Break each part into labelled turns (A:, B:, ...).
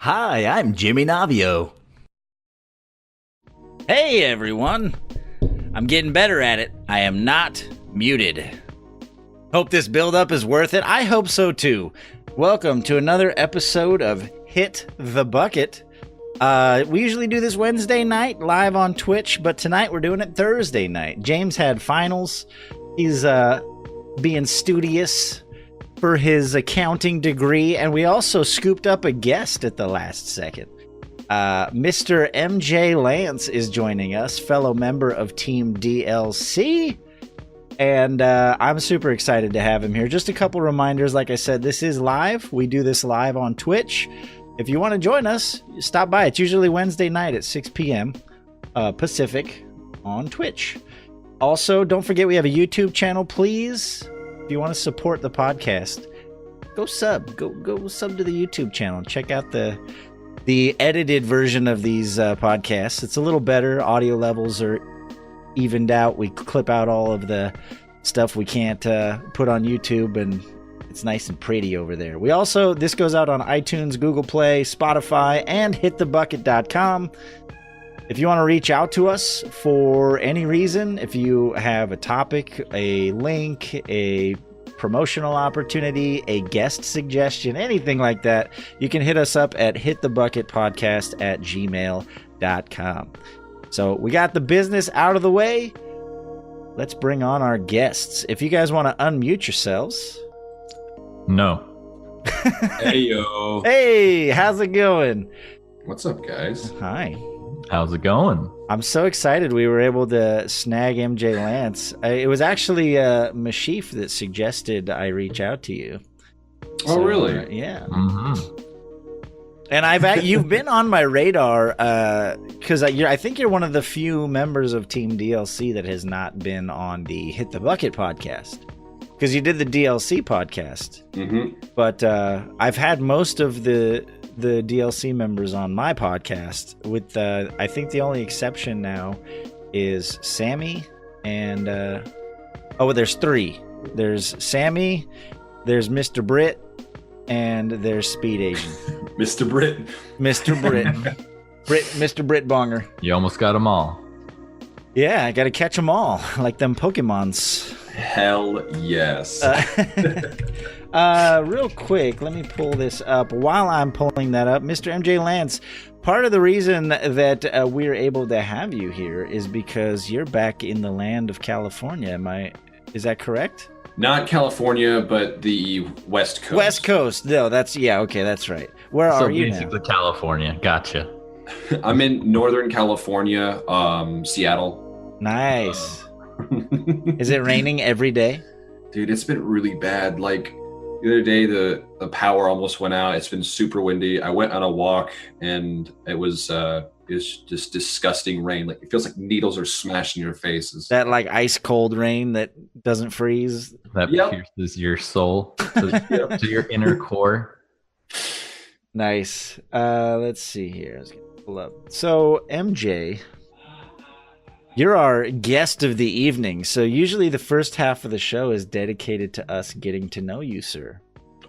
A: Hi, I'm JimmyNavio. Hey everyone! I'm getting better at it. I am not muted. Hope this build-up is worth it. I hope so too. Welcome to another episode of Hit the Bucket. We usually do this Wednesday night live on Twitch, but tonight we're doing it Thursday night. James had finals. He's being studious for his accounting degree, and we also scooped up a guest at the last second. Mr. TheMJLantz is joining us, fellow member of Team DLC, and I'm super excited to have him here. Just a couple reminders, like I said, this is live. We do this live on Twitch. If you want to join us, stop by. It's usually Wednesday night at 6 p.m. Pacific on Twitch. Also, don't forget we have a YouTube channel, please. If you want to support the podcast, go sub. Go sub to the YouTube channel. Check out the edited version of these podcasts. It's a little better. Audio levels are evened out. We clip out all of the stuff we can't put on YouTube, and it's nice and pretty over there. We also, this goes out on iTunes, Google Play, Spotify, and hitthebucket.com. If you want to reach out to us for any reason, if you have a topic, a link, a promotional opportunity, a guest suggestion, anything like that, you can hit us up at hitthebucketpodcast@gmail.com. So we got the business out of the way. Let's bring on our guests. If you guys want to unmute yourselves.
B: No.
C: Hey, yo.
A: Hey, how's it going?
C: What's up, guys?
A: Hi.
B: How's it going?
A: I'm so excited we were able to snag TheMJLantz. It was actually Meshyf that suggested I reach out to you.
C: Oh, really?
A: Yeah.
B: Mm-hmm.
A: And you've been on my radar because I think you're one of the few members of Team DLC that has not been on the Hit the Bucket podcast. Because you did the DLC podcast.
C: Mm-hmm.
A: But I've had most of the DLC members on my podcast, with I think the only exception now is Sammy and there's three. There's Sammy, there's Mr. Brit, and there's Speed Asian.
C: Mr. Brit.
A: Mr. Brit. Mr. Brit Bonger.
B: You almost got them all.
A: Yeah, I gotta catch them all, like them Pokemons.
C: Hell yes.
A: Real quick, let me pull this up. While I'm pulling that up, Mr. TheMJLantz, part of the reason that we're able to have you here is because you're back in the land of California. Is that correct?
C: Not California, but the West Coast.
A: West Coast. No, that's right. Where are you now?
B: Basically California. Gotcha.
C: I'm in Northern California, Seattle.
A: Nice. Is it raining every day?
C: Dude, it's been really bad. Like the other day, the power almost went out. It's been super windy. I went on a walk, and it was just disgusting rain. Like it feels like needles are smashing your faces.
A: That like ice cold rain that doesn't freeze.
B: That pierces your soul to your inner core.
A: Nice. Let's see here. I was gonna pull up. So MJ, you're our guest of the evening. So usually the first half of the show is dedicated to us getting to know you, sir.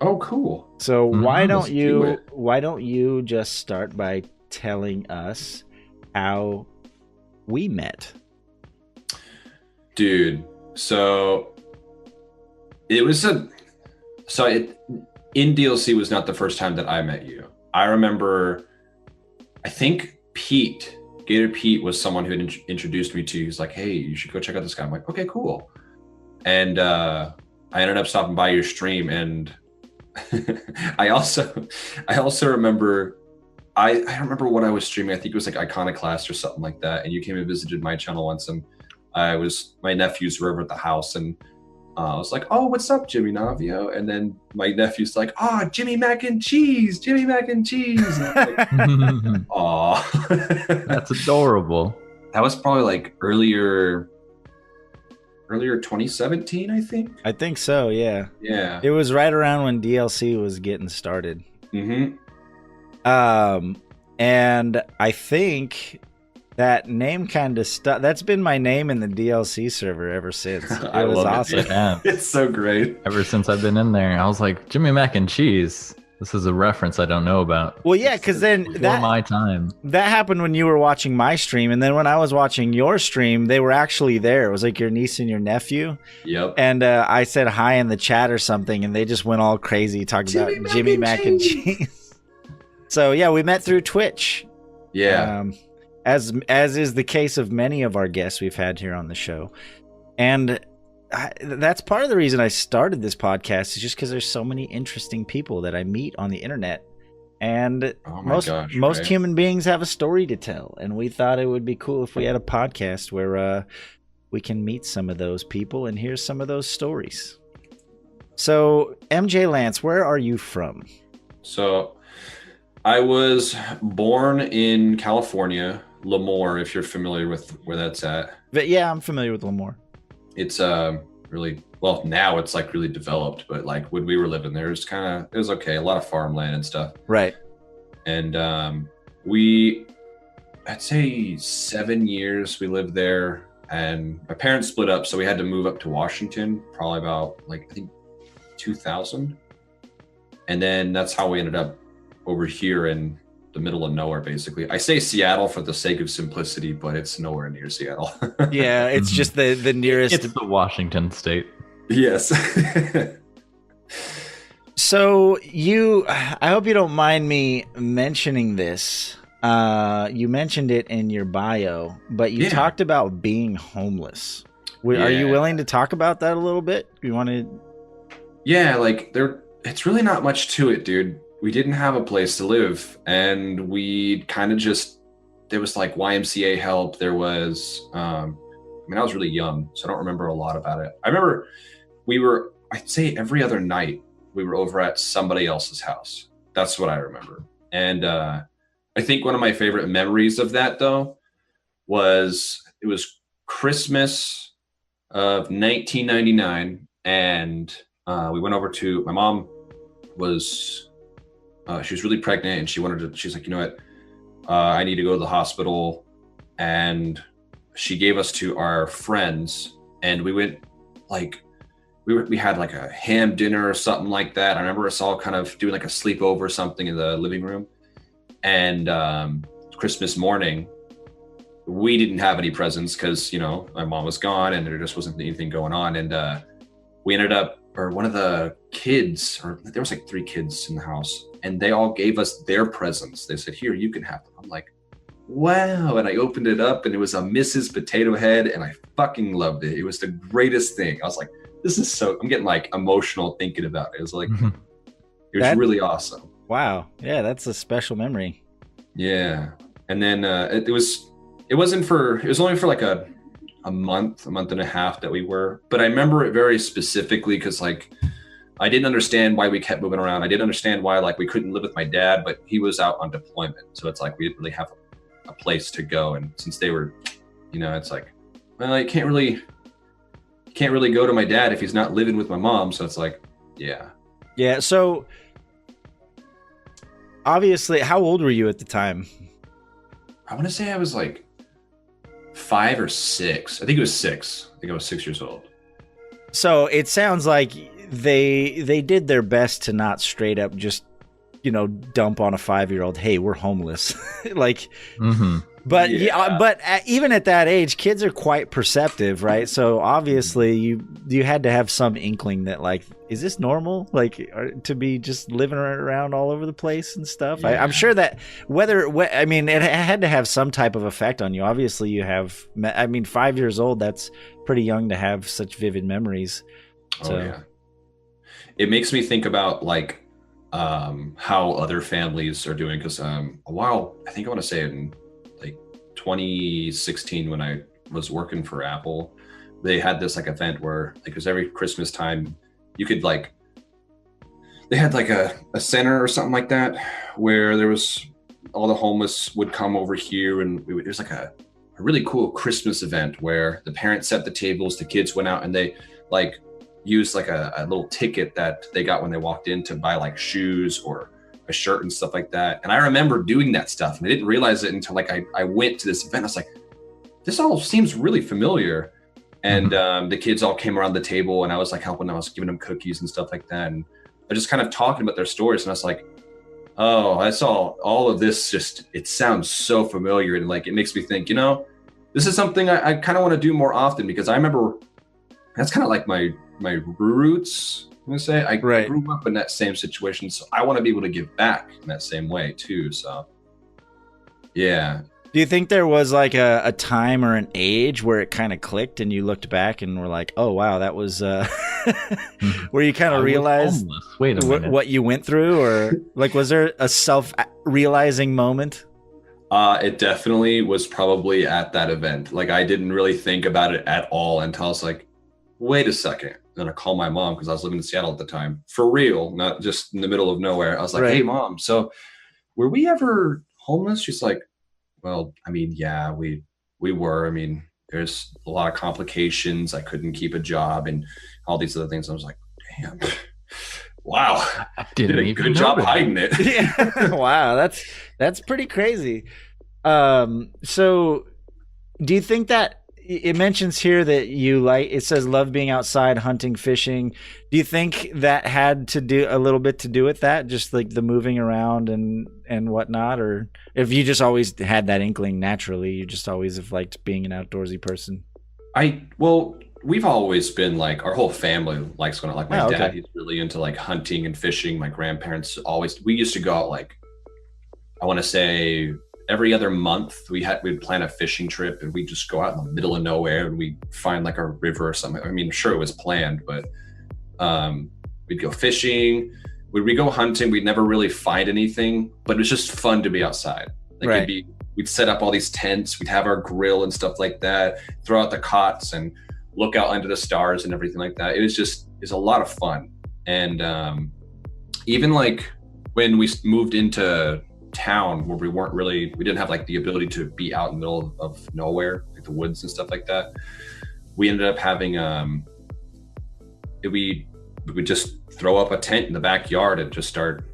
C: Oh, cool.
A: So why don't you just start by telling us how we met?
C: Dude, so in DLC was not the first time that I met you. I remember, I think Gator Pete was someone who had introduced me to you. He's like, hey, you should go check out this guy. I'm like, okay, cool. And I ended up stopping by your stream, and I also remember, I don't remember what I was streaming. I think it was like Iconoclast or something like that. And you came and visited my channel once, and my nephews were over at the house, and I was like, oh, what's up, JimmyNavio? And then my nephew's like, oh, JimmyMacNCheese, JimmyMacNCheese. And I'm like, aw.
B: That's adorable.
C: That was probably like earlier 2017, I think.
A: I think so, yeah.
C: Yeah.
A: It was right around when DLC was getting started.
C: Mm-hmm.
A: And I think that name kind of stuck. That's been my name in the DLC server ever since. It was awesome.
B: Yeah.
C: It's so great.
B: Ever since I've been in there, I was like, JimmyMacNCheese. This is a reference I don't know about.
A: Well, yeah, because then
B: Before my time.
A: that happened when you were watching my stream, and then when I was watching your stream, they were actually there. It was like your niece and your nephew.
C: Yep.
A: And I said hi in the chat or something, and they just went all crazy talking about Jimmy Mac and Cheese. So yeah, we met through Twitch.
C: Yeah.
A: As is the case of many of our guests we've had here on the show, and that's part of the reason I started this podcast, is just because there's so many interesting people that I meet on the internet, and most human beings have a story to tell, and we thought it would be cool if we had a podcast where we can meet some of those people and hear some of those stories. So, MJLantz, where are you from?
C: So, I was born in California, Lemoore, if you're familiar with where that's at.
A: But yeah, I'm familiar with Lemoore.
C: It's really, well, now it's like really developed, but like when we were living there, it was okay, a lot of farmland and stuff.
A: Right.
C: And I'd say 7 years we lived there, and my parents split up, so we had to move up to Washington, probably about like, I think 2000. And then that's how we ended up over here in the middle of nowhere, basically. I say Seattle for the sake of simplicity, but it's nowhere near Seattle.
A: Yeah, it's just the nearest.
B: It's the Washington state.
C: Yes.
A: So I hope you don't mind me mentioning this. You mentioned it in your bio, but you talked about being homeless. Are you willing to talk about that a little bit? You want to? Yeah,
C: like it's really not much to it, dude. We didn't have a place to live, and we kind of there was like YMCA help. There was, I was really young, so I don't remember a lot about it. I remember I'd say every other night we were over at somebody else's house. That's what I remember. And I think one of my favorite memories of that, though, it was Christmas of 1999, and we went over to, my mom was, she was really pregnant, and she's like, you know what, I need to go to the hospital. And she gave us to our friends, and we went like, we had like a ham dinner or something like that. I remember us all kind of doing like a sleepover or something in the living room. And Christmas morning, we didn't have any presents because, my mom was gone and there just wasn't anything going on. And we ended up, or one of the kids, or there was like 3 kids in the house, and they all gave us their presents. They said, here, you can have them. I'm like, wow. And I opened it up, and it was a Mrs. Potato Head, and I fucking loved it. It was the greatest thing. I was like, I'm getting like emotional thinking about it. It was like, it was really awesome.
A: Wow. Yeah, that's a special memory.
C: Yeah. And then it was only for like a month and a half that we were, but I remember it very specifically because like I didn't understand why we kept moving around. I didn't understand why like we couldn't live with my dad, but he was out on deployment, so it's like we didn't really have a place to go. And since they were, it's like, well, I can't really go to my dad if he's not living with my mom. So it's like, yeah.
A: So obviously, how old were you at the time?
C: I want to say I was like 5 or 6. I think it was 6. I think I was 6 years old.
A: So it sounds like they did their best to not straight up just, dump on a 5-year-old, hey, we're homeless. Like, but even at that age, kids are quite perceptive, right? So obviously you had to have some inkling that like, is this normal? Like to be just living around all over the place and stuff. Yeah. I'm sure that it had to have some type of effect on you. Obviously you have, 5 years old, that's pretty young to have such vivid memories. So.
C: Oh yeah. It makes me think about like, how other families are doing, because I think I want to say in like 2016 when I was working for Apple, they had this like event where like it was every Christmas time you could like, they had like a center or something like that where there was all the homeless would come over here, and there's like a really cool Christmas event where the parents set the tables, the kids went out and they like used like a little ticket that they got when they walked in to buy like shoes or a shirt and stuff like that. And I remember doing that stuff, and I didn't realize it until like I went to this event. I was like, this all seems really familiar. And the kids all came around the table, and I was like helping. I was giving them cookies and stuff like that. And but just kind of talking about their stories. And I was like, oh, I saw all of this. Just, it sounds so familiar. And like, it makes me think, you know, this is something I kind of want to do more often, because I remember that's kind of like my roots. I'm gonna say I grew up in that same situation, so I want to be able to give back in that same way too. So, yeah.
A: Do you think there was like a time or an age where it kind of clicked and you looked back and were like, oh wow, that was where you kind of realized what you went through, or like was there a self-realizing moment?
C: It definitely was probably at that event. Like I didn't really think about it at all until I was like, wait a second. Then I called my mom, because I was living in Seattle at the time, for real, not just in the middle of nowhere. I was like, hey mom, so were we ever homeless? She's like, well, I mean, yeah, we were. I mean, there's a lot of complications. I couldn't keep a job and all these other things. I was like, damn, wow,
B: I
C: did a good job hiding it.
A: Yeah. Wow, that's pretty crazy. So do you think that it mentions here that it says love being outside, hunting, fishing. Do you think that had to do a little bit to do with that? Just like the moving around and whatnot? Or if you just always had that inkling naturally, you just always have liked being an outdoorsy person?
C: Well, we've always been like, our whole family likes going out. Like my dad, he's really into like hunting and fishing. My grandparents we used to go out like, I want to say every other month we'd plan a fishing trip, and we'd just go out in the middle of nowhere and we'd find like a river or something. I mean, sure it was planned, but we'd go fishing. When we go hunting, we'd never really find anything, but it was just fun to be outside. Like we'd set up all these tents, we'd have our grill and stuff like that, throw out the cots and look out under the stars and everything like that. It's a lot of fun. And even like when we moved into town where we didn't have like the ability to be out in the middle of nowhere, like the woods and stuff like that, we ended up having we would just throw up a tent in the backyard and just start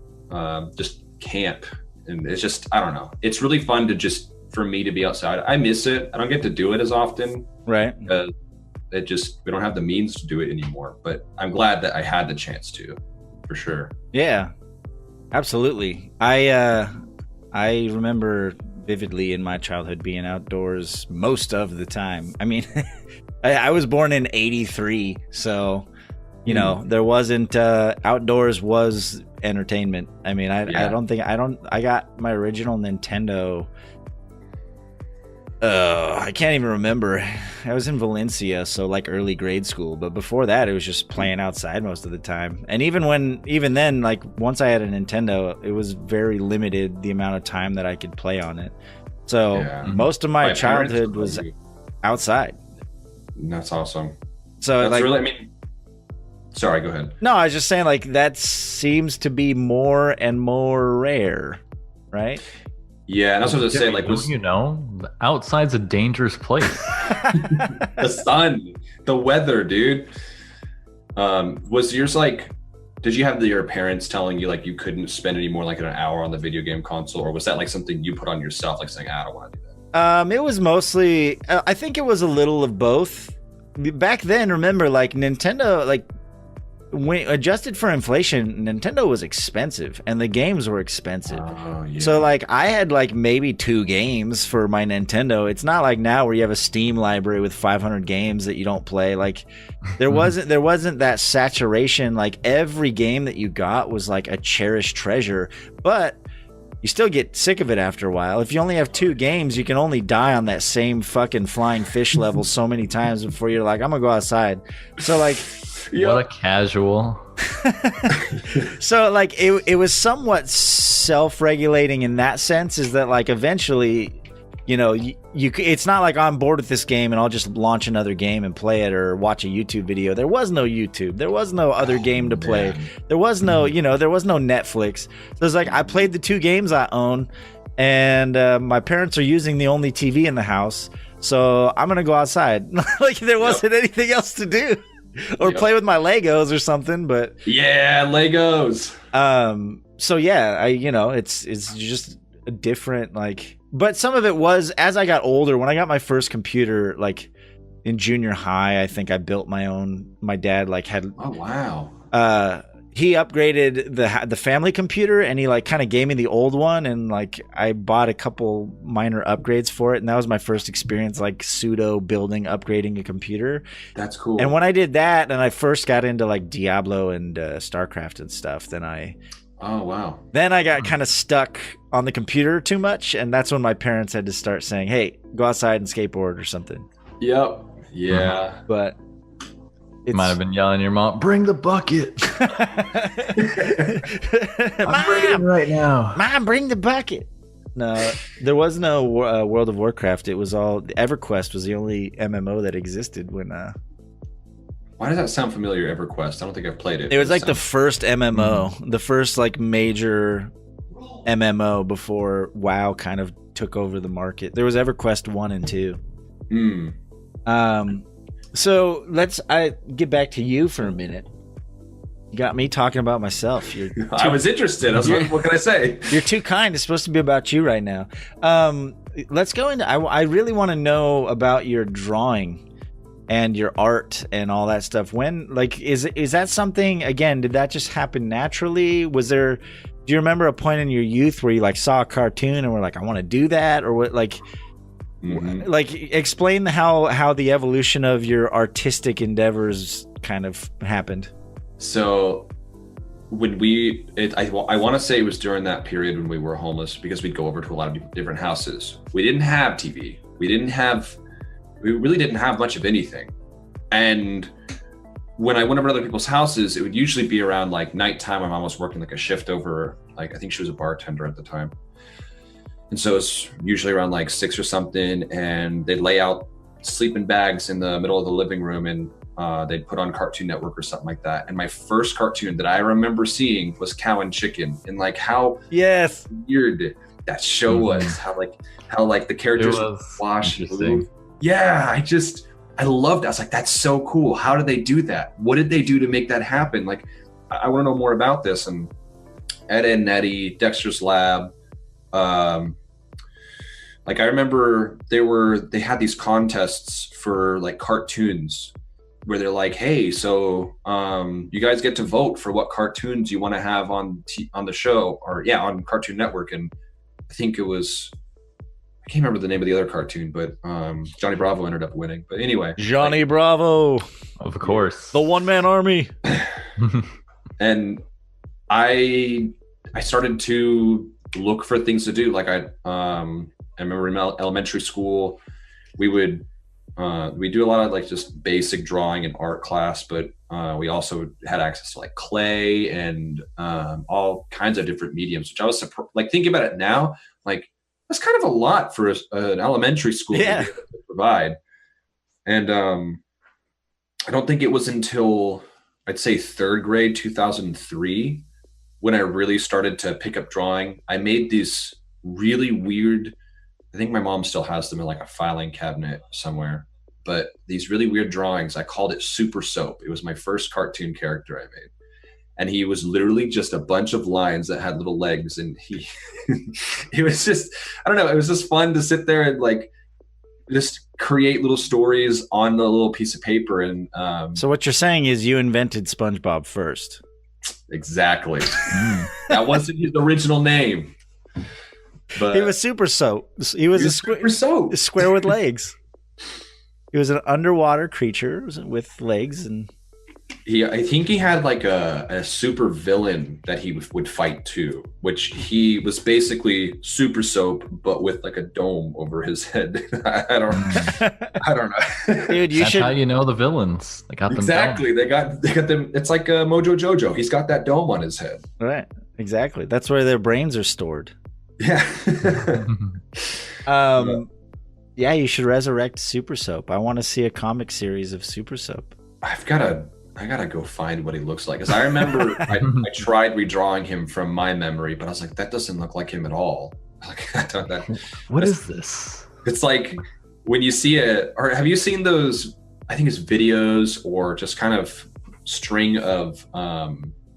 C: just camp. And it's just, I don't know, it's really fun for me to be outside. I miss it. I don't get to do it as often,
A: right?
C: We don't have the means to do it anymore, but I'm glad that I had the chance to, for sure.
A: Yeah, absolutely. I remember vividly in my childhood being outdoors most of the time. I mean, I was born in '83, so you know there wasn't outdoors was entertainment. I mean, I got my original Nintendo. I can't even remember. I was in Valencia, so like early grade school. But before that, it was just playing outside most of the time. And even then, like once I had a Nintendo, it was very limited the amount of time that I could play on it. So most of my childhood was outside.
C: That's awesome.
A: So
C: that's
A: like,
C: really, I mean, sorry, go ahead.
A: No, I was just saying like that seems to be more and more rare, right?
C: Yeah, and that's what I was saying. Like,
B: the outside's a dangerous place.
C: The sun, the weather, dude. Was yours like? Did you have your parents telling you like you couldn't spend any more like an hour on the video game console, or was that like something you put on yourself, like saying, I don't want to do that?
A: It was mostly. I think it was a little of both. Back then, remember, like Nintendo, like when adjusted for inflation, Nintendo was expensive and the games were expensive. Oh, yeah. So like I had like maybe 2 games for my Nintendo. It's not like now where you have a Steam library with 500 games that you don't play. Like there wasn't that saturation. Like every game that you got was like a cherished treasure, but you still get sick of it after a while. If you only have 2 games, you can only die on that same fucking flying fish level so many times before you're like, I'm gonna go outside. So like,
B: what a casual.
A: So like it was somewhat self-regulating in that sense, is that like eventually, you know, you it's not like I'm bored with this game and I'll just launch another game and play it or watch a YouTube video. There was no YouTube. There was no other game to play. There was no, there was no Netflix. So it's like I played the 2 games I own, and my parents are using the only TV in the house, so I'm gonna go outside. Like there wasn't anything else to do. Or play with my Legos or something, but
C: yeah, Legos.
A: So yeah, it's just a different like. But some of it was as I got older. When I got my first computer, like in junior high, I think I built my own. My dad like had.
C: Oh wow.
A: he upgraded the family computer, and he like kind of gave me the old one, and like I bought a couple minor upgrades for it, and that was my first experience like pseudo building, upgrading a computer.
C: That's cool.
A: And when I did that, and I first got into like Diablo and StarCraft and stuff, then I got kind of stuck on the computer too much, and that's when my parents had to start saying, "Hey, go outside and skateboard or something."
C: Yep. Yeah.
A: But
B: might have been yelling at your mom, "Bring the bucket." I'm bringing it right now.
A: Mom, bring the bucket. No, there was no World of Warcraft. It was all EverQuest was the only MMO that existed when.
C: Why does that sound familiar? EverQuest. I don't think I've played it.
A: It was like the first MMO, the first like major MMO before WoW kind of took over the market. There was EverQuest 1 and 2. So I get back to you for a minute. You got me talking about myself.
C: I was interested. What can I say?
A: You're too kind. It's supposed to be about you right now. Let's go into. I really want to know about your drawing and your art and all that stuff. When is that something? Again, did that just happen naturally? Was there? Do you remember a point in your youth where you like saw a cartoon and were like, I want to do that, or what? Like explain how the evolution of your artistic endeavors kind of happened.
C: So when I want to say it was during that period when we were homeless, because we'd go over to a lot of different houses. We didn't have TV. We really didn't have much of anything. And when I went over to other people's houses, it would usually be around like nighttime. My mom was working like a shift over, like, I think she was a bartender at the time. And so it's usually around like 6 or something, and they'd lay out sleeping bags in the middle of the living room, and they'd put on Cartoon Network or something like that. And my first cartoon that I remember seeing was Cow and Chicken, and like how weird that show was, how the characters wash and move. Yeah, I loved it. I was like, that's so cool. How did they do that? What did they do to make that happen? Like, I want to know more about this. And Ed and Nettie, Dexter's Lab, like I remember they had these contests for like cartoons where they're like, hey, so you guys get to vote for what cartoons you want to have on the show, or on Cartoon Network. And I think it was, I can't remember the name of the other cartoon, but Johnny Bravo ended up winning. But anyway,
A: Johnny Bravo,
B: of course,
A: the one-man army.
C: And I started to look for things to do. Like I remember in elementary school, we do a lot of like just basic drawing and art class, but we also had access to like clay and all kinds of different mediums, which I was like thinking about it now, like that's kind of a lot for an elementary school to be able to provide. And I don't think it was until I'd say third grade, 2003, when I really started to pick up drawing. I made these really weird, I think my mom still has them in like a filing cabinet somewhere, but these really weird drawings. I called it Super Soap. It was my first cartoon character I made. And he was literally just a bunch of lines that had little legs. And it was just, I don't know, it was just fun to sit there and like just create little stories on a little piece of paper. And
A: so what you're saying is you invented SpongeBob first.
C: Exactly. That wasn't his original name. But
A: he was Super Soap. He was a
C: Super Soap.
A: Square with legs. He was an underwater creature with legs, and
C: I think he had like a super villain that he would fight too, which he was basically Super Soap, but with like a dome over his head. I don't know.
A: Dude,
B: That's how you know the villains. They got them
C: exactly. They got them. It's like Mojo Jojo. He's got that dome on his head.
A: Right. Exactly. That's where their brains are stored.
C: Yeah.
A: Yeah, you should resurrect Super Soap. I want to see a comic series of Super Soap.
C: I gotta go find what he looks like. Because I remember I tried redrawing him from my memory, but I was like, that doesn't look like him at all. Like,
B: what is this?
C: It's like when you see or have you seen those, I think it's videos or just kind of string of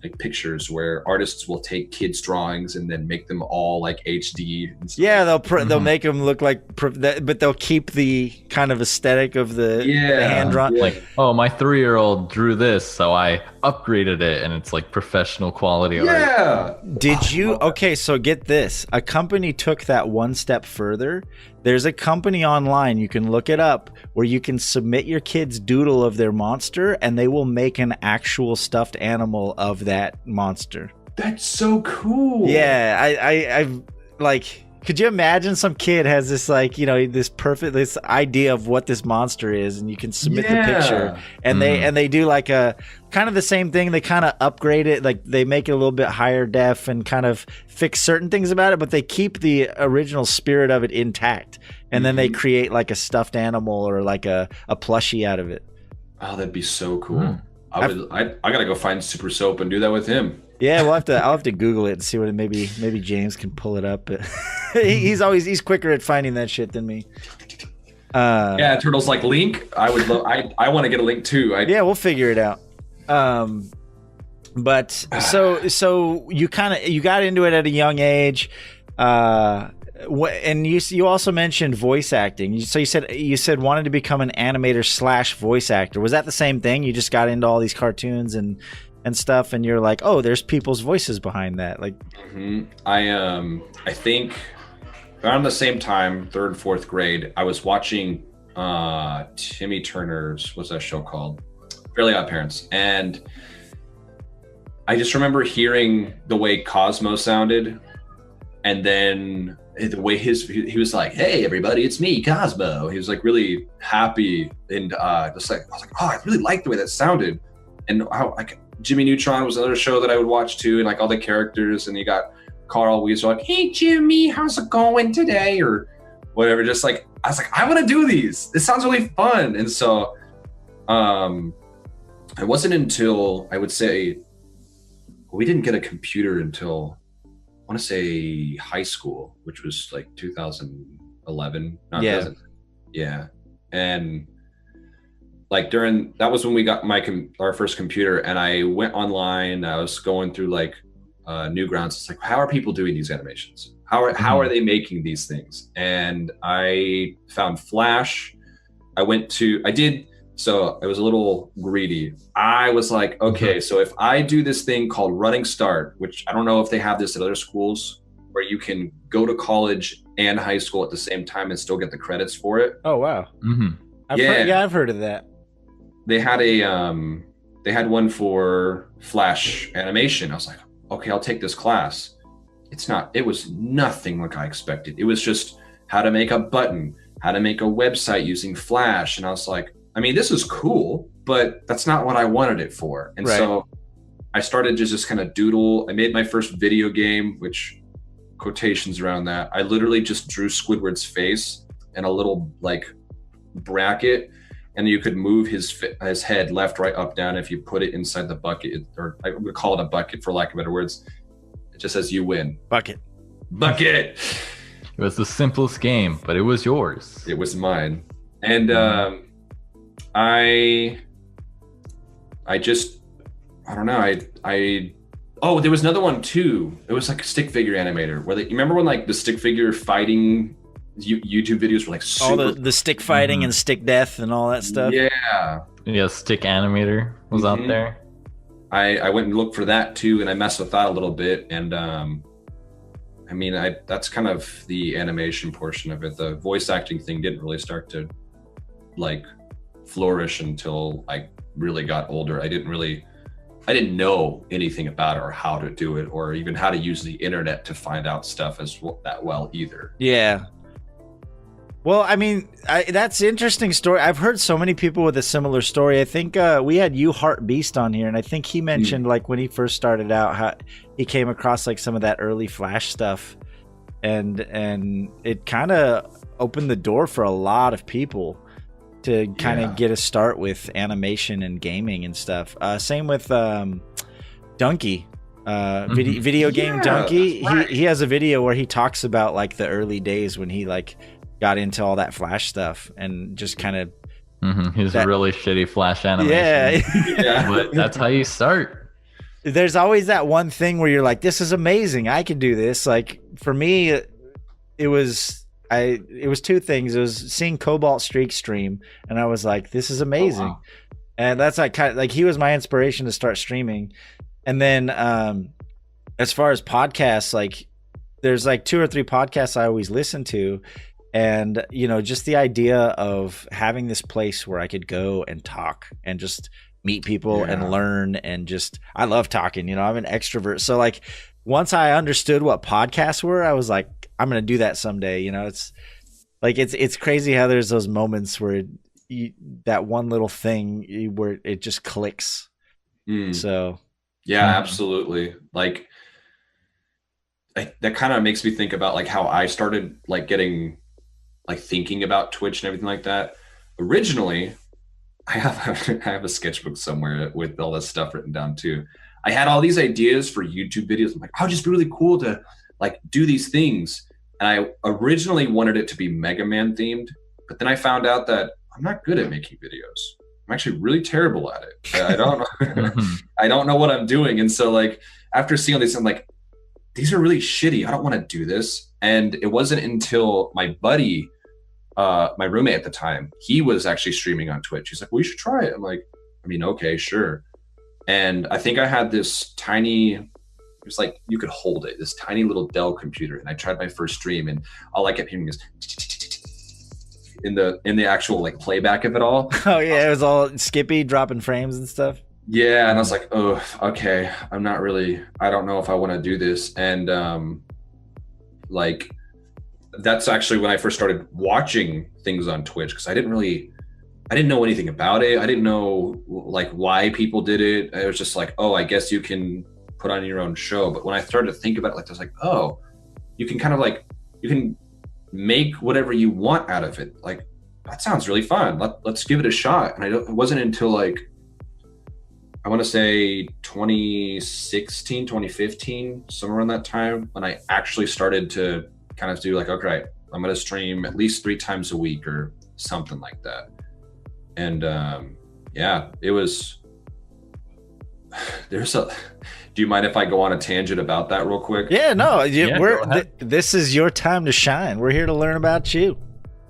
C: like pictures where artists will take kids' drawings and then make them all like HD. And stuff.
A: Yeah, they'll make them look like, but they'll keep the kind of aesthetic of the hand drawn.
C: Yeah.
B: Like, oh, my 3-year-old drew this, so I upgraded it and it's like professional quality art.
C: Yeah.
A: Did you? Okay, so get this. A company took that one step further. There's a company online, you can look it up, where you can submit your kid's doodle of their monster and they will make an actual stuffed animal of that monster.
C: That's so cool.
A: Yeah, I like, could you imagine some kid has this, like, you know, this idea of what this monster is, and you can submit the picture, and they do like a kind of the same thing. They kind of upgrade it, like they make it a little bit higher def and kind of fix certain things about it, but they keep the original spirit of it intact, and then they create like a stuffed animal or like a plushie out of it. Oh,
C: that'd be so cool. I gotta go find Super Soap and do that with him.
A: Yeah, I'll have to Google it and see what maybe James can pull it up. He's quicker at finding that shit than me.
C: Yeah, Turtle's like, Link. I want to get a Link too.
A: Yeah, we'll figure it out. But so you got into it at a young age, and you also mentioned voice acting. So you said wanted to become an animator / voice actor. Was that the same thing? You just got into all these cartoons and stuff, and you're like, oh, there's people's voices behind that. Like,
C: I think around the same time, 3rd and 4th grade, I was watching Timmy Turner's, what's that show called? Fairly Odd Parents, and I just remember hearing the way Cosmo sounded, and then the way he was like, "Hey everybody, it's me, Cosmo." He was like really happy, and just like I was like, "Oh, I really like the way that sounded," and how like. Jimmy Neutron was another show that I would watch too, and like all the characters, and you got Carell Weezer like, "Hey Jimmy, how's it going today?" or whatever. Just like I was like, I want to do these. This sounds really fun. And so, it wasn't until I would say we didn't get a computer until I want to say high school, which was like 2011. Yeah, and. Like that was when we got our first computer, and I went online. I was going through like Newgrounds. It's like, how are people doing these animations? How are they making these things? And I found Flash. So I was a little greedy. I was like, okay, so if I do this thing called Running Start, which I don't know if they have this at other schools, where you can go to college and high school at the same time and still get the credits for it.
A: Oh wow. I've heard of that.
C: They had one for Flash animation. I was like, okay, I'll take this class. It was nothing like I expected. It was just how to make a button, how to make a website using Flash. And I was like, I mean, this is cool, but that's not what I wanted it for. And so I started to just kind of doodle. I made my first video game, which quotations around that. I literally just drew Squidward's face and a little like bracket, and you could move his head left, right, up, down. If you put it inside the bucket, or I would call it a bucket for lack of better words, it just says you win. Bucket. It
B: was the simplest game, but it was yours.
C: It was mine. And I don't know. Oh, there was another one too. It was like a stick figure animator where you remember when like the stick figure fighting YouTube videos were like super...
A: all the stick fighting and stick death and all that stuff.
B: Yeah, stick animator was out there.
C: I went and looked for that too, and I messed with that a little bit. And I mean, that's kind of the animation portion of it. The voice acting thing didn't really start to like flourish until I really got older. I didn't know anything about it or how to do it, or even how to use the internet to find out stuff that well either.
A: Yeah. Well, I mean, that's an interesting story. I've heard so many people with a similar story. I think we had You Heart Beast on here, and I think he mentioned like when he first started out, how he came across like some of that early Flash stuff, and it kind of opened the door for a lot of people to kind of get a start with animation and gaming and stuff. Same with Donkey, video game Donkey. Right. He has a video where he talks about like the early days when he like got into all that Flash stuff and just kind of.
B: He's a really shitty Flash animation. Yeah, but that's how you start.
A: There's always that one thing where you're like, "This is amazing. I can do this." Like for me, it was two things. It was seeing Cobalt Streak stream, and I was like, "This is amazing." And that's like kind of like he was my inspiration to start streaming. And then as far as podcasts, like there's like 2 or 3 podcasts I always listen to. And, you know, just the idea of having this place where I could go and talk and just meet people and learn and just, I love talking, you know, I'm an extrovert. So like once I understood what podcasts were, I was like, I'm going to do that someday. You know, it's like, it's crazy how there's those moments where that one little thing where it just clicks. So.
C: Yeah, absolutely. Like that kind of makes me think about like how I started like getting like thinking about Twitch and everything like that. Originally, I have a sketchbook somewhere with all this stuff written down too. I had all these ideas for YouTube videos. I'm like, oh, just be really cool to like do these things. And I originally wanted it to be Mega Man themed, but then I found out that I'm not good at making videos. I'm actually really terrible at it. I don't know. I don't know what I'm doing. And so like after seeing all this, I'm like, these are really shitty. I don't want to do this. And it wasn't until my buddy, my roommate at the time, he was actually streaming on Twitch. He's like, well, you should try it. I'm like, I mean, okay, sure. And I think I had this tiny, it was like, you could hold it, this tiny little Dell computer. And I tried my first stream and all I kept hearing is in the actual like playback of it all.
A: Oh yeah, it was all skippy, dropping frames and stuff.
C: Yeah, and I was like, oh, okay, I don't know if I want to do this. And like, that's actually when I first started watching things on Twitch, because I didn't know anything about it. I didn't know like why people did it. It was just like, oh, I guess you can put on your own show. But when I started to think about it, like, I was like, oh, you can kind of like, you can make whatever you want out of it. Like, that sounds really fun. Let's give it a shot. And it wasn't until like, I want to say 2016, 2015, somewhere around that time, when I actually started to kind of do like, okay, I'm going to stream at least 3 times a week or something like that. And yeah, it was, do you mind if I go on a tangent about that real quick?
A: Yeah, no, this is your time to shine. We're here to learn about you.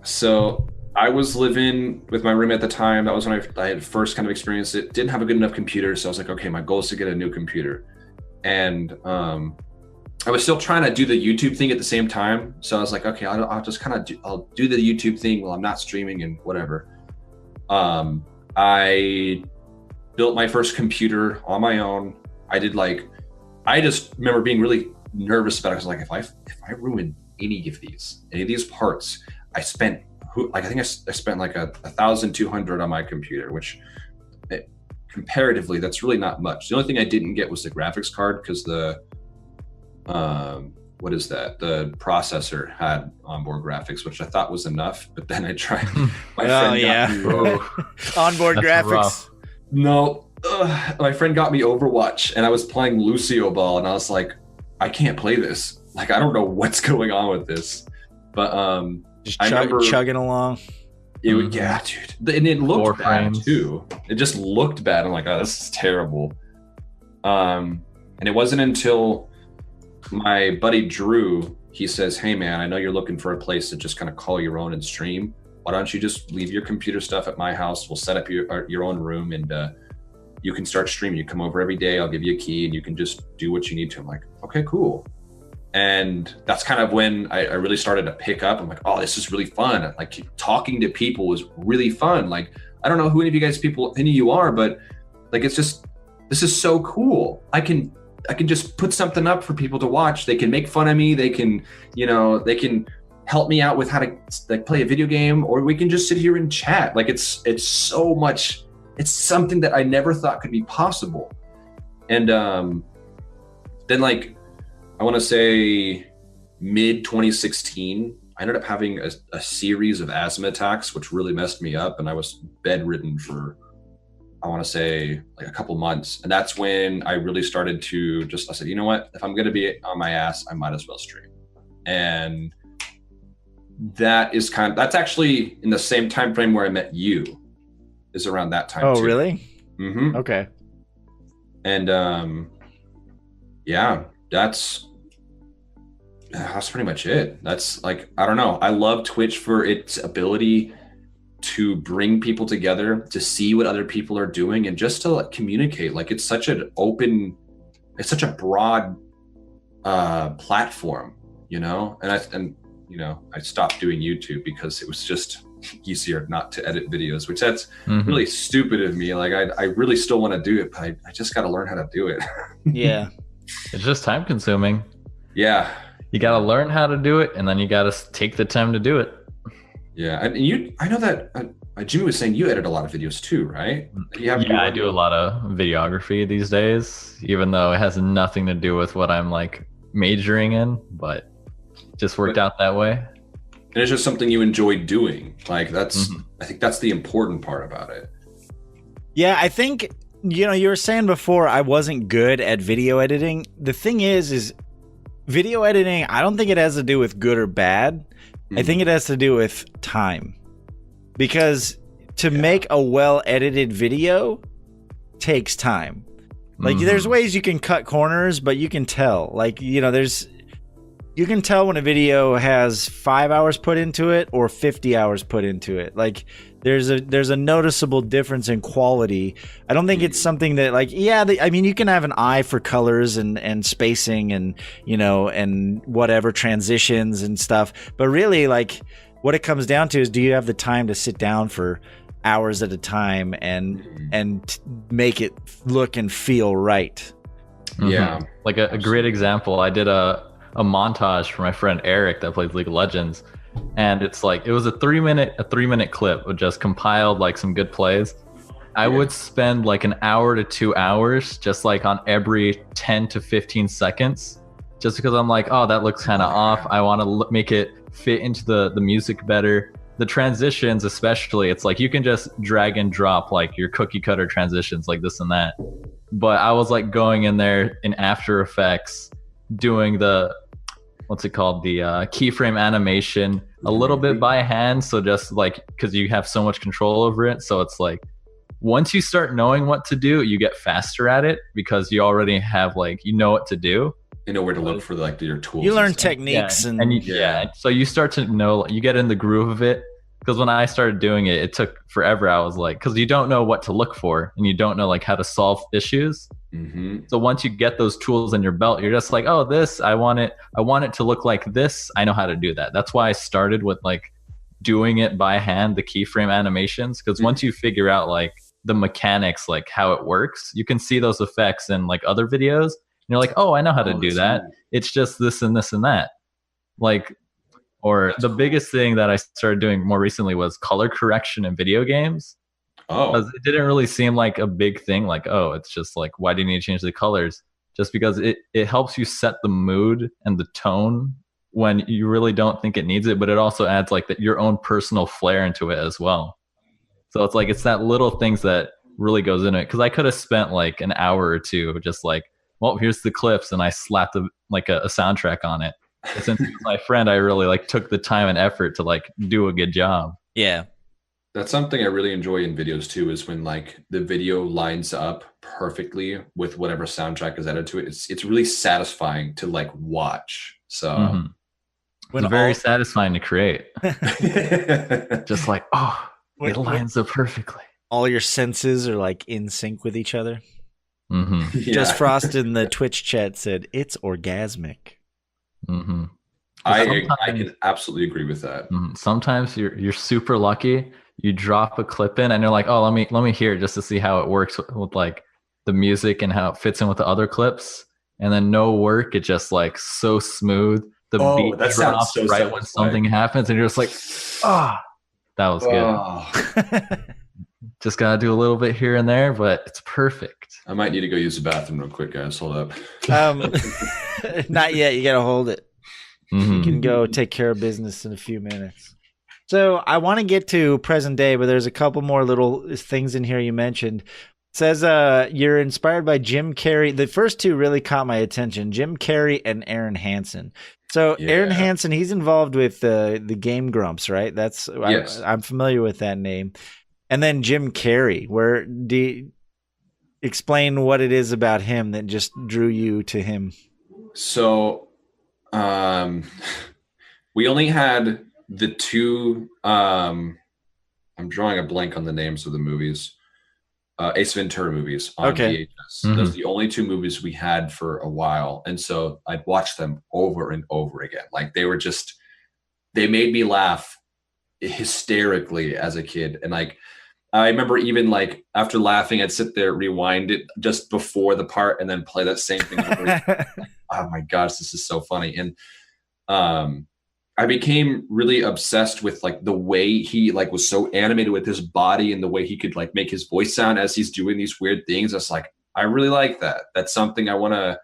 C: So I was living with my roommate at the time. That was when I had first kind of experienced it. Didn't have a good enough computer. So I was like, okay, my goal is to get a new computer. And I was still trying to do the YouTube thing at the same time. So I was like, okay, I'll just kind of I'll do the YouTube thing while I'm not streaming and whatever. I built my first computer on my own. I just remember being really nervous about it. I was like, if I ruin any of these parts, I spent like $1,200 on my computer, which comparatively, that's really not much. The only thing I didn't get was the graphics card, because the the processor had onboard graphics, which I thought was enough. But then I tried.
A: Onboard graphics.
B: Rough.
C: No, my friend got me Overwatch, and I was playing Lucio Ball, and I was like, I can't play this. Like, I don't know what's going on with this. But
A: just
C: I remember
A: chugging along.
C: It would, yeah, dude, and it looked
B: 4
C: bad
B: frames.
C: too. It just looked bad. I'm like, oh, this is terrible. And it wasn't until my buddy Drew, he says, hey man, I know you're looking for a place to just kind of call your own and stream. Why don't you just leave your computer stuff at my house? We'll set up your own room, and you can start streaming. You come over every day. I'll give you a key, and you can just do what you need to. I'm like, okay, cool. And that's kind of when I really started to pick up. I'm like, oh, this is really fun. Like, talking to people was really fun. Like, I don't know who any of you are, but like, it's just, this is so cool. I can just put something up for people to watch. They can make fun of me. They can, they can help me out with how to like play a video game, or we can just sit here and chat. Like, it's so much, it's something that I never thought could be possible. And then like, I want to say mid 2016, I ended up having a series of asthma attacks, which really messed me up. And I was bedridden for, I want to say like a couple months. And that's when I really started to I said, you know what, if I'm going to be on my ass, I might as well stream. And that's actually in the same time frame where I met you, is around that time.
A: Oh,
C: too.
A: Really?
C: Mm-hmm.
A: Okay.
C: And yeah, that's pretty much it. That's like, I don't know. I love Twitch for its ability to bring people together, to see what other people are doing, and just to like, communicate. Like it's such a broad platform, you know. And you know, I stopped doing YouTube because it was just easier not to edit videos, which that's really stupid of me. Like I really still want to do it, but I just got to learn how to do it.
A: Yeah.
B: It's just time consuming.
C: Yeah.
B: You got to learn how to do it, and then you got to take the time to do it.
C: Yeah. And I know that Jimmy was saying you edit a lot of videos too, right?
B: I do a lot of videography these days, even though it has nothing to do with what I'm like majoring in, but it just worked out that way.
C: And it's just something you enjoy doing. Like that's, I think that's the important part about it.
A: Yeah, I think, you know, you were saying before I wasn't good at video editing. The thing is video editing, I don't think it has to do with good or bad. I think it has to do with time. Because to make a well-edited video takes time. Like there's ways you can cut corners, but you can tell. Like, you know, you can tell when a video has 5 hours put into it or 50 hours put into it. Like there's a noticeable difference in quality. I don't think it's something that like, I mean, you can have an eye for colors and spacing and, you know, and whatever transitions and stuff. But really like what it comes down to is, do you have the time to sit down for hours at a time and make it look and feel right?
C: Yeah.
B: Like a great example, I did a montage for my friend Eric that plays League of Legends, and it's like it was a 3 minute clip with just compiled like some good plays. I would spend like an hour to 2 hours just like on every 10 to 15 seconds, just because I'm like, oh, that looks kind of off. I want to make it fit into the music better. The transitions especially, it's like you can just drag and drop like your cookie cutter transitions like this and that, but I was like going in there in After Effects doing the keyframe animation a little bit by hand, so just like because you have so much control over it, so it's like once you start knowing what to do, you get faster at it because you already have like, you know what to do,
C: you know where to look for like your tools.
A: You learn techniques
B: so you start to know, you get in the groove of it. Because when I started doing it, it took forever. I was like, because you don't know what to look for and you don't know like how to solve issues. So once you get those tools in your belt, you're just like, oh, this, I want it to look like this. I know how to do that. That's why I started with like doing it by hand, the keyframe animations. Because once you figure out like the mechanics, like how it works, you can see those effects in like other videos. And you're like, oh, I know how to do that. It's just this and this and that. Like, or the biggest thing that I started doing more recently was color correction in video games. Because it didn't really seem like a big thing. Like, oh, it's just like, why do you need to change the colors? Just because it helps you set the mood and the tone when you really don't think it needs it. But it also adds like your own personal flair into it as well. So it's like, it's that little things that really goes into it. Because I could have spent like an hour or two just like, well, here's the clips, and I slapped a soundtrack on it. But since he was my friend, I really like took the time and effort to like do a good job.
A: Yeah.
C: That's something I really enjoy in videos too, is when like the video lines up perfectly with whatever soundtrack is added to it. It's really satisfying to like watch. So
B: it's very satisfying to create. Just like, oh, it lines up perfectly.
A: All your senses are like in sync with each other. Just Frost in the Twitch chat said it's orgasmic.
C: I can absolutely agree with that.
B: Sometimes you're super lucky. You drop a clip in and you're like, oh, let me hear it just to see how it works with like the music and how it fits in with the other clips. And then no work, it just like so smooth. The beat drops so right when something happens, and you're just like, that was good. Just gotta do a little bit here and there, but it's perfect.
C: I might need to go use the bathroom real quick, guys. Hold up.
A: Not yet. You gotta hold it. You can go take care of business in a few minutes. So I want to get to present day, but there's a couple more little things in here you mentioned. It says you're inspired by Jim Carrey. The first two really caught my attention, Jim Carrey and Arin Hansen. So Arin Hansen, he's involved with the Game Grumps, right? That's yes. I'm familiar with that name. And then Jim Carrey, where do you explain what it is about him that just drew you to him?
C: So we only had the two I'm drawing a blank on the names of the movies. Ace Ventura movies on VHS.
B: Mm-hmm.
C: Those are the only 2 movies we had for a while. And so I'd watch them over and over again. Like they made me laugh hysterically as a kid. And like, I remember even like after laughing, I'd sit there, rewind it just before the part and then play that same thing over again. Like, oh my gosh, this is so funny. And I became really obsessed with like the way he like was so animated with his body and the way he could like make his voice sound as he's doing these weird things. I was like, I really like that. That's something I want to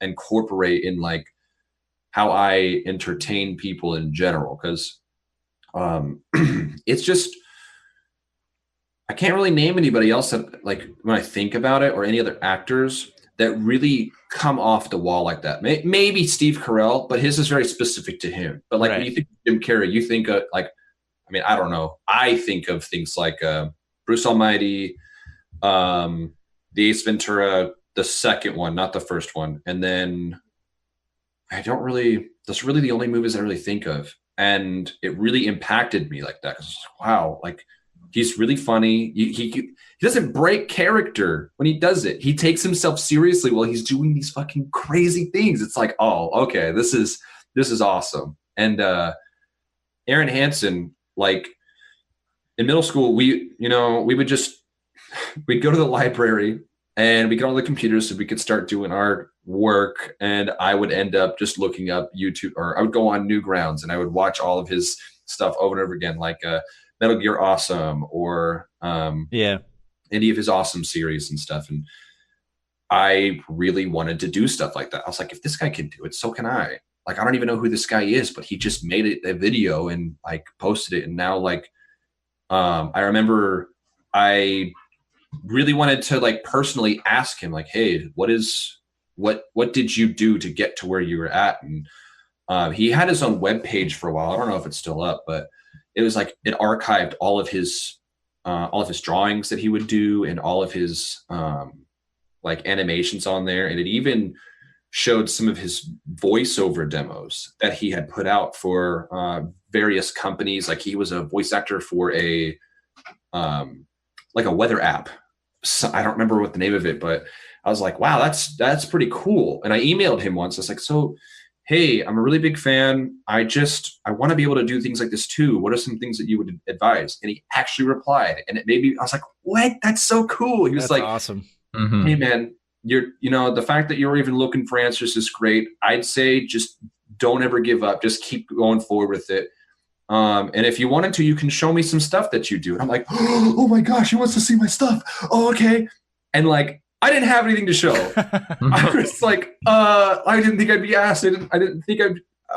C: incorporate in like how I entertain people in general. Cause it's just, I can't really name anybody else that like when I think about it or any other actors that really come off the wall like that. Maybe Steve Carell, but his is very specific to him. But like when you think of Jim Carrey, you think of like, I mean, I don't know. I think of things like Bruce Almighty, the Ace Ventura, the second one, not the first one. And then that's really the only movies I really think of. And it really impacted me like that. 'Cause wow, like he's really funny. He doesn't break character when he does it. He takes himself seriously while he's doing these fucking crazy things. It's like, oh, okay, this is awesome. And Arin Hansen, like in middle school, we'd go to the library and we'd get on the computers so we could start doing our work. And I would end up just looking up YouTube, or I would go on Newgrounds and I would watch all of his stuff over and over again, like Metal Gear Awesome or any of his Awesome series and stuff. And I really wanted to do stuff like that. I was like, if this guy can do it, so can I. Like, I don't even know who this guy is, but he just made it a video and like posted it. And now like, I remember I really wanted to like personally ask him like, hey, what did you do to get to where you were at? And he had his own webpage for a while. I don't know if it's still up, but it was like it archived all of his drawings that he would do and all of his like animations on there. And it even showed some of his voiceover demos that he had put out for various companies. Like he was a voice actor for a like a weather app. So I don't remember what the name of it, but I was like, wow, that's pretty cool. And I emailed him once. I was like, so hey, I'm a really big fan. I want to be able to do things like this too. What are some things that you would advise? And he actually replied, and it made me, I was like, what? That's so cool. He was
A: That's
C: like,
A: awesome.
C: Hey man, the fact that you're even looking for answers is great. I'd say just don't ever give up. Just keep going forward with it. And if you wanted to, you can show me some stuff that you do. And I'm like, oh my gosh, he wants to see my stuff. Oh, okay. And like, I didn't have anything to show. I was like, I didn't think I'd be asked. I didn't think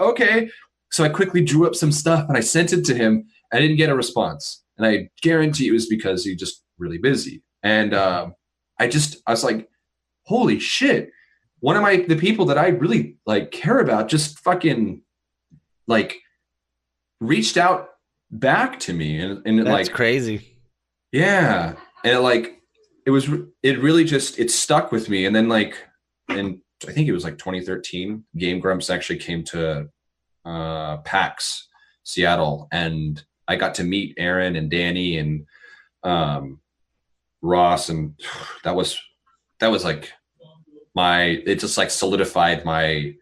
C: okay. So I quickly drew up some stuff and I sent it to him. I didn't get a response. And I guarantee it was because he's just really busy. And I was like, holy shit. One of the people that I really like care about just fucking like reached out back to me. And
A: that's
C: like
A: crazy.
C: Yeah. And it really just stuck with me. And then like, and I think it was like 2013, Game Grumps actually came to PAX Seattle, and I got to meet Aaron and Danny and Ross, and that was like it just like solidified my,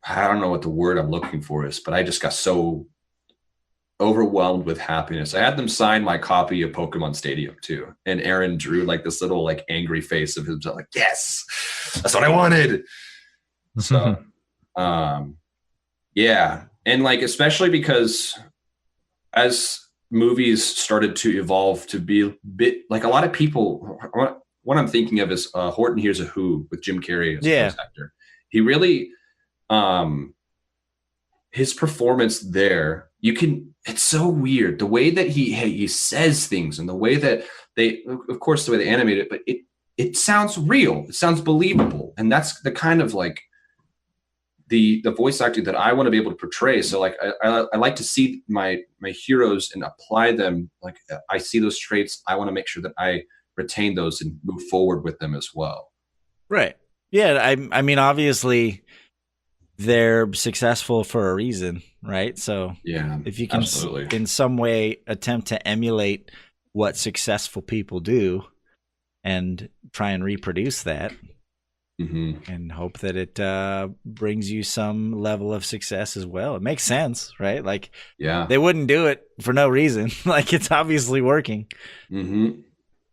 C: I don't know what the word I'm looking for is, but I just got so overwhelmed with happiness. I had them sign my copy of Pokemon Stadium too, and Aaron drew like this little like angry face of himself, like, yes, that's what I wanted. So yeah. And like, especially because as movies started to evolve to be a bit like, a lot of people, what I'm thinking of is Horton Hears a Who with Jim Carrey as a voice actor. He really his performance there, it's so weird the way that he says things, and the way that of course the way they animate it, but it sounds real, it sounds believable. And that's the kind of like the voice acting that I want to be able to portray. So like I like to see my heroes and apply them. Like I see those traits, I want to make sure that I retain those and move forward with them as well.
A: Right. Yeah. I mean, obviously they're successful for a reason, right? So
C: Yeah,
A: if you can
C: absolutely.
A: in some way attempt to emulate what successful people do and try and reproduce that and hope that it brings you some level of success as well. It makes sense, right? Like, they wouldn't do it for no reason. Like, it's obviously working.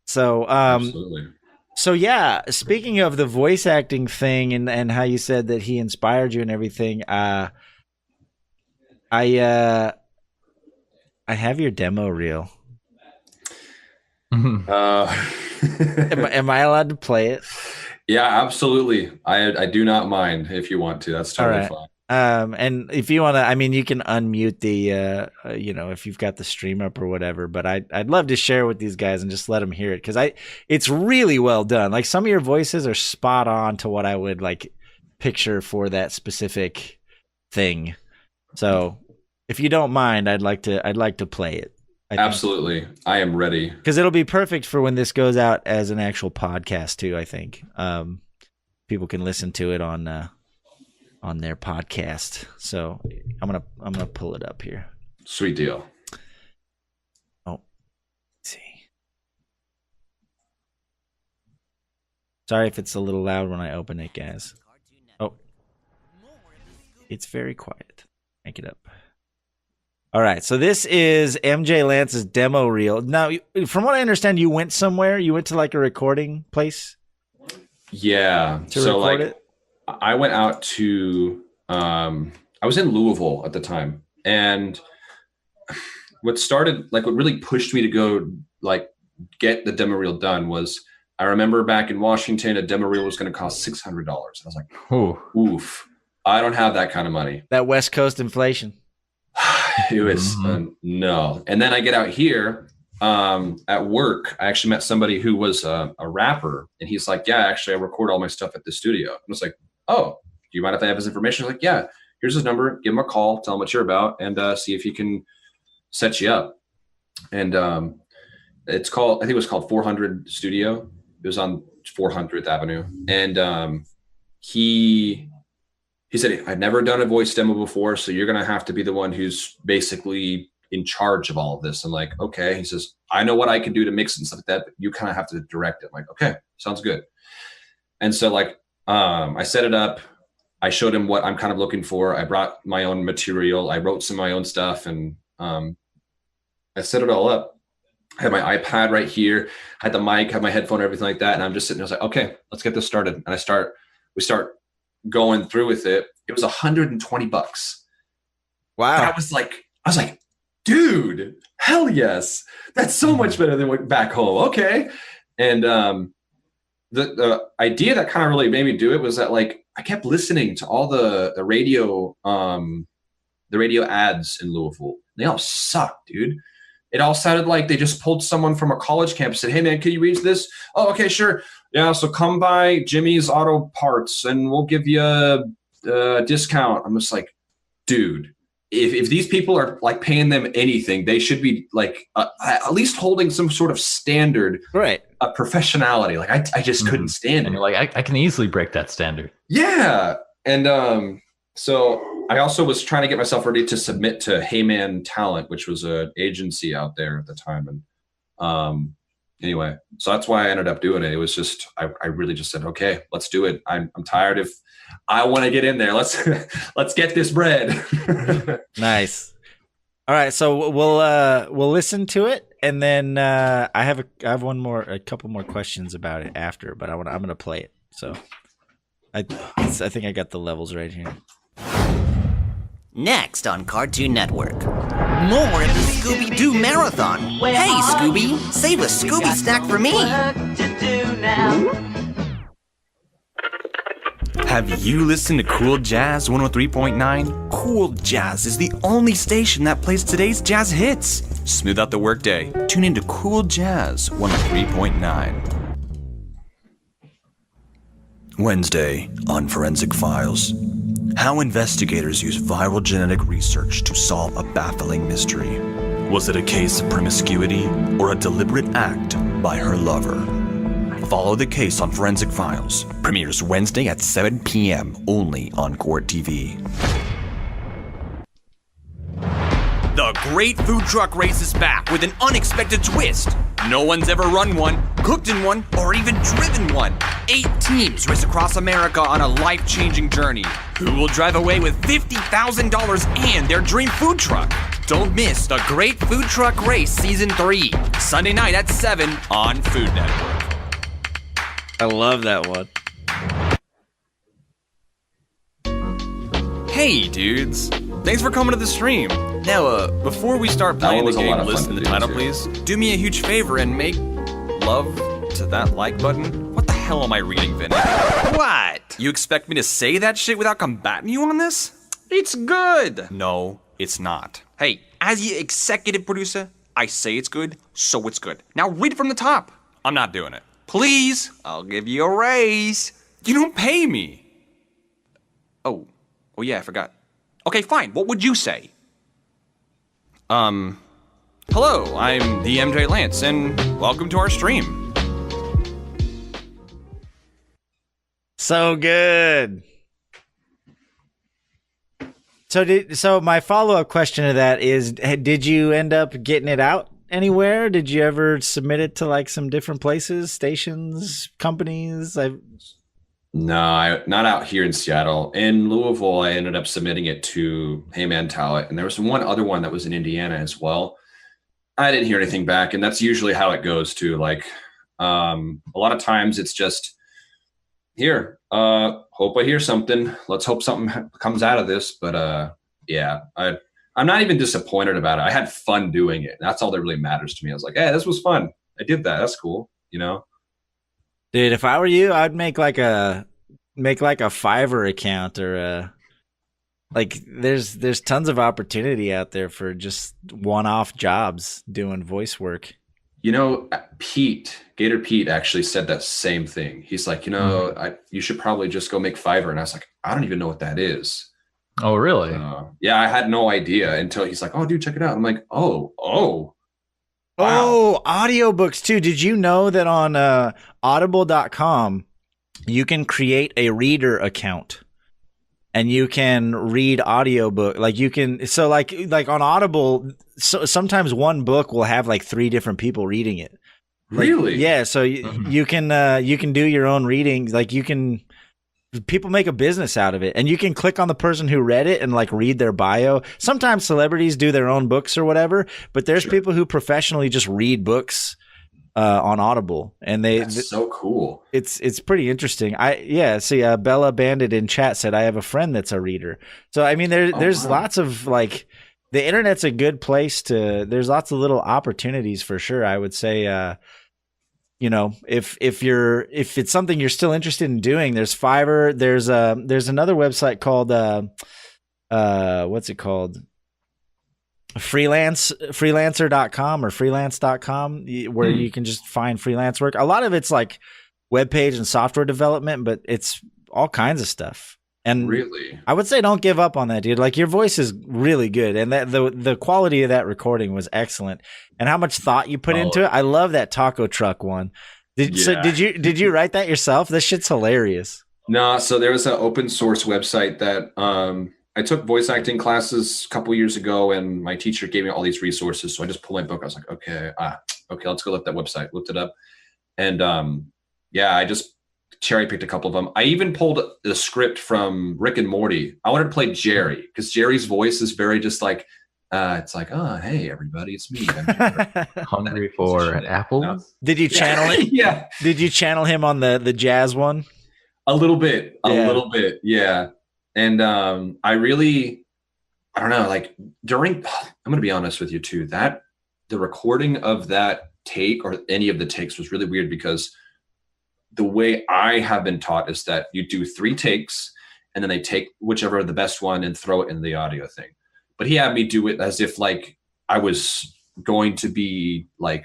A: So,
C: absolutely.
A: So yeah, speaking of the voice acting thing and how you said that he inspired you and everything, I have your demo reel.
C: Am
A: I allowed to play it?
C: Yeah, absolutely. I do not mind if you want to. That's totally fine.
A: And if you want to, I mean, you can unmute the, if you've got the stream up or whatever, but I'd love to share with these guys and just let them hear it. Cause it's really well done. Like, some of your voices are spot on to what I would like picture for that specific thing. So if you don't mind, I'd like to play it.
C: Absolutely. I am ready.
A: Cause it'll be perfect for when this goes out as an actual podcast too, I think. People can listen to it on their podcast. So I'm gonna pull it up here.
C: Sweet deal.
A: Oh, let's see. Sorry if it's a little loud when I open it, guys. Oh, it's very quiet. Make it up. All right, so this is MJLantz's demo reel. Now, from what I understand, you went somewhere. You went to like a recording place.
C: Yeah.
A: To record it.
C: I went out to, I was in Louisville at the time, and what really pushed me to go like get the demo reel done was, I remember back in Washington, a demo reel was going to cost $600. I was like, oof, I don't have that kind of money.
A: That West Coast inflation.
C: It was no. And then I get out here at work. I actually met somebody who was a rapper, and he's like, yeah, actually I record all my stuff at the studio. I was like, oh, do you mind if I have his information? He's like, yeah, here's his number. Give him a call, tell him what you're about, and see if he can set you up. And I think it was called 400 Studio. It was on 400th Avenue. And he said, I've never done a voice demo before, so you're going to have to be the one who's basically in charge of all of this. I'm like, okay. He says, I know what I can do to mix it and stuff like that, but you kind of have to direct it. I'm like, okay, sounds good. And so like, I set it up. I showed him what I'm kind of looking for. I brought my own material. I wrote some of my own stuff, and I set it all up. I had my iPad right here. I had the mic, had my headphone, everything like that. And I'm just sitting there. I was like, okay, let's get this started. And we start going through with it. It was $120.
A: Wow.
C: I was like, dude, hell yes. That's so much better than what back home. Okay. And the idea that kind of really made me do it was that, like, I kept listening to all the radio ads in Louisville. They all sucked, dude. It all sounded like they just pulled someone from a college campus and said, hey man, can you read this? Oh, okay, sure. Yeah, so come by Jimmy's Auto Parts and we'll give you a discount. I'm just like, dude, if these people are like paying them anything, they should be like at least holding some sort of standard,
A: right?
C: Professionality. Like I just couldn't stand it.
B: And you're like, I can easily break that standard.
C: Yeah. And so I also was trying to get myself ready to submit to Hey Man Talent, which was an agency out there at the time. And anyway, so that's why I ended up doing it. It was just, I really just said, okay, let's do it. I'm tired of, I want to get in there. Let's get this bread.
A: Nice. All right. So we'll listen to it. And then I have a couple more questions about it after, but I'm going to play it. So I think I got the levels right here.
D: Next on Cartoon Network, more of the Scooby-Doo Marathon. Hey, Scooby, save a Scooby snack for me.
E: Have you listened to Cool Jazz 103.9? Cool Jazz is the only station that plays today's jazz hits. Smooth out the workday. Tune into Cool Jazz 103.9. Wednesday on Forensic Files. How investigators use viral genetic research to solve a baffling mystery. Was it a case of promiscuity or a deliberate act by her lover? Follow the Case on Forensic Files. Premieres Wednesday at 7 p.m. only on Court TV. The Great Food Truck Race is back with an unexpected twist. No one's ever run one, cooked in one, or even driven one. 8 teams race across America on a life-changing journey. Who will drive away with $50,000 and their dream food truck? Don't miss The Great Food Truck Race Season 3, Sunday night at 7 on Food Network.
A: I love that one.
E: Hey, dudes. Thanks for coming to the stream. Now, before we start playing the game, listen to the title, please. Do me a huge favor and make love to that like button. What the hell am I reading, Vinny? What? You expect me to say that shit without combating you on this? It's good. No, it's not. Hey, as the executive producer, I say it's good, so it's good. Now read it from the top. I'm not doing it. Please, I'll give you a raise. You don't pay me. Oh yeah, I forgot. Okay, fine. What would you say? Hello, I'm TheMJLantz, and welcome to our stream.
A: So good. So my follow-up question to that is, did you end up getting it out anywhere? Did you ever submit it to like some different places, stations, companies?
C: No, not out here in Seattle. In Louisville, I ended up submitting it to Hey Man Talent, and there was one other one that was in Indiana as well. I didn't hear anything back, and that's usually how it goes too. Like, a lot of times it's just, here, hope I hear something. Let's hope something comes out of this. But yeah, I'm not even disappointed about it. I had fun doing it. That's all that really matters to me. I was like, hey, this was fun. I did that. That's cool. You know?
A: Dude, if I were you, I'd make like a Fiverr account or there's tons of opportunity out there for just one-off jobs doing voice work.
C: You know, Gator Pete actually said that same thing. He's like, you should probably just go make Fiverr. And I was like, I don't even know what that is.
B: Oh, really?
C: Yeah, I had no idea until he's like, oh, dude, check it out. I'm like, oh. Wow.
A: Oh, audiobooks too. Did you know that on audible.com you can create a reader account and you can read audiobook? Like you can, so like on Audible, so sometimes one book will have like 3 different people reading it. Like,
C: really?
A: Yeah. So you can do your own reading. Like people make a business out of it, and you can click on the person who read it and like read their bio. Sometimes celebrities do their own books or whatever, but there's people who professionally just read books on Audible, and
C: that's so cool.
A: It's pretty interesting. See, Bella Bandit in chat said I have a friend that's a reader. So I mean, there's lots of like, the internet's a good place to. There's lots of little opportunities for sure. I would say. If it's something you're still interested in doing, there's Fiverr. There's another website called what's it called? Freelancer.com or freelance.com, where you can just find freelance work. A lot of it's like web page and software development, but it's all kinds of stuff. And
C: really,
A: I would say don't give up on that, dude. Like, your voice is really good, and that the quality of that recording was excellent, and how much thought you put into it. I love that taco truck one. Did you write that yourself? This shit's hilarious.
C: No, so there was an open source website that I took voice acting classes a couple years ago, and my teacher gave me all these resources. So I just pulled my book. I was like, okay, let's go look at that website. Looked it up, and I just cherry picked a couple of them. I even pulled the script from Rick and Morty. I wanted to play Jerry because Jerry's voice is very just like, it's like, oh, hey, everybody, it's me.
B: Hungry for apples?
C: No.
A: Did you channel it?
C: Yeah.
A: Did you channel him on the jazz one?
C: A little bit. Yeah. And I don't know, like I'm going to be honest with you too, that the recording of that take or any of the takes was really weird, because the way I have been taught is that you do 3 takes and then they take whichever the best one and throw it in the audio thing. But he had me do it as if like I was going to be like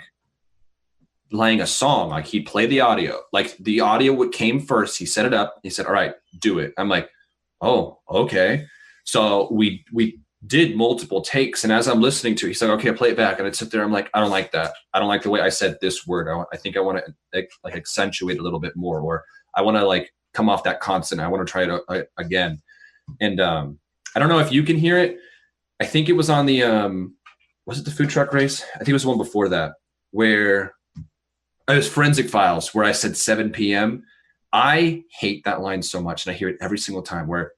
C: playing a song. Like, he'd play the audio, like the audio came first. He set it up. He said, all right, do it. I'm like, oh, okay. So we did multiple takes. And as I'm listening to it, he's like, okay, play it back. And I'd sit there. I'm like, I don't like that. I don't like the way I said this word. I think I want to like accentuate a little bit more, or I want to like come off that consonant. I want to try it again. And I don't know if you can hear it. I think it was on the, was it the food truck race? I think it was the one before that, where it was Forensic Files, where I said 7 p.m. I hate that line so much, and I hear it every single time, where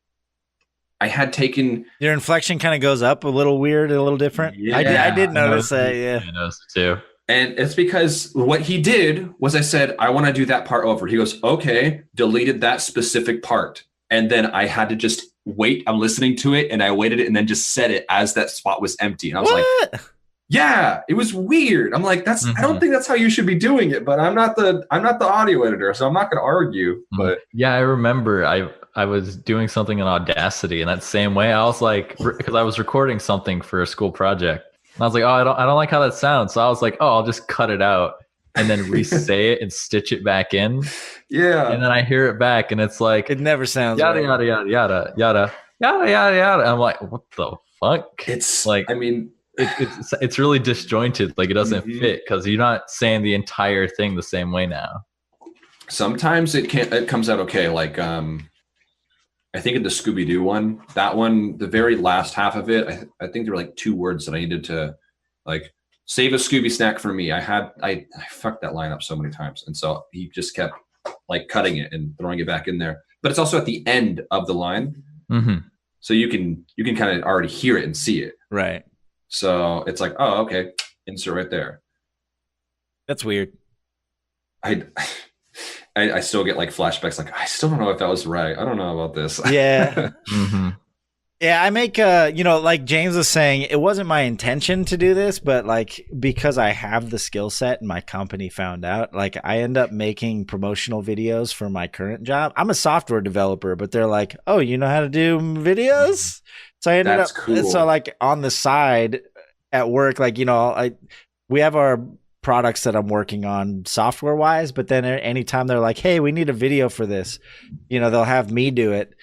C: I had taken...
A: Your inflection kind of goes up a little weird, a little different.
C: Yeah,
A: I did notice that, yeah.
B: I noticed it too.
C: And it's because what he did was I said, I want to do that part over. He goes, okay, deleted that specific part. And then I had to just wait. I'm listening to it, and I waited it and then just said it as that spot was empty. And I was like, yeah, it was weird. I'm like, I don't think that's how you should be doing it, but I'm not the audio editor, so I'm not going to argue. But
B: yeah, I remember I was doing something in Audacity in that same way. I was like, because I was recording something for a school project, and I was like, oh, I don't like how that sounds. So I was like, oh, I'll just cut it out and then re-say it and stitch it back in.
C: Yeah.
B: And then I hear it back, and it's like,
A: it never sounds
B: yada,
A: right.
B: yada, yada, yada, yada, yada, yada, yada. And I'm like, what the fuck?
C: It's
B: like,
C: I mean,
B: it's really disjointed. Like, it doesn't fit because you're not saying the entire thing the same way now.
C: Sometimes it comes out okay. Like, I think in the Scooby-Doo one, that one, the very last half of it, I think there were like 2 words that I needed to like save a Scooby snack for me. I fucked that line up so many times. And so he just kept like cutting it and throwing it back in there. But it's also at the end of the line. Mm-hmm. So you can kind of already hear it and see it.
A: Right.
C: So it's like, oh, okay, insert right there.
A: That's weird.
C: I still get like flashbacks. Like, I still don't know if that was right. I don't know about this.
A: Yeah. Yeah, I make, like James was saying, it wasn't my intention to do this, but like, because I have the skill set and my company found out, like I end up making promotional videos for my current job. I'm a software developer, but they're like, oh, you know how to do videos? So I ended up, cool. So like on the side at work, like, we have our products that I'm working on software wise, but then anytime they're like, hey, we need a video for this, they'll have me do it.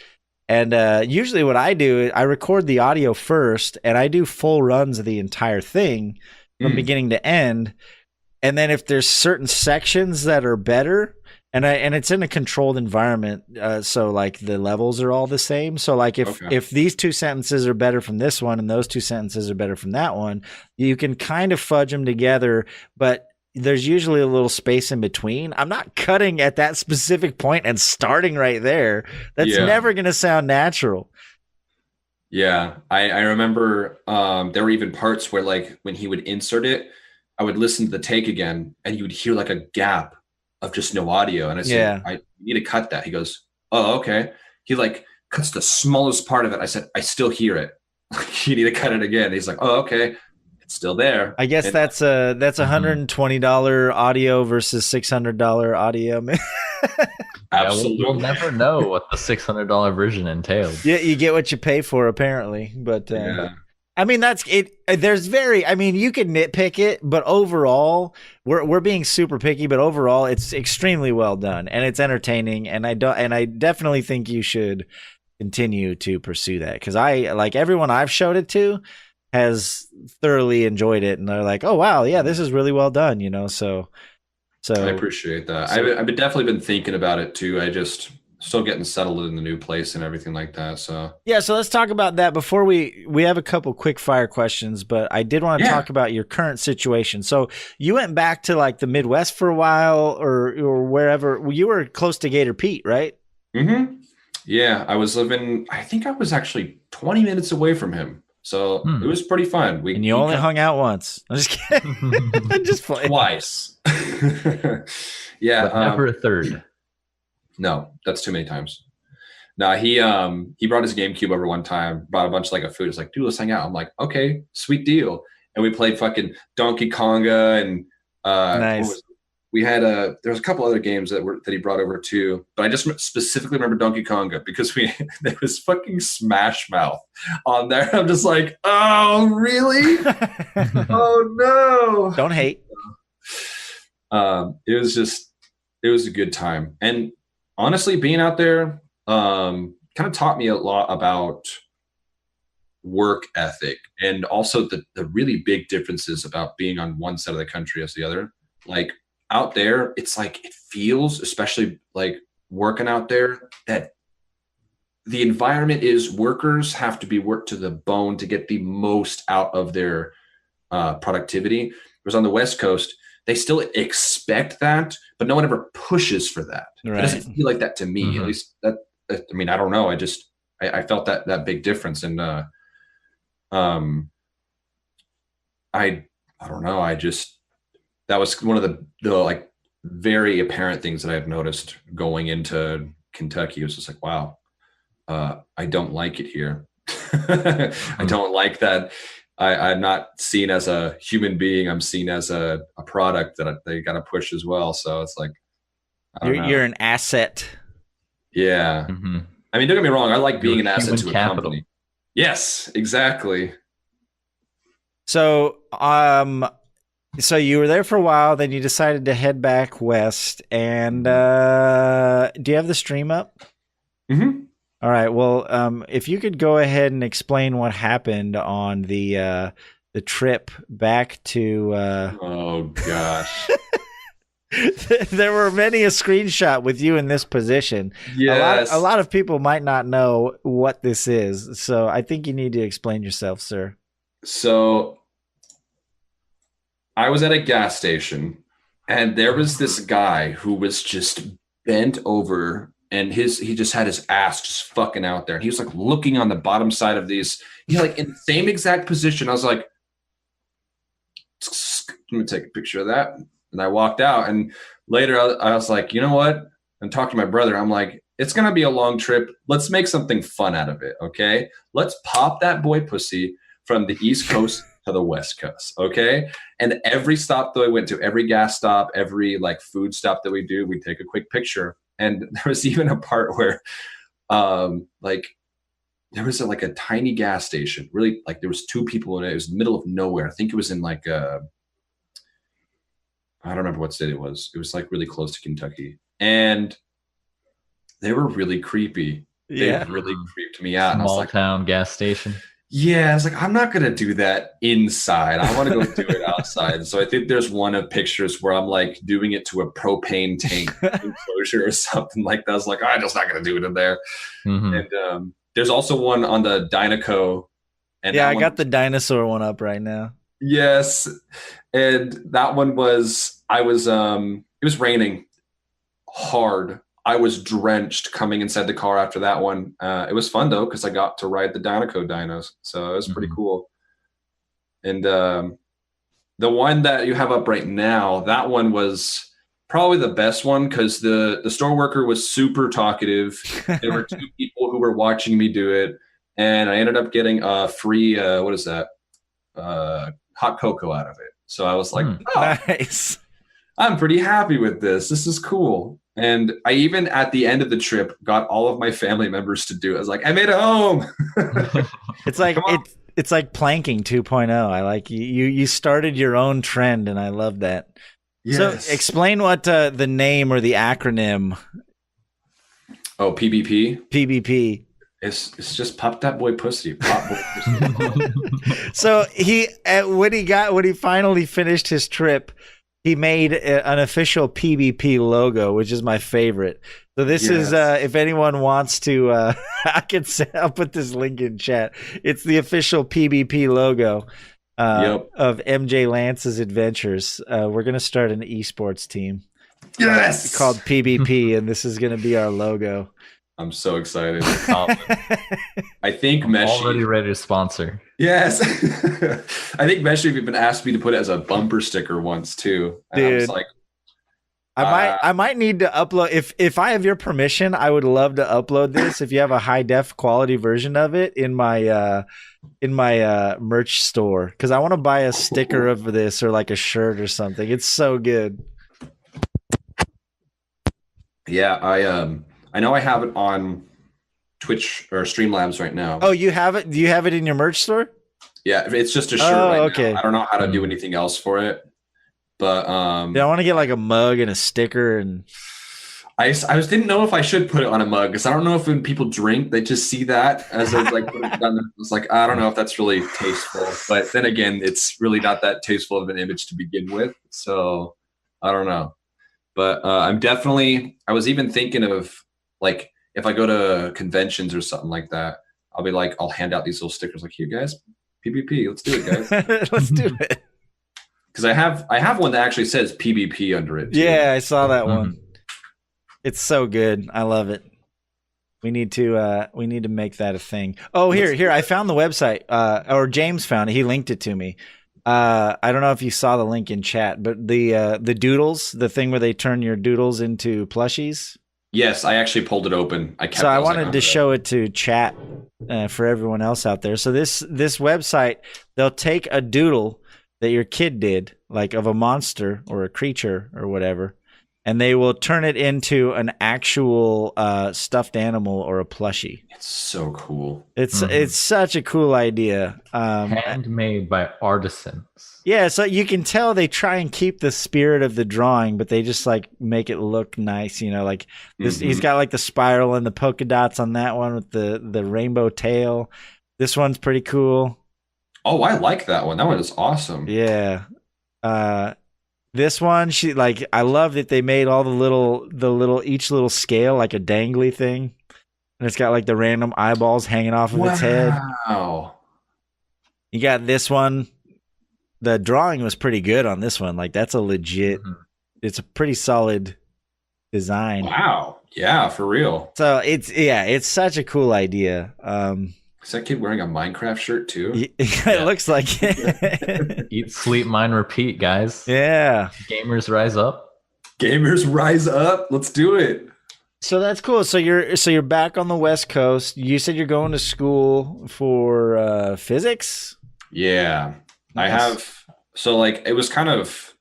A: And usually what I do, I record the audio first and I do full runs of the entire thing from beginning to end. And then if there's certain sections that are better, and it's in a controlled environment, so like the levels are all the same. So like if these 2 sentences are better from this one and those 2 sentences are better from that one, you can kind of fudge them together, but there's usually a little space in between. I'm not cutting at that specific point and starting right there. That's never going to sound natural.
C: Yeah, I remember there were even parts where like when he would insert it, I would listen to the take again and you would hear like a gap of just no audio. And I said, I need to cut that. He goes, oh, okay. He like cuts the smallest part of it. I said, I still hear it. You need to cut it again. He's like, oh, okay. It's still there.
A: I guess that's $120 audio versus $600 audio.
C: Absolutely.
B: We'll never know what the $600 version entailed.
A: Yeah, you get what you pay for, apparently. But I mean, that's it. You could nitpick it, but overall, we're being super picky. But overall, it's extremely well done and it's entertaining. And I definitely think you should continue to pursue that, because I like everyone I've showed it to has thoroughly enjoyed it, and they're like, "Oh wow, yeah, this is really well done," So I
C: appreciate that. I've definitely been thinking about it too. I just still getting settled in the new place and everything like that. So
A: yeah, so let's talk about that before we have a couple quick fire questions. But I did want to talk about your current situation. So you went back to like the Midwest for a while, or wherever. You were close to Gator Pete, right?
C: Mm-hmm. Yeah, I was living. I think I was actually 20 minutes away from him. So it was pretty fun.
A: And you only hung out once. I'm just kidding. I'm just playing.
C: Twice. Yeah.
B: But never a third.
C: No, that's too many times. No, he brought his GameCube over one time, brought a bunch of like a food. It's like, dude, let's hang out. I'm like, okay, sweet deal. And we played fucking Donkey Konga and
A: nice.
C: We had there was a couple other games that he brought over too, but I just specifically remember Donkey Konga because there was fucking Smash Mouth on there. I'm just like, oh really? Oh no!
A: Don't hate.
C: It was a good time, and honestly, being out there kind of taught me a lot about work ethic, and also the really big differences about being on one side of the country as the other. Like out there, it's like it feels, especially like working out there, that the environment is workers have to be worked to the bone to get the most out of their productivity. Whereas on the West Coast, they still expect that, but no one ever pushes for that. Right. It doesn't feel like that to me. At least that. I mean, I don't know. I felt that big difference, and I don't know. That was one of the like very apparent things that I've noticed going into Kentucky. It was just like, wow, I don't like it here. I don't like that. I'm not seen as a human being. I'm seen as a product that they got to push as well. So it's like,
A: you're an asset.
C: Yeah. I mean, don't get me wrong. I like being an asset to a company. Yes, exactly.
A: So, so you were there for a while, then you decided to head back west. And do you have the stream up? All right. Well, if you could go ahead and explain what happened on the trip back to.
C: Oh gosh.
A: There were many a screenshot with you in this position.
C: Yes.
A: A lot of people might not know what this is, so I think you need to explain yourself, sir.
C: So I was at a gas station, and there was this guy who was just bent over, and he just had his ass just fucking out there. And he was like looking on the bottom side of these, like in the same exact position. I was like, let me take a picture of that. And I walked out, and later I was like, you know what? And talked to my brother. I'm like, it's going to be a long trip. Let's make something fun out of it. Okay. Let's pop that boy pussy from the East Coast to the West Coast. Okay. And every stop that I went to, every gas stop, every like food stop that we do, we take a quick picture. And there was even a part where like there was like a tiny gas station, really, like there was 2 people in it. It was in the middle of nowhere. I think it was in like I don't remember what state it was. It was like really close to Kentucky. And they were really creepy.
A: Yeah.
C: They really creeped me out.
B: Small town gas station.
C: Yeah, I was like, I'm not going to do that inside. I want to go do it outside. So I think there's one of pictures where I'm like doing it to a propane tank enclosure or something like that. I was like, I'm just not going to do it in there. And there's also one on the Dynaco. And
A: yeah, I got the dinosaur one up right now.
C: Yes. And that one was, it was raining hard. I was drenched coming inside the car after that one. It was fun though, because I got to ride the Dynaco dinos. So it was pretty cool. And the one that you have up right now, that one was probably the best one because the store worker was super talkative. There were 2 people who were watching me do it. And I ended up getting a free, what is that? Hot cocoa out of it. So I was like, oh,
A: nice.
C: I'm pretty happy with this. This is cool. And I even at the end of the trip got all of my family members to do it. I was like, I made it home.
A: It's like it's like planking 2.0. I like you started your own trend, and I love that. Yes. So explain what the name or the acronym.
C: Oh, PBP.
A: PBP.
C: It's just pop that boy pussy. Pop boy pussy.
A: So when he finally finished his trip, he made an official PBP logo, which is my favorite. So this is if anyone wants to, I'll put this link in chat. It's the official PBP logo of MJLantz's Adventures. We're gonna start an esports team.
C: Yes,
A: called PBP, and this is gonna be our logo.
C: I'm so excited. I think Meshyf
B: already ready to sponsor.
C: Yes. I think Meshyf even asked me to put it as a bumper sticker once too. And
A: dude,
C: I was like,
A: I might need to upload if I have your permission, I would love to upload this if you have a high def quality version of it in my merch store, because I want to buy a sticker of this or like a shirt or something. It's so good.
C: Yeah, I know I have it on Twitch or Streamlabs right now.
A: Oh, you have it? Do you have it in your merch store?
C: Yeah, it's just a shirt now. I don't know how to do anything else for it. But
A: yeah, I want to get like a mug and a sticker, and
C: I didn't know if I should put it on a mug because I don't know if when people drink they just see that as I like put it on. It's like I don't know if that's really tasteful, but then again, it's really not that tasteful of an image to begin with. So I don't know, but I'm definitely. I was even thinking of like if I go to conventions or something like that, I'll be like I'll hand out these little stickers like here guys, PvP, let's do it guys.
A: Let's do it.
C: Because I have one that actually says PvP under it. Too.
A: Yeah, I saw that one. It's so good. I love it. We need to make that a thing. Oh, here. I found the website. Or James found it. He linked it to me. I don't know if you saw the link in chat, but the doodles, the thing where they turn your doodles into plushies.
C: Yes, I actually pulled it open.
A: I wanted to show it to chat for everyone else out there. So this website, they'll take a doodle that your kid did, like of a monster or a creature or whatever, and they will turn it into an actual stuffed animal or a plushie.
C: It's so cool.
A: It's such a cool idea.
B: Handmade by artisans.
A: Yeah, so you can tell they try and keep the spirit of the drawing, but they just like make it look nice. You know, like this. He's got like the spiral and the polka dots on that one with the rainbow tail. This one's pretty cool.
C: Oh, I like that one. That one is awesome.
A: Yeah. This one, I love that they made all each little scale like a dangly thing, and it's got like the random eyeballs hanging off of its head.
C: Wow.
A: You got this one. The drawing was pretty good on this one. Like that's a legit. It's a pretty solid design.
C: Wow. Yeah, for real.
A: So it's such a cool idea.
C: Is that kid wearing a Minecraft shirt too?
A: It looks like it.
B: Eat, sleep, mine, repeat, guys.
A: Yeah.
B: Gamers rise up.
C: Gamers rise up. Let's do it.
A: So that's cool. So you're back on the West Coast. You said you're going to school for physics?
C: Yeah.
A: Nice.
C: I have. So like it was kind of,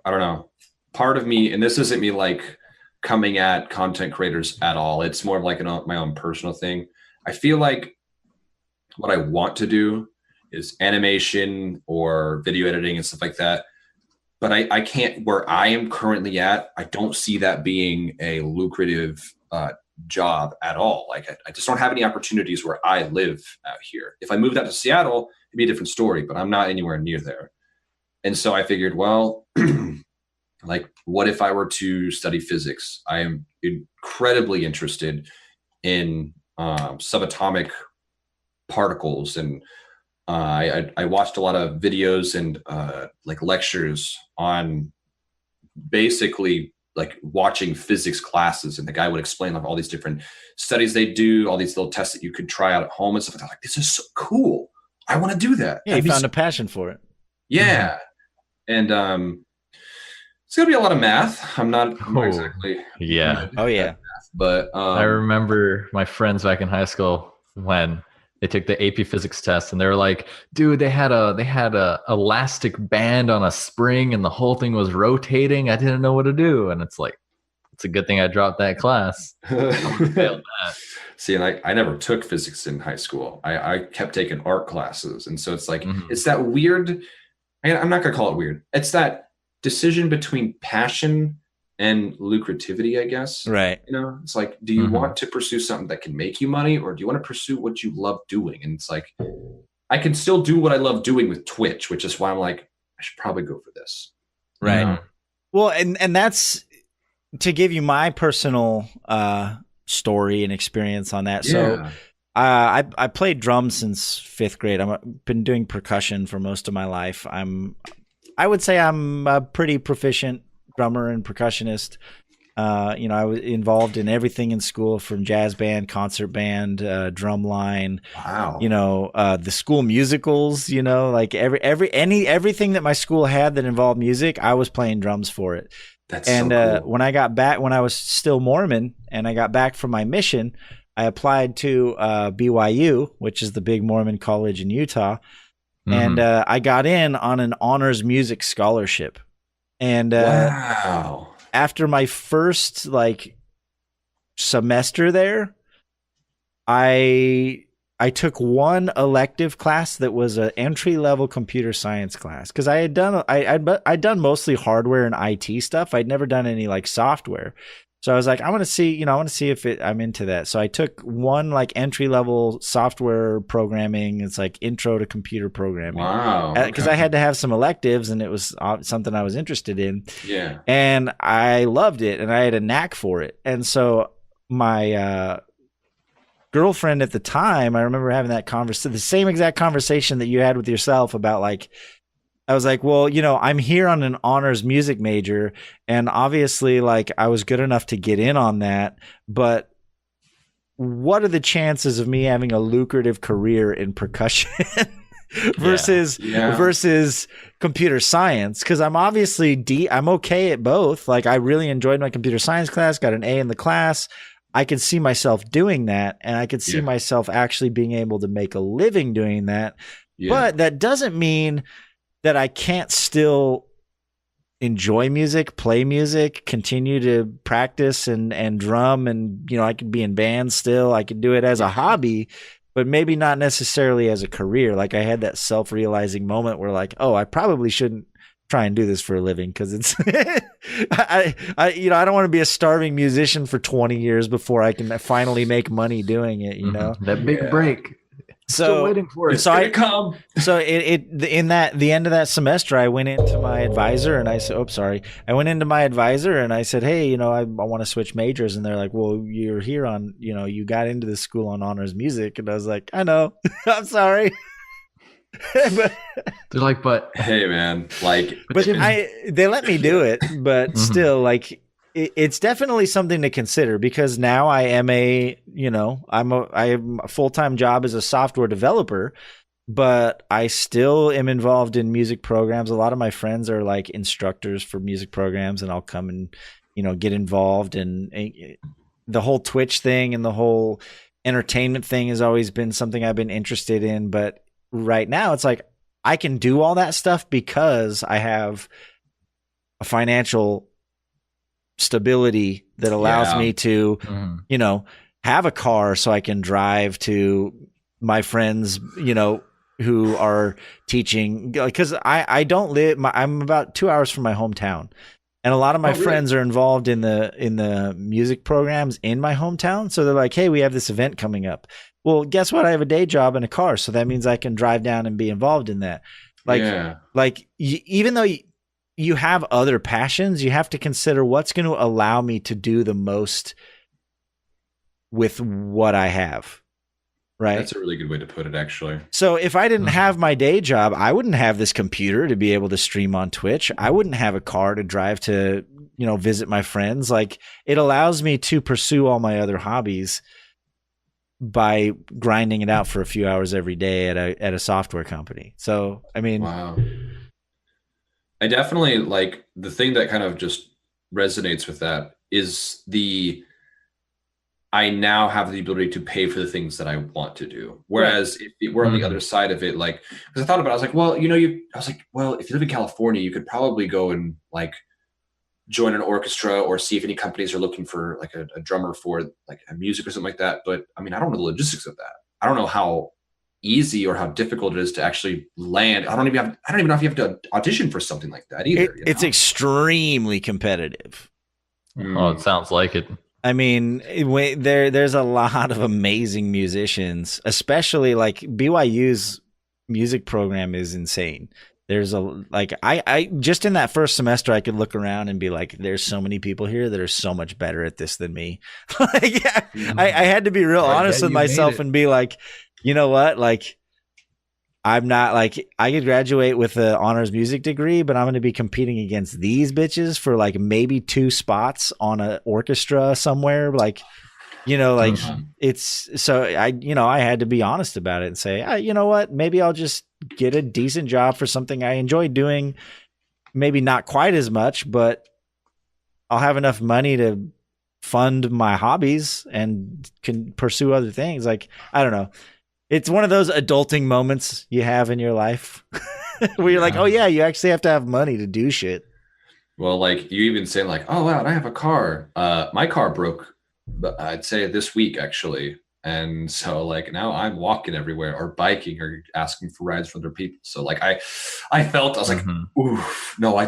C: I don't know, part of me, and this isn't me like coming at content creators at all. It's more of like my own personal thing. I feel like what I want to do is animation or video editing and stuff like that. But I can't, where I am currently at, I don't see that being a lucrative job at all. Like I just don't have any opportunities where I live out here. If I moved out to Seattle, it'd be a different story, but I'm not anywhere near there. And so I figured, well, like what if I were to study physics? I am incredibly interested in subatomic particles, and I watched a lot of videos and like lectures on basically like watching physics classes, and the guy would explain like all these different studies they do, all these little tests that you could try out at home and stuff. I'm like, this is so cool. I want to do that.
A: Yeah, you found a passion for it.
C: Yeah. And it's gonna be a lot of math. I'm not exactly.
B: Yeah.
A: Oh yeah.
C: But
B: I remember my friends back in high school when they took the AP physics test, and they were like, "Dude, they had a elastic band on a spring, and the whole thing was rotating. I didn't know what to do." And it's like, it's a good thing I dropped that class. I failed that.
C: See, and I never took physics in high school. I kept taking art classes, and so it's like it's that weird. I'm not gonna call it weird. It's that decision between passion and lucrativity, I guess.
A: Right.
C: You know, it's like, do you want to pursue something that can make you money, or do you want to pursue what you love doing? And it's like, I can still do what I love doing with Twitch, which is why I'm like, I should probably go for this.
A: Right. Well, and that's to give you my personal story and experience on that.
C: Yeah.
A: So I played drums since 5th grade. I've been doing percussion for most of my life. I would say I'm a pretty proficient drummer and percussionist. I was involved in everything in school, from jazz band, concert band, drum line.
C: Wow.
A: The school musicals, like everything that my school had that involved music, I was playing drums for it.
C: That's so cool.
A: When I got back, when I was still Mormon and I got back from my mission, I applied to BYU, which is the big Mormon college in Utah. And I got in on an honors music scholarship. And
C: wow.
A: After my first semester there, I took one elective class that was an entry-level computer science class, because I'd done mostly hardware and IT stuff. I'd never done any software. So I was like, I want to see if I'm into that. So I took one like entry level software programming. It's like intro to computer programming.
C: Wow.
A: Because I had to have some electives and it was something I was interested in.
C: Yeah.
A: And I loved it and I had a knack for it. And so my girlfriend at the time, I remember having that conversation, the same exact conversation that you had with yourself about like, I was like, well, I'm here on an honors music major, and obviously, like, I was good enough to get in on that, but what are the chances of me having a lucrative career in percussion versus computer science? Because I'm obviously I'm okay at both. Like, I really enjoyed my computer science class, got an A in the class. I could see myself doing that, and I could see myself actually being able to make a living doing that. Yeah. But that doesn't mean that I can't still enjoy music, play music, continue to practice and drum. And, I could be in bands still. I could do it as a hobby, but maybe not necessarily as a career. Like I had that self-realizing moment where like, oh, I probably shouldn't try and do this for a living because it's, I don't want to be a starving musician for 20 years before I can finally make money doing it,
B: That big break.
A: Still
B: waiting for it.
C: So I come.
A: So in the end of that semester, I went into my advisor and I said, I went into my advisor and I said, hey, I want to switch majors. And they're like, well, you're here on, you got into this school on honors music. And I was like, I know, I'm sorry.
B: They're like, but
C: hey, man, like,
A: but they let me do it, but still, like, it's definitely something to consider because now I am I have a full-time job as a software developer, but I still am involved in music programs. A lot of my friends are like instructors for music programs, and I'll come and, get involved. And the whole Twitch thing and the whole entertainment thing has always been something I've been interested in. But right now it's like I can do all that stuff because I have a financial stability that allows me to, have a car so I can drive to my friends, who are teaching. Because I don't live. I'm about 2 hours from my hometown, and a lot of my friends are involved in the music programs in my hometown. So they're like, "Hey, we have this event coming up." Well, guess what? I have a day job and a car, so that means I can drive down and be involved in that. Even though you have other passions, you have to consider what's going to allow me to do the most with what I have. Right. That's
C: a really good way to put it, actually.
A: So if I didn't have my day job, I wouldn't have this computer to be able to stream on Twitch. I wouldn't have a car to drive to, visit my friends. Like, it allows me to pursue all my other hobbies by grinding it out for a few hours every day at a software company. So, I mean,
C: wow. I definitely like the thing that kind of just resonates with that is I now have the ability to pay for the things that I want to do. Whereas if we're on the other side of it, like, because I thought about it, I was like, well, if you live in California, you could probably go and like join an orchestra or see if any companies are looking for like a drummer for like a music or something like that. But I mean, I don't know the logistics of that. I don't know how easy or how difficult it is to actually land. I don't even know if you have to audition for something like that either.
A: It's extremely competitive.
B: Oh, it sounds like it.
A: I mean, there's a lot of amazing musicians, especially like BYU's music program is insane. There's I just in that first semester, I could look around and be like, there's so many people here that are so much better at this than me. I had to be real honest with myself and be like, you know what? Like, I'm not like, I could graduate with an honors music degree, but I'm going to be competing against these bitches for like maybe 2 spots on an orchestra somewhere. Like, it's so I had to be honest about it and say, you know what? Maybe I'll just get a decent job for something I enjoy doing. Maybe not quite as much, but I'll have enough money to fund my hobbies and can pursue other things. Like, I don't know. It's one of those adulting moments you have in your life where you're like, oh yeah, you actually have to have money to do shit.
C: Well, like you even saying like, oh wow, I have a car. My car broke, but I'd say this week actually. And so like now I'm walking everywhere or biking or asking for rides from other people. So like I felt, I was like, oof, no, I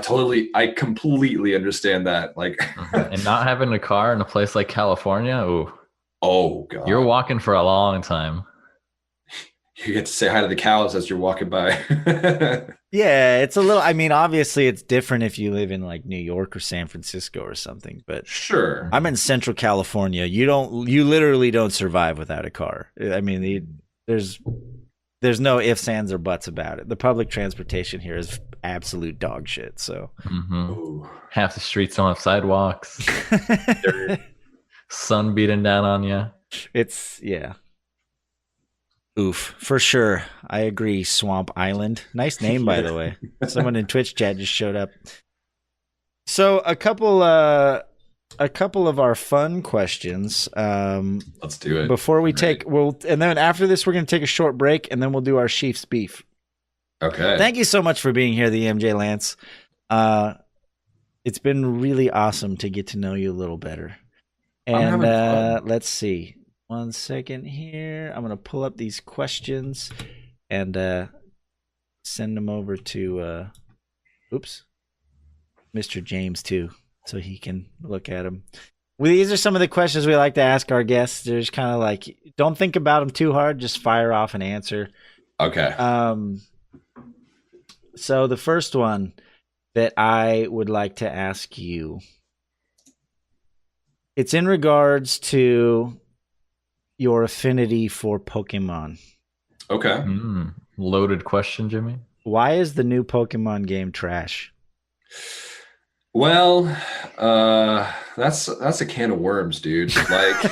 C: completely understand that. Like,
B: and not having a car in a place like California, ooh,
C: oh God,
B: you're walking for a long time.
C: You get to say hi to the cows as you're walking by.
A: Yeah, it's a little, I mean, obviously it's different if you live in like New York or San Francisco or something, but
C: sure.
A: I'm in Central California. You literally don't survive without a car. I mean, there's no ifs, ands, or buts about it. The public transportation here is absolute dog shit. So
B: half the streets don't have sidewalks. Sun beating down on you.
A: It's, yeah. Oof, for sure. I agree. Swamp Island. Nice name, by the way. Someone in Twitch chat just showed up. So a couple of our fun questions.
C: Let's do it.
A: Before we and then after this, we're going to take a short break, and then we'll do our Sheef's beef.
C: Okay.
A: Thank you so much for being here, the MJLantz. It's been really awesome to get to know you a little better. And let's see. 1 second here. I'm going to pull up these questions and send them over to Mr. James too, so he can look at them. Well, these are some of the questions we like to ask our guests. They're just kind of like, don't think about them too hard. Just fire off an answer.
C: Okay.
A: So the first one that I would like to ask you, it's in regards to your affinity for Pokemon.
C: Okay.
B: Loaded question, Jimmy.
A: Why is the new Pokemon game trash?
C: Well, that's a can of worms, dude. Like,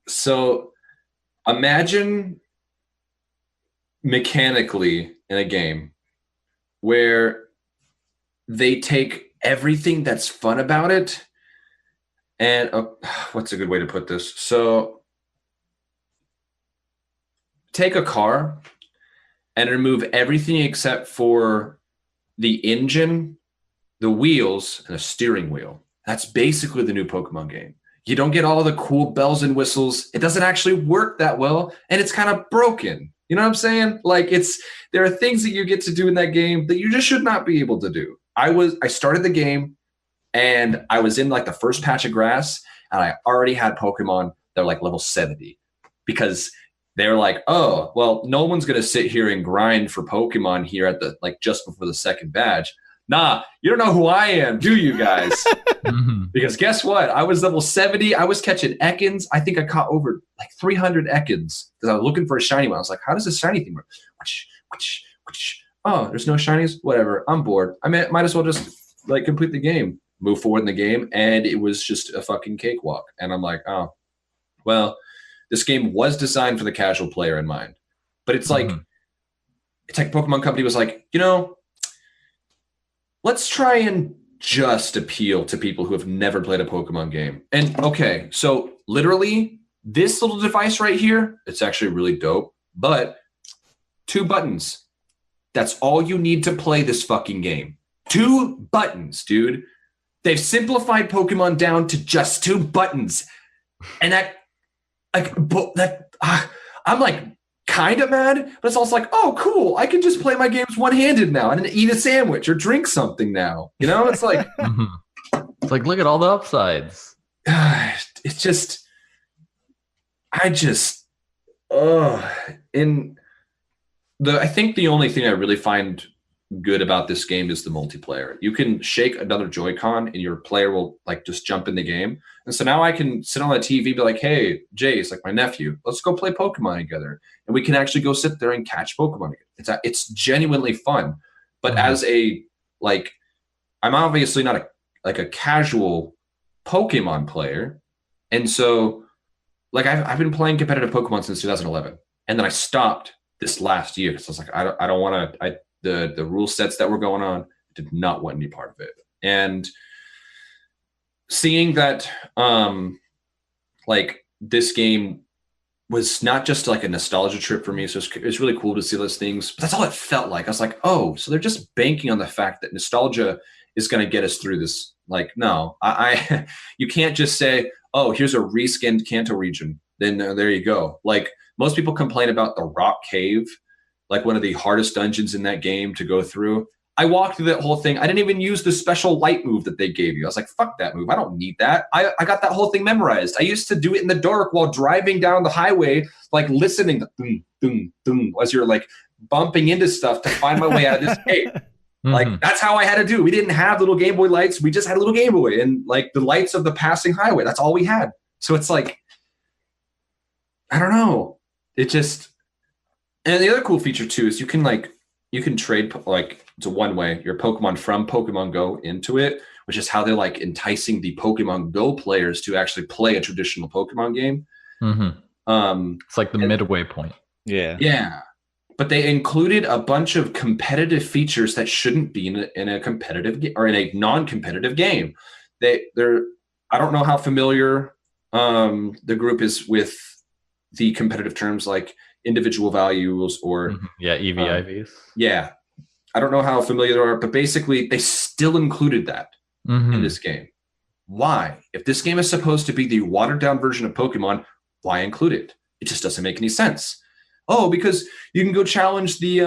C: so imagine mechanically in a game where they take everything that's fun about it and what's a good way to put this? So take a car and remove everything except for the engine, the wheels, and a steering wheel. That's basically the new Pokemon game. You don't get all the cool bells and whistles. It doesn't actually work that well, and it's kind of broken. You know what I'm saying? Like, there are things that you get to do in that game that you just should not be able to do. I started the game, and I was in like the first patch of grass, and I already had Pokemon that were like level 70 because they're like, oh, well, no one's going to sit here and grind for Pokemon here at the, like, just before the second badge. Nah, you don't know who I am, do you guys? Because guess what? I was level 70. I was catching Ekans. I think I caught over like 300 Ekans because I was looking for a shiny one. I was like, how does this shiny thing work? Oh, there's no shinies? Whatever. I'm bored. I might as well just like complete the game, move forward in the game. And it was just a fucking cakewalk. And I'm like, oh, well, this game was designed for the casual player in mind. But it's like, it's like Pokemon Company was like, you know, let's try and just appeal to people who have never played a Pokemon game. And okay, so literally this little device right here, it's actually really dope, but 2 buttons. That's all you need to play this fucking game. 2 buttons, dude. They've simplified Pokemon down to just 2 buttons. And I'm like, kind of mad, but it's also like, oh, cool. I can just play my games one-handed now and eat a sandwich or drink something now. You know, it's like,
B: it's like, look at all the upsides.
C: It's just, I think the only thing I really find good about this game is the multiplayer. You can shake another Joy-Con and your player will like just jump in the game. And so now I can sit on the TV, be like, hey, Jay's like my nephew, let's go play Pokemon together. And we can actually go sit there and catch Pokemon. It's genuinely fun. But as I'm obviously not a casual Pokemon player. And so like I've been playing competitive Pokemon since 2011. And then I stopped this last year because I was like, I don't want to, the rule sets that were going on, did not want any part of it. And seeing that like this game was not just like a nostalgia trip for me, so it was really cool to see those things, but that's all it felt like. I was like, oh, so they're just banking on the fact that nostalgia is going to get us through this. Like, no, I you can't just say, oh, here's a reskinned Kanto region then there you go. Like most people complain about the rock cave, like one of the hardest dungeons in that game to go through. I walked through that whole thing. I didn't even use the special light move that they gave you. I was like, fuck that move. I don't need that. I got that whole thing memorized. I used to do it in the dark while driving down the highway, like listening to boom, boom, boom, as you're like bumping into stuff to find my way out of this cave. Like that's how I had to do it. We didn't have little Game Boy lights. We just had a little Game Boy and like the lights of the passing highway. That's all we had. So it's like, I don't know. It just, and the other cool feature too is you can trade like it's a one way your Pokemon from Pokemon Go into it, which is how they're like enticing the Pokemon Go players to actually play a traditional Pokemon game.
B: It's like the midway point.
C: Yeah. But they included a bunch of competitive features that shouldn't be in a competitive or in a non-competitive game. They're I don't know how familiar the group is with the competitive terms like individual values or
B: EVIVs.
C: I don't know how familiar they are, but basically they still included that in this game. Why? If this game is supposed to be the watered down version of Pokemon, why include it? It just doesn't make any sense. Oh, because you can go challenge the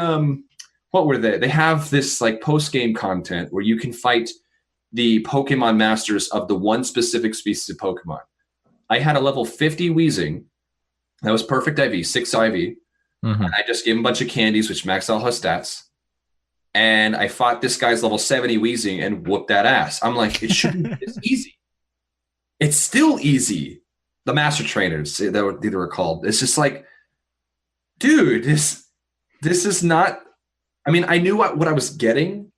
C: what were they? They have this like post-game content where you can fight the Pokemon masters of the one specific species of Pokemon. I had a level 50 Weezing. That was perfect IV, 6 IV. And I just gave him a bunch of candies, which maxed out his stats. And I fought this guy's level 70 Weezing and whooped that ass. I'm like, it shouldn't be this easy. It's still easy. The Master Trainers, they were called. It's just like, dude, this is not. I mean, I knew what I was getting.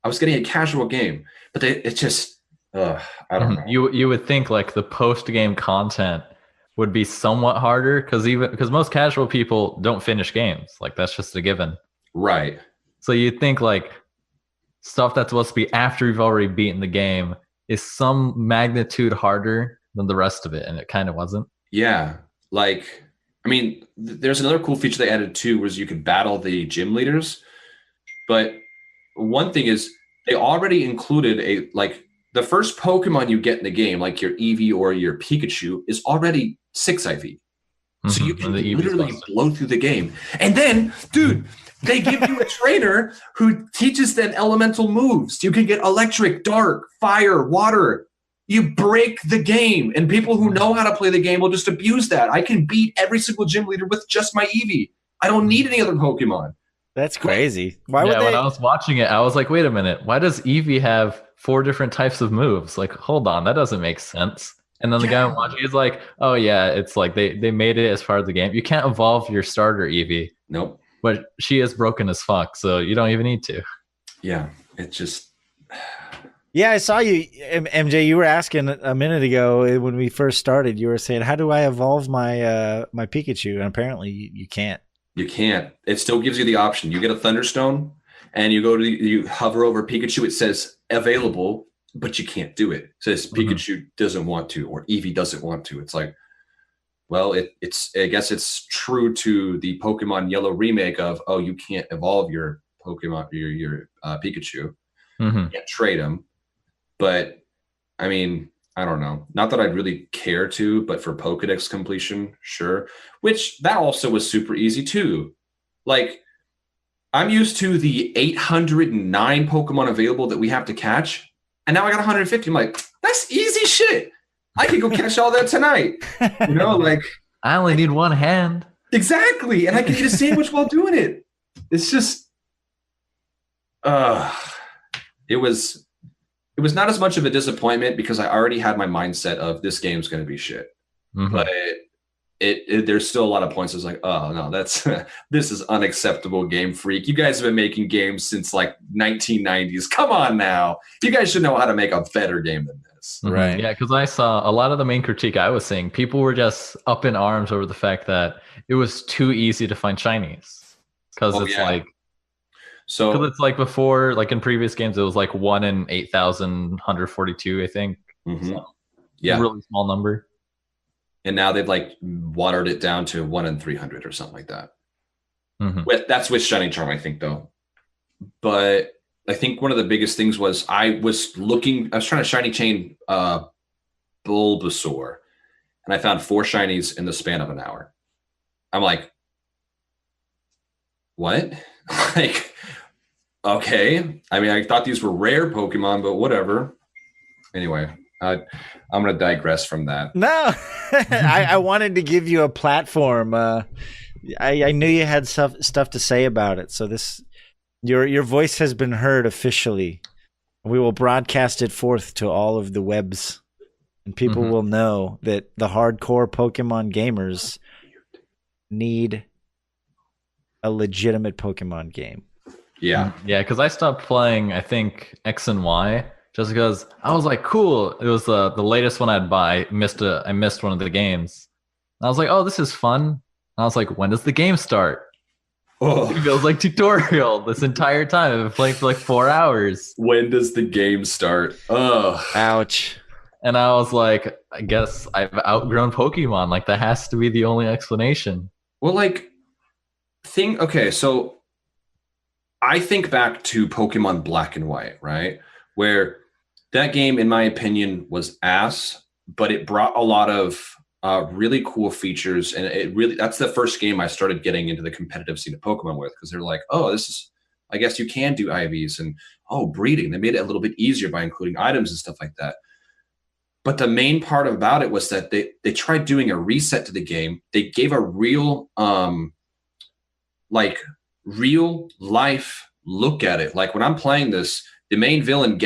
C: I was getting a casual game, but it just, I don't know.
B: You would think like the post game content would be somewhat harder because most casual people don't finish games. Like that's just a given,
C: right?
B: So you'd think like stuff that's supposed to be after you've already beaten the game is some magnitude harder than the rest of it, and it kind of wasn't.
C: Yeah, like. I mean, there's another cool feature they added too, was you could battle the gym leaders. But one thing is they already included the first Pokemon you get in the game, like your Eevee or your Pikachu, is already 6 IV. So you can literally blow through the game. And then, dude, they give you a trainer who teaches them elemental moves. You can get electric, dark, fire, water. You break the game, and people who know how to play the game will just abuse that. I can beat every single gym leader with just my Eevee. I don't need any other Pokemon.
A: That's crazy. Why would they?
B: When I was watching it, I was like, wait a minute. Why does Eevee have 4 different types of moves? Like, hold on, that doesn't make sense. And then the guy watching is like, oh yeah, it's like they made it as part of the game. You can't evolve your starter Eevee.
C: Nope.
B: But she is broken as fuck, so you don't even need to.
C: Yeah, it's just...
A: Yeah, I saw you, MJ. You were asking a minute ago when we first started. You were saying, "How do I evolve my my Pikachu?" And apparently, you can't.
C: You can't. It still gives you the option. You get a Thunderstone, and you hover over Pikachu. It says available, but you can't do it. It says Pikachu doesn't want to, or Eevee doesn't want to. It's like, well, it's. I guess it's true to the Pokemon Yellow remake of, oh, you can't evolve your Pokemon, your Pikachu. You can't trade him. But, I mean, I don't know. Not that I'd really care to, but for Pokedex completion, sure. Which, that also was super easy, too. Like, I'm used to the 809 Pokemon available that we have to catch, and now I got 150. I'm like, that's easy shit. I can go catch all that tonight. You know, like...
B: I only need one hand.
C: Exactly, and I can eat a sandwich while doing it. It's just... It was not as much of a disappointment because I already had my mindset of this game's going to be shit. But there's still a lot of points. It's like, oh no, this is unacceptable, Game Freak. You guys have been making games since like 1990s. Come on now, you guys should know how to make a better game than this.
A: Right?
B: Yeah, because I saw a lot of the main critique I was saying. People were just up in arms over the fact that it was too easy to find shinies because like. So because it's like before, like in previous games, it was like 1 in 8,142, I think. So, a really small number.
C: And now they've like watered it down to 1 in 300 or something like that. That's with Shining Charm, I think, though. But I think one of the biggest things was I was trying to shiny chain Bulbasaur, and I found 4 shinies in the span of an hour. I'm like, what? Like, okay. I mean, I thought these were rare Pokemon, but whatever. Anyway, I'm going to digress from that.
A: No, I wanted to give you a platform. I knew you had stuff to say about it. So your voice has been heard officially. We will broadcast it forth to all of the webs, and people will know that the hardcore Pokemon gamers need a legitimate Pokemon game.
C: Yeah.
B: Yeah, because I stopped playing, I think, X and Y just because I was like, cool. It was the latest one I'd buy. I missed one of the games. And I was like, oh, this is fun. And I was like, when does the game start?
C: Oh.
B: It feels like tutorial this entire time. I've been playing for like 4 hours.
C: When does the game start? Oh,
A: Ouch.
B: And I was like, I guess I've outgrown Pokemon. Like, that has to be the only explanation.
C: well, like, okay, so I think back to Pokemon Black and White, right? Where that game, in my opinion, was ass, but it brought a lot of really cool features, and that's the first game I started getting into the competitive scene of Pokemon with, because they're like, oh, this is, I guess you can do IVs, and breeding. They made it a little bit easier by including items and stuff like that. But the main part about it was that they tried doing a reset to the game. They gave a real real life look at it. Like, when I'm playing this, the main villain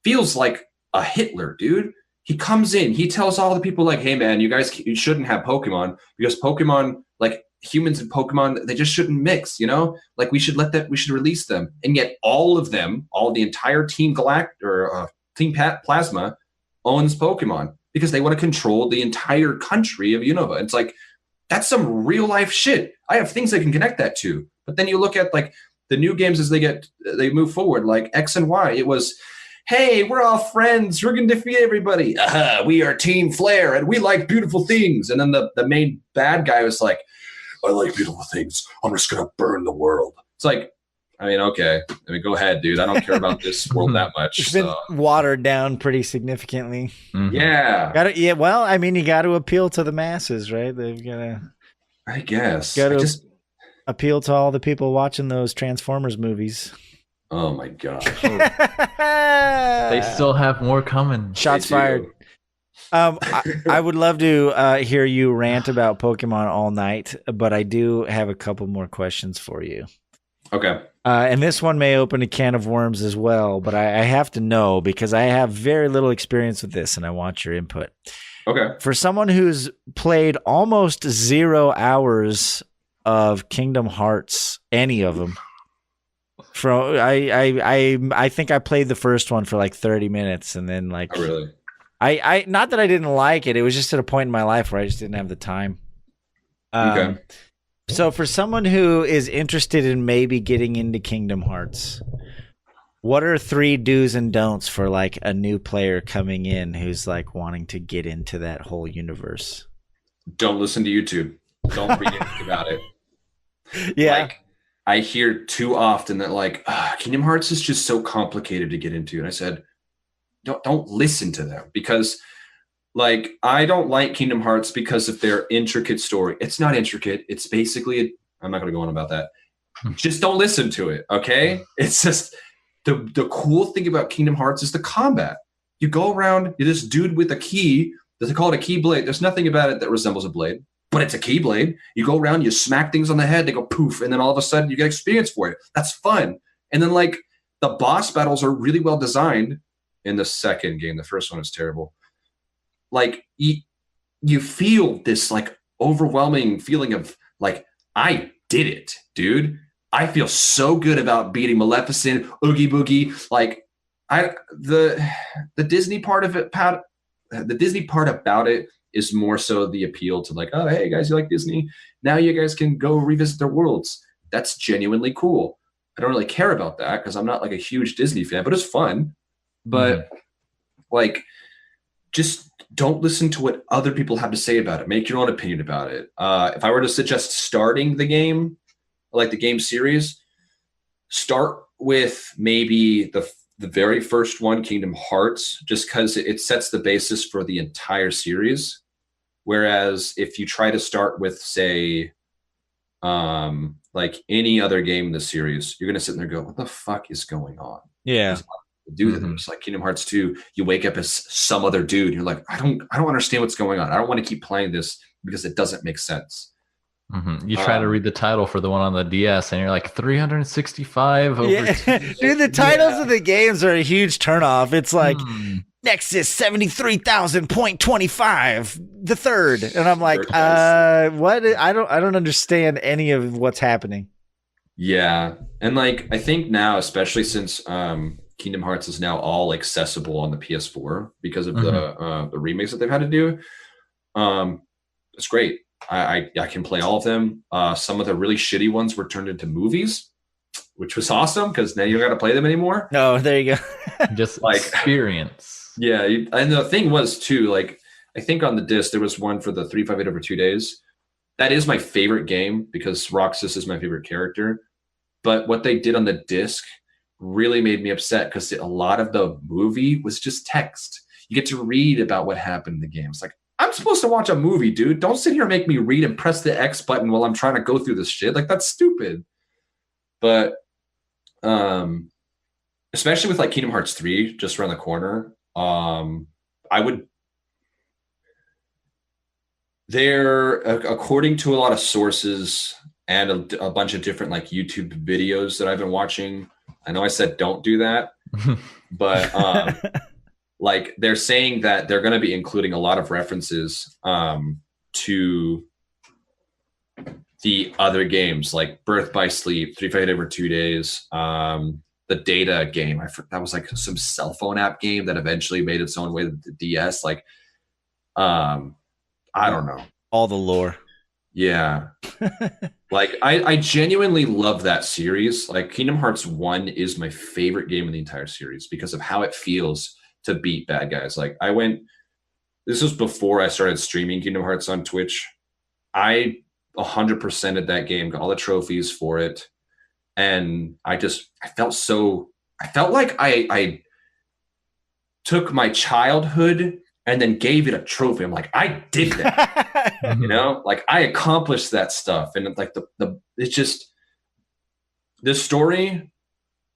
C: feels like a Hitler, dude. He comes in, he tells all the people, like, hey man, you shouldn't have Pokemon, because Pokemon, like humans and Pokemon, they just shouldn't mix, like we should release them. And yet the entire Team Team Plasma owns Pokemon because they want to control the entire country of Unova. It's like, that's some real life shit. I have things I can connect that to. But then you look at like the new games as they move forward, like X and Y. It was, hey, we're all friends. We're going to defeat everybody. We are Team Flare, and we like beautiful things. And then the main bad guy was like, I like beautiful things. I'm just going to burn the world. It's like, I mean, okay. I mean, go ahead, dude. I don't care about this world that much.
A: It's been watered down pretty significantly.
B: Mm-hmm.
C: Yeah.
A: Well, I mean, you got to appeal to the masses, right? They've got to.
C: I guess.
A: Got to appeal to all the people watching those Transformers movies.
C: Oh my god.
B: They still have more coming.
A: Shots fired. I would love to hear you rant about Pokemon all night, but I do have a couple more questions for you.
C: Okay.
A: And this one may open a can of worms as well, but I have to know because I have very little experience with this and I want your input.
C: Okay.
A: For someone who's played almost 0 hours of Kingdom Hearts, any of them, I think I played the first one for like 30 minutes and then like,
C: oh, really?
A: I not that I didn't like it. It was just at a point in my life where I just didn't have the time.
C: Okay.
A: So for someone who is interested in maybe getting into Kingdom Hearts, what are 3 do's and don'ts for like a new player coming in who's like wanting to get into that whole universe?
C: Don't listen to YouTube. Don't read anything about it.
A: Yeah.
C: Like, I hear too often that like Kingdom Hearts is just so complicated to get into. And I said, don't listen to them, because like, I don't like Kingdom Hearts because of their intricate story. It's not intricate. It's basically, I'm not going to go on about that. Just don't listen to it, okay? It's just, the cool thing about Kingdom Hearts is the combat. You go around, you're this dude with a key. They call it a keyblade. There's nothing about it that resembles a blade, but it's a keyblade. You go around, you smack things on the head, they go poof, and then all of a sudden you get experience for it. That's fun. And then like, the boss battles are really well designed in the second game. The first one is terrible. Like, you feel this like overwhelming feeling of like, I did it, dude. I feel so good about beating Maleficent, Oogie Boogie. Like, the Disney part of it, the Disney part about it is more so the appeal to like, oh, hey guys, you like Disney? Now you guys can go revisit their worlds. That's genuinely cool. I don't really care about that because I'm not like a huge Disney fan, but it's fun. But like, just don't listen to what other people have to say about it. Make your own opinion about it. If I were to suggest starting the game, like the game series, start with maybe the very first one, Kingdom Hearts, just because it sets the basis for the entire series. Whereas if you try to start with, say, like any other game in the series, you're gonna sit there and go, what the fuck is going on?
A: Yeah.
C: Do this like Kingdom Hearts 2, you wake up as some other dude. You're like, I don't understand what's going on. I don't want to keep playing this because it doesn't make sense.
B: You try to read the title for the one on the DS, and you're like 365 over.
A: Yeah. Dude, the titles of the games are a huge turnoff. It's like Nexus 73,000.25, the third, and I'm like, what? I don't understand any of what's happening.
C: Yeah, and like I think now, especially since Kingdom Hearts is now all accessible on the PS4 because of the remakes that they've had to do. It's great. I can play all of them. Some of the really shitty ones were turned into movies, which was awesome because now you don't got to play them anymore.
A: No, there you go.
B: Just like experience.
C: Yeah, and the thing was too, like I think on the disc there was one for the 358 over 2 days. That is my favorite game because Roxas is my favorite character. But what they did on the disc really made me upset because a lot of the movie was just text. You get to read about what happened in the game. It's like, I'm supposed to watch a movie, dude. Don't sit here and make me read and press the X button while I'm trying to go through this shit. Like, that's stupid. But especially with like Kingdom Hearts 3 just around the corner, according to a lot of sources and a bunch of different like YouTube videos that I've been watching, I know I said don't do that, but like they're saying that they're going to be including a lot of references to the other games like Birth by Sleep, 358 over 2 days, the Data game. That was like some cell phone app game that eventually made its own way to the DS. Like, I don't know.
A: All the lore.
C: Yeah. Like I genuinely love that series. Like Kingdom Hearts 1 is my favorite game in the entire series because of how it feels to beat bad guys. Like this was before I started streaming Kingdom Hearts on Twitch. I 100%ed that game, got all the trophies for it. And I felt like I took my childhood and then gave it a trophy. I'm like, I did that, you know, like I accomplished that stuff. And like it's just the story.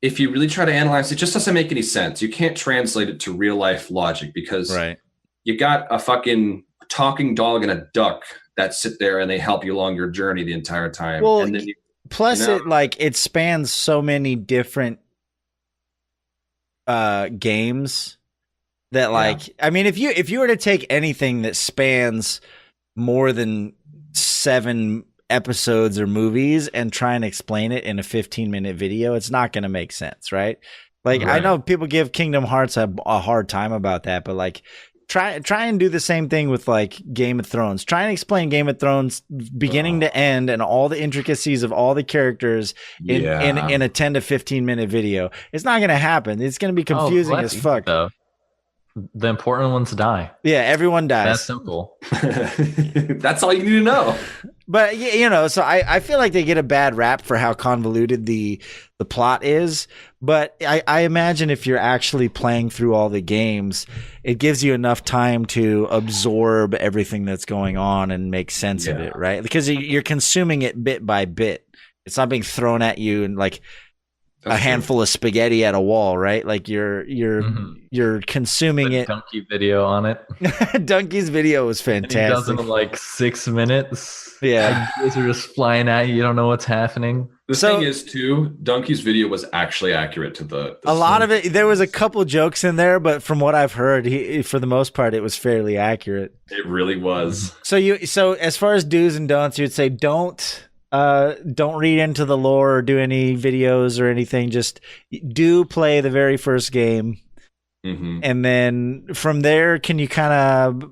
C: If you really try to analyze it, just doesn't make any sense. You can't translate it to real life logic because you got a fucking talking dog and a duck that sit there and they help you along your journey the entire time.
A: Well,
C: and then
A: plus it spans so many different games. That I mean, if you were to take anything that spans more than 7 episodes or movies and try and explain it in a 15-minute video, it's not going to make sense, right? Like I know people give Kingdom Hearts a hard time about that, but like try and do the same thing with like Game of Thrones. Try and explain Game of Thrones beginning to end and all the intricacies of all the characters in a 10 to 15-minute video. It's not going to happen. It's going to be confusing as fuck.
B: Though. The important ones die.
A: Yeah, everyone dies.
B: That's simple.
C: That's all you need to know.
A: But you know, so I feel like they get a bad rap for how convoluted the plot is. But I imagine if you're actually playing through all the games, it gives you enough time to absorb everything that's going on and make sense of it, right? Because you're consuming it bit by bit. It's not being thrown at you and like a handful of spaghetti at a wall, right? Like you're consuming it.
B: Donkey video on it.
A: Donkey's video was fantastic.
B: And he does it in like 6 minutes.
A: Yeah,
B: ideas are just flying at you. You don't know what's happening.
C: The thing is, too, Donkey's video was actually accurate to the
A: a lot of it. There was a couple jokes in there, but from what I've heard, for the most part, it was fairly accurate.
C: It really was.
A: So as far as do's and don'ts, you'd say don't read into the lore or do any videos or anything. Just do play the very first game. And then from there, can you kind of,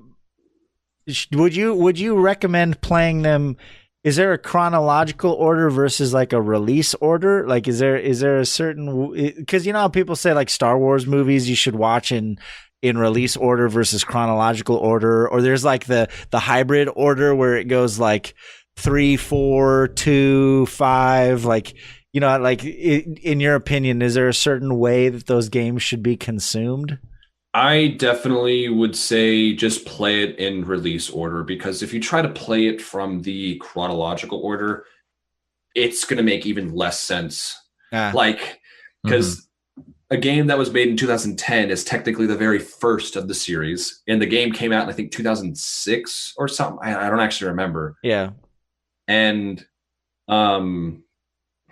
A: would you recommend playing them? Is there a chronological order versus like a release order? Like, is there a certain, because you know how people say like Star Wars movies, you should watch in release order versus chronological order, or there's like the hybrid order where it goes like 3, 4, 2, 5, like, you know, like in your opinion, is there a certain way that those games should be consumed?
C: I definitely would say just play it in release order, because if you try to play it from the chronological order, it's going to make even less sense. Like, because a game that was made in 2010 is technically the very first of the series, and the game came out in, I think, 2006 or something. I don't actually remember.
A: Yeah.
C: And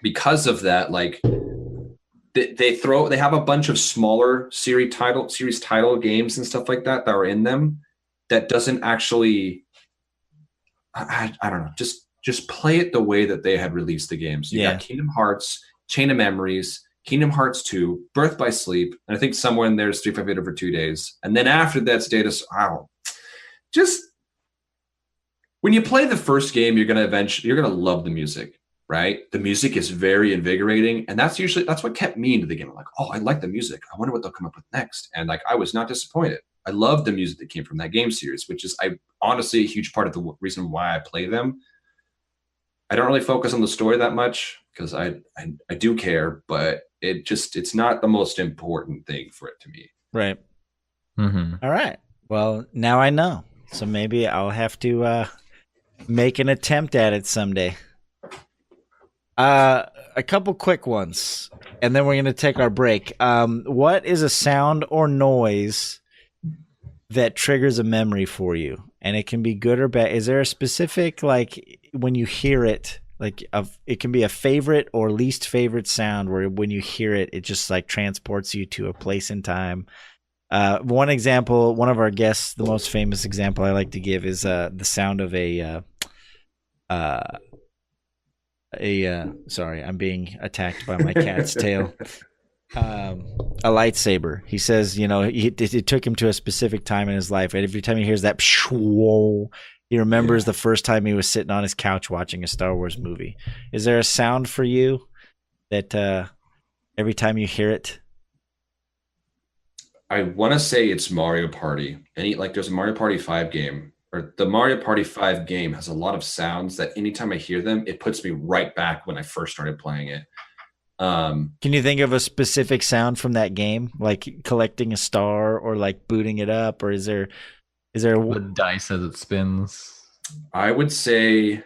C: because of that, like, they have a bunch of smaller series title games and stuff like that are in them that doesn't actually, I don't know, just play it the way that they had released the games. You got Kingdom Hearts, Chain of Memories, Kingdom Hearts 2, Birth by Sleep, and I think somewhere in there's Street Fighter for 2 days. And then after that's just when you play the first game, you're gonna love the music, right? The music is very invigorating, and that's what kept me into the game. I'm like, oh, I like the music. I wonder what they'll come up with next. And like, I was not disappointed. I love the music that came from that game series, which is honestly a huge part of the reason why I play them. I don't really focus on the story that much because I do care, but it's not the most important thing for it to me.
A: Right. All right. Well, now I know. So maybe I'll have to make an attempt at it someday. A couple quick ones, and then we're going to take our break. What is a sound or noise that triggers a memory for you? And it can be good or bad. Is there a specific, like, when you hear it, like it can be a favorite or least favorite sound where when you hear it, it just like transports you to a place in time? One example, one of our guests, the most famous example I like to give is the sound of sorry, I'm being attacked by my cat's tail. A lightsaber. He says, it took him to a specific time in his life, and every time he hears that, he remembers the first time he was sitting on his couch watching a Star Wars movie. Is there a sound for you that every time you hear it?
C: I want to say it's Mario Party. There's a Mario Party 5 game, or the Mario Party 5 game has a lot of sounds that anytime I hear them, it puts me right back when I first started playing it.
A: Can you think of a specific sound from that game, like collecting a star or like booting it up, or is there
B: the dice as it spins?
C: I would say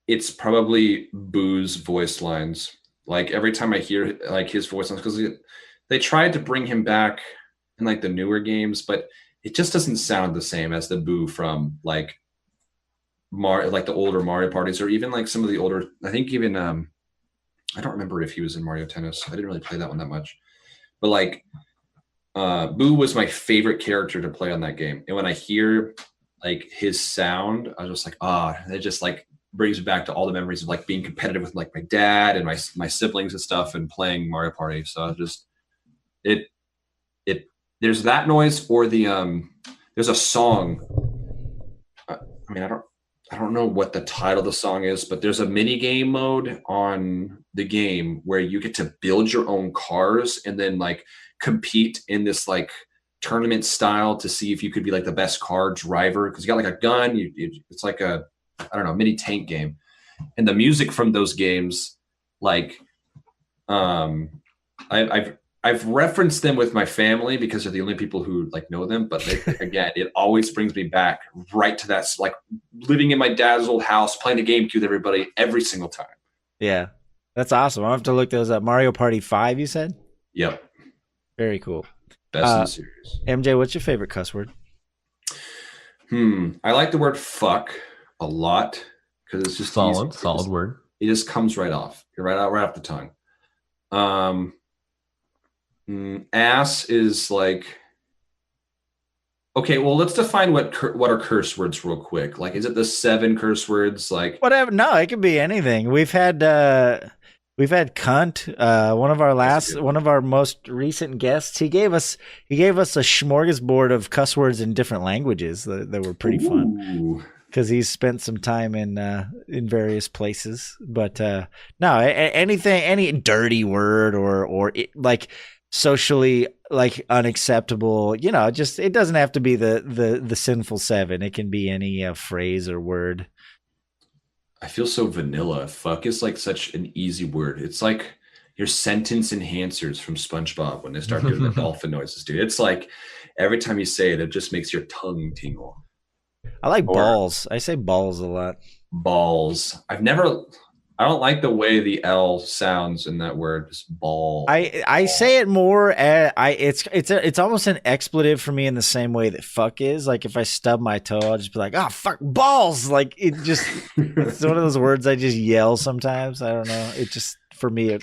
C: it's probably Boo's voice lines. Like every time I hear like his voice lines, because they tried to bring him back in like the newer games, but it just doesn't sound the same as the Boo from like the older Mario parties, or even like some of the older. I think even I don't remember if he was in Mario Tennis. I didn't really play that one that much, but like Boo was my favorite character to play on that game. And when I hear like his sound, I was just like, it just like brings me back to all the memories of like being competitive with like my dad and my siblings and stuff and playing Mario Party. So just there's that noise, or there's a song. I don't know what the title of the song is, but there's a mini game mode on the game where you get to build your own cars and then like compete in this like tournament style to see if you could be like the best car driver, because you got like a gun. It's like a, I don't know, mini tank game. And the music from those games, like I've referenced them with my family because they're the only people who like know them. But again, it always brings me back right to that, like living in my dad's old house, playing the GameCube with everybody every single time.
A: Yeah, that's awesome. I'll have to look those up. Mario Party 5, you said?
C: Yep.
A: Very cool.
C: Best in the series.
A: MJ, what's your favorite cuss word?
C: I like the word fuck a lot because it's just
B: solid word.
C: It just comes right off. You're right off the tongue. Ass is like, okay, well, let's define what are curse words real quick. Like, is it the 7 curse words? Like,
A: whatever. No, it could be anything. We've had cunt. One of our most recent guests, he gave us a smorgasbord of cuss words in different languages that were pretty fun. Because he's spent some time in various places. But no, anything, any dirty word or like socially like unacceptable, just it doesn't have to be the sinful 7. It can be any phrase or word.
C: I feel so vanilla. Fuck is like such an easy word. It's like your sentence enhancers from SpongeBob when they start doing the dolphin noises, dude. It's like every time you say it, it just makes your tongue tingle.
A: I like balls. I say balls a lot.
C: Balls. I don't like the way the L sounds in that word. Just ball.
A: I say it more. It's almost an expletive for me in the same way that fuck is. Like if I stub my toe, I'll just be like, "Oh fuck, balls!" Like it just. It's one of those words I just yell sometimes. I don't know. It just for me,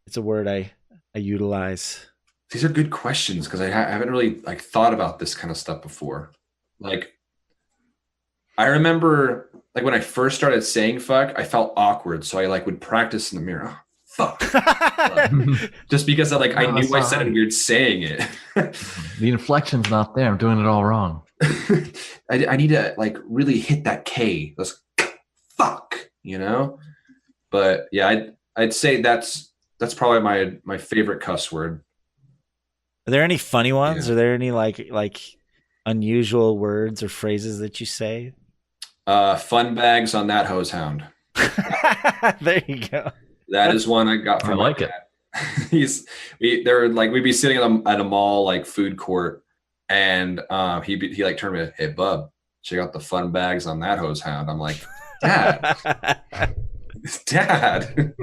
A: it's a word I utilize.
C: These are good questions because I haven't really like thought about this kind of stuff before. Like, I remember. Like when I first started saying fuck, I felt awkward. So I like would practice in the mirror. Oh, fuck. Just because I knew I sounded weird saying it.
B: The inflection's not there. I'm doing it all wrong.
C: I need to like really hit that K. That's fuck, you know? But yeah, I'd say that's probably my favorite cuss word.
A: Are there any funny ones?
C: Yeah.
A: Are there any like unusual words or phrases that you say?
C: Fun bags on that hose hound.
A: There you go.
C: That is one I got from
B: I like it.
C: We'd be sitting at a mall like food court, and he like turned to me, "Hey bub, check out the fun bags on that hose hound." I'm like, Dad.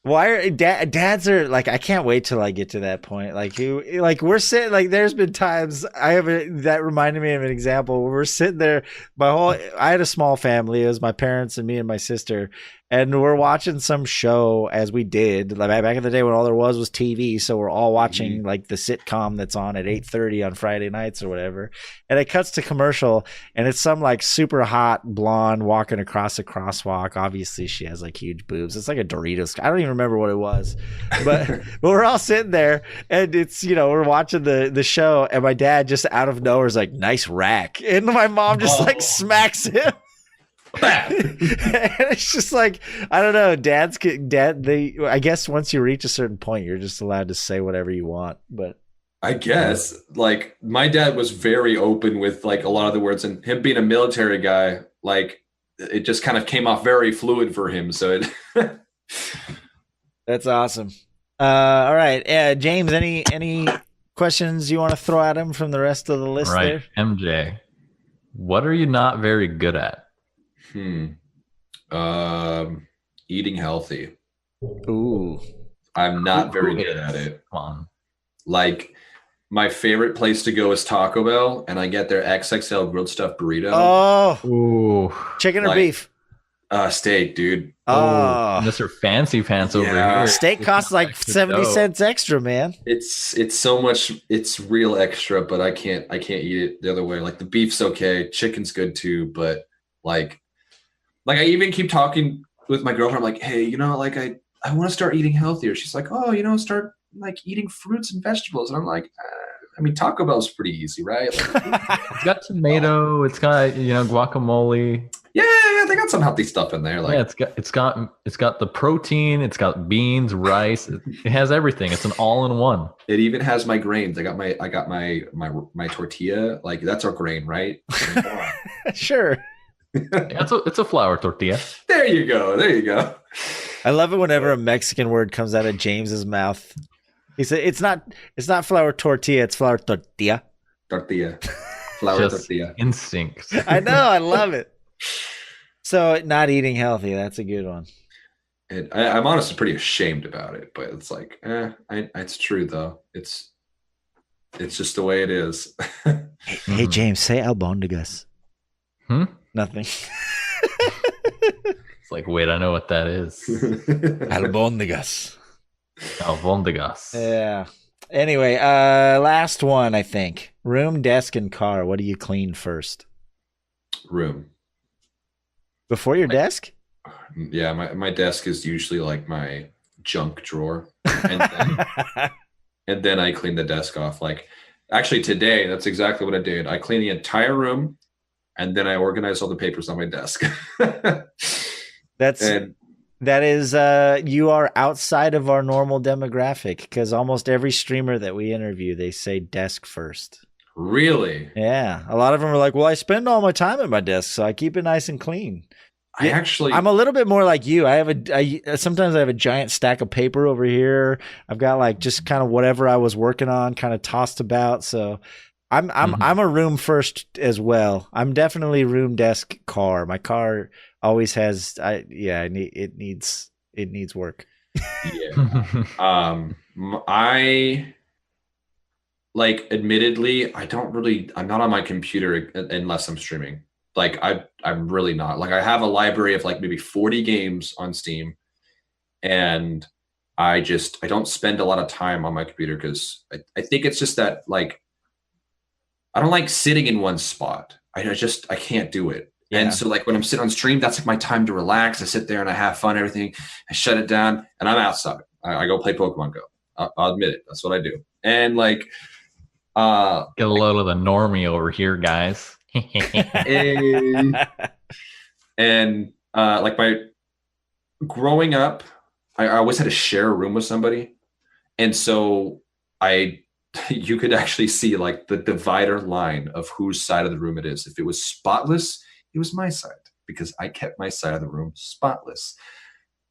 A: Why are dads are like, I can't wait till I get to that point. Like we're sitting, like there's been times that reminded me of an example where we're sitting there. I had a small family. It was my parents and me and my sister, and we're watching some show as we did like back in the day when all there was TV. So we're all watching like the sitcom that's on at 8:30 on Friday nights or whatever. And it cuts to commercial, and it's some like super hot blonde walking across a crosswalk. Obviously she has like huge boobs. It's like a Doritos. I don't even remember what it was, but we're all sitting there, and it's, we're watching the show, and my dad just out of nowhere is like, "Nice rack," and my mom just like smacks him. And it's just like, I don't know, I guess once you reach a certain point, you're just allowed to say whatever you want. But
C: I guess like my dad was very open with like a lot of the words, and him being a military guy, like it just kind of came off very fluid for him. So it
A: that's awesome. All right, James, any questions you want to throw at him from the rest of the list?
B: Right,
A: there?
B: MJ, what are you not very good at?
C: Eating healthy.
A: Ooh,
C: I'm not very good at it.
B: Come on.
C: Like my favorite place to go is Taco Bell, and I get their XXL grilled stuffed burrito.
A: Oh,
B: ooh,
A: chicken or beef?
C: Steak, dude.
A: Oh,
B: Mr. Fancy Pants over here.
A: Steak costs like 70 cents extra, man.
C: It's so much. It's real extra, but I can't eat it the other way. Like the beef's okay, chicken's good too, but like I even keep talking with my girlfriend. I'm like, hey, I want to start eating healthier. She's like, oh, start like eating fruits and vegetables. And I'm like, Taco Bell's pretty easy, right? Like,
B: it's got tomato. It's got guacamole.
C: Yeah, they got some healthy stuff in there. Like,
B: yeah, it's got the protein. It's got beans, rice. It has everything. It's an all-in-one.
C: It even has my grains. I got my tortilla. Like that's our grain, right?
A: Sure.
B: It's a flour tortilla.
C: There you go.
A: I love it whenever a Mexican word comes out of James's mouth. He said, "It's not flour tortilla. It's flour tortilla."
C: Tortilla, flour
B: Just
C: tortilla.
B: Instincts.
A: I know. I love it. So not eating healthy. That's a good one.
C: And I'm honestly pretty ashamed about it, but it's like, it's true though. It's just the way it is.
A: Hey, James, say albondigas. Nothing.
B: It's like, wait, I know what that is.
A: Albondigas.
B: Albondigas.
A: Yeah. Anyway, last one, I think. Room, desk, and car. What do you clean first?
C: Room.
A: Before your desk?
C: Yeah, my desk is usually like my junk drawer. And then I clean the desk off. Like, actually today, that's exactly what I did. I cleaned the entire room, and then I organized all the papers on my desk.
A: That is, you are outside of our normal demographic, because almost every streamer that we interview, they say desk first.
C: Really?
A: Yeah. A lot of them are like, well, I spend all my time at my desk, so I keep it nice and clean. I'm a little bit more like you. Sometimes I have a giant stack of paper over here. I've got like just kind of whatever I was working on kind of tossed about. So I'm a room first as well. I'm definitely room desk car. My car always has it needs work.
C: Yeah. I like, admittedly, I'm not on my computer unless I'm streaming. Like I'm really not. Like, I have a library of like maybe 40 games on Steam, and I don't spend a lot of time on my computer because I think it's just that, like, I don't like sitting in one spot. I can't do it. Yeah. And so, like, when I'm sitting on stream, that's like my time to relax. I sit there and I have fun, everything. I shut it down and I'm outside. I go play Pokemon Go. I'll admit it. That's what I do. And like,
B: get a load of the normie over here, guys.
C: and like, my growing up, I always had to share a room with somebody. And so you could actually see like the divider line of whose side of the room it is. If it was spotless, it was my side because I kept my side of the room spotless.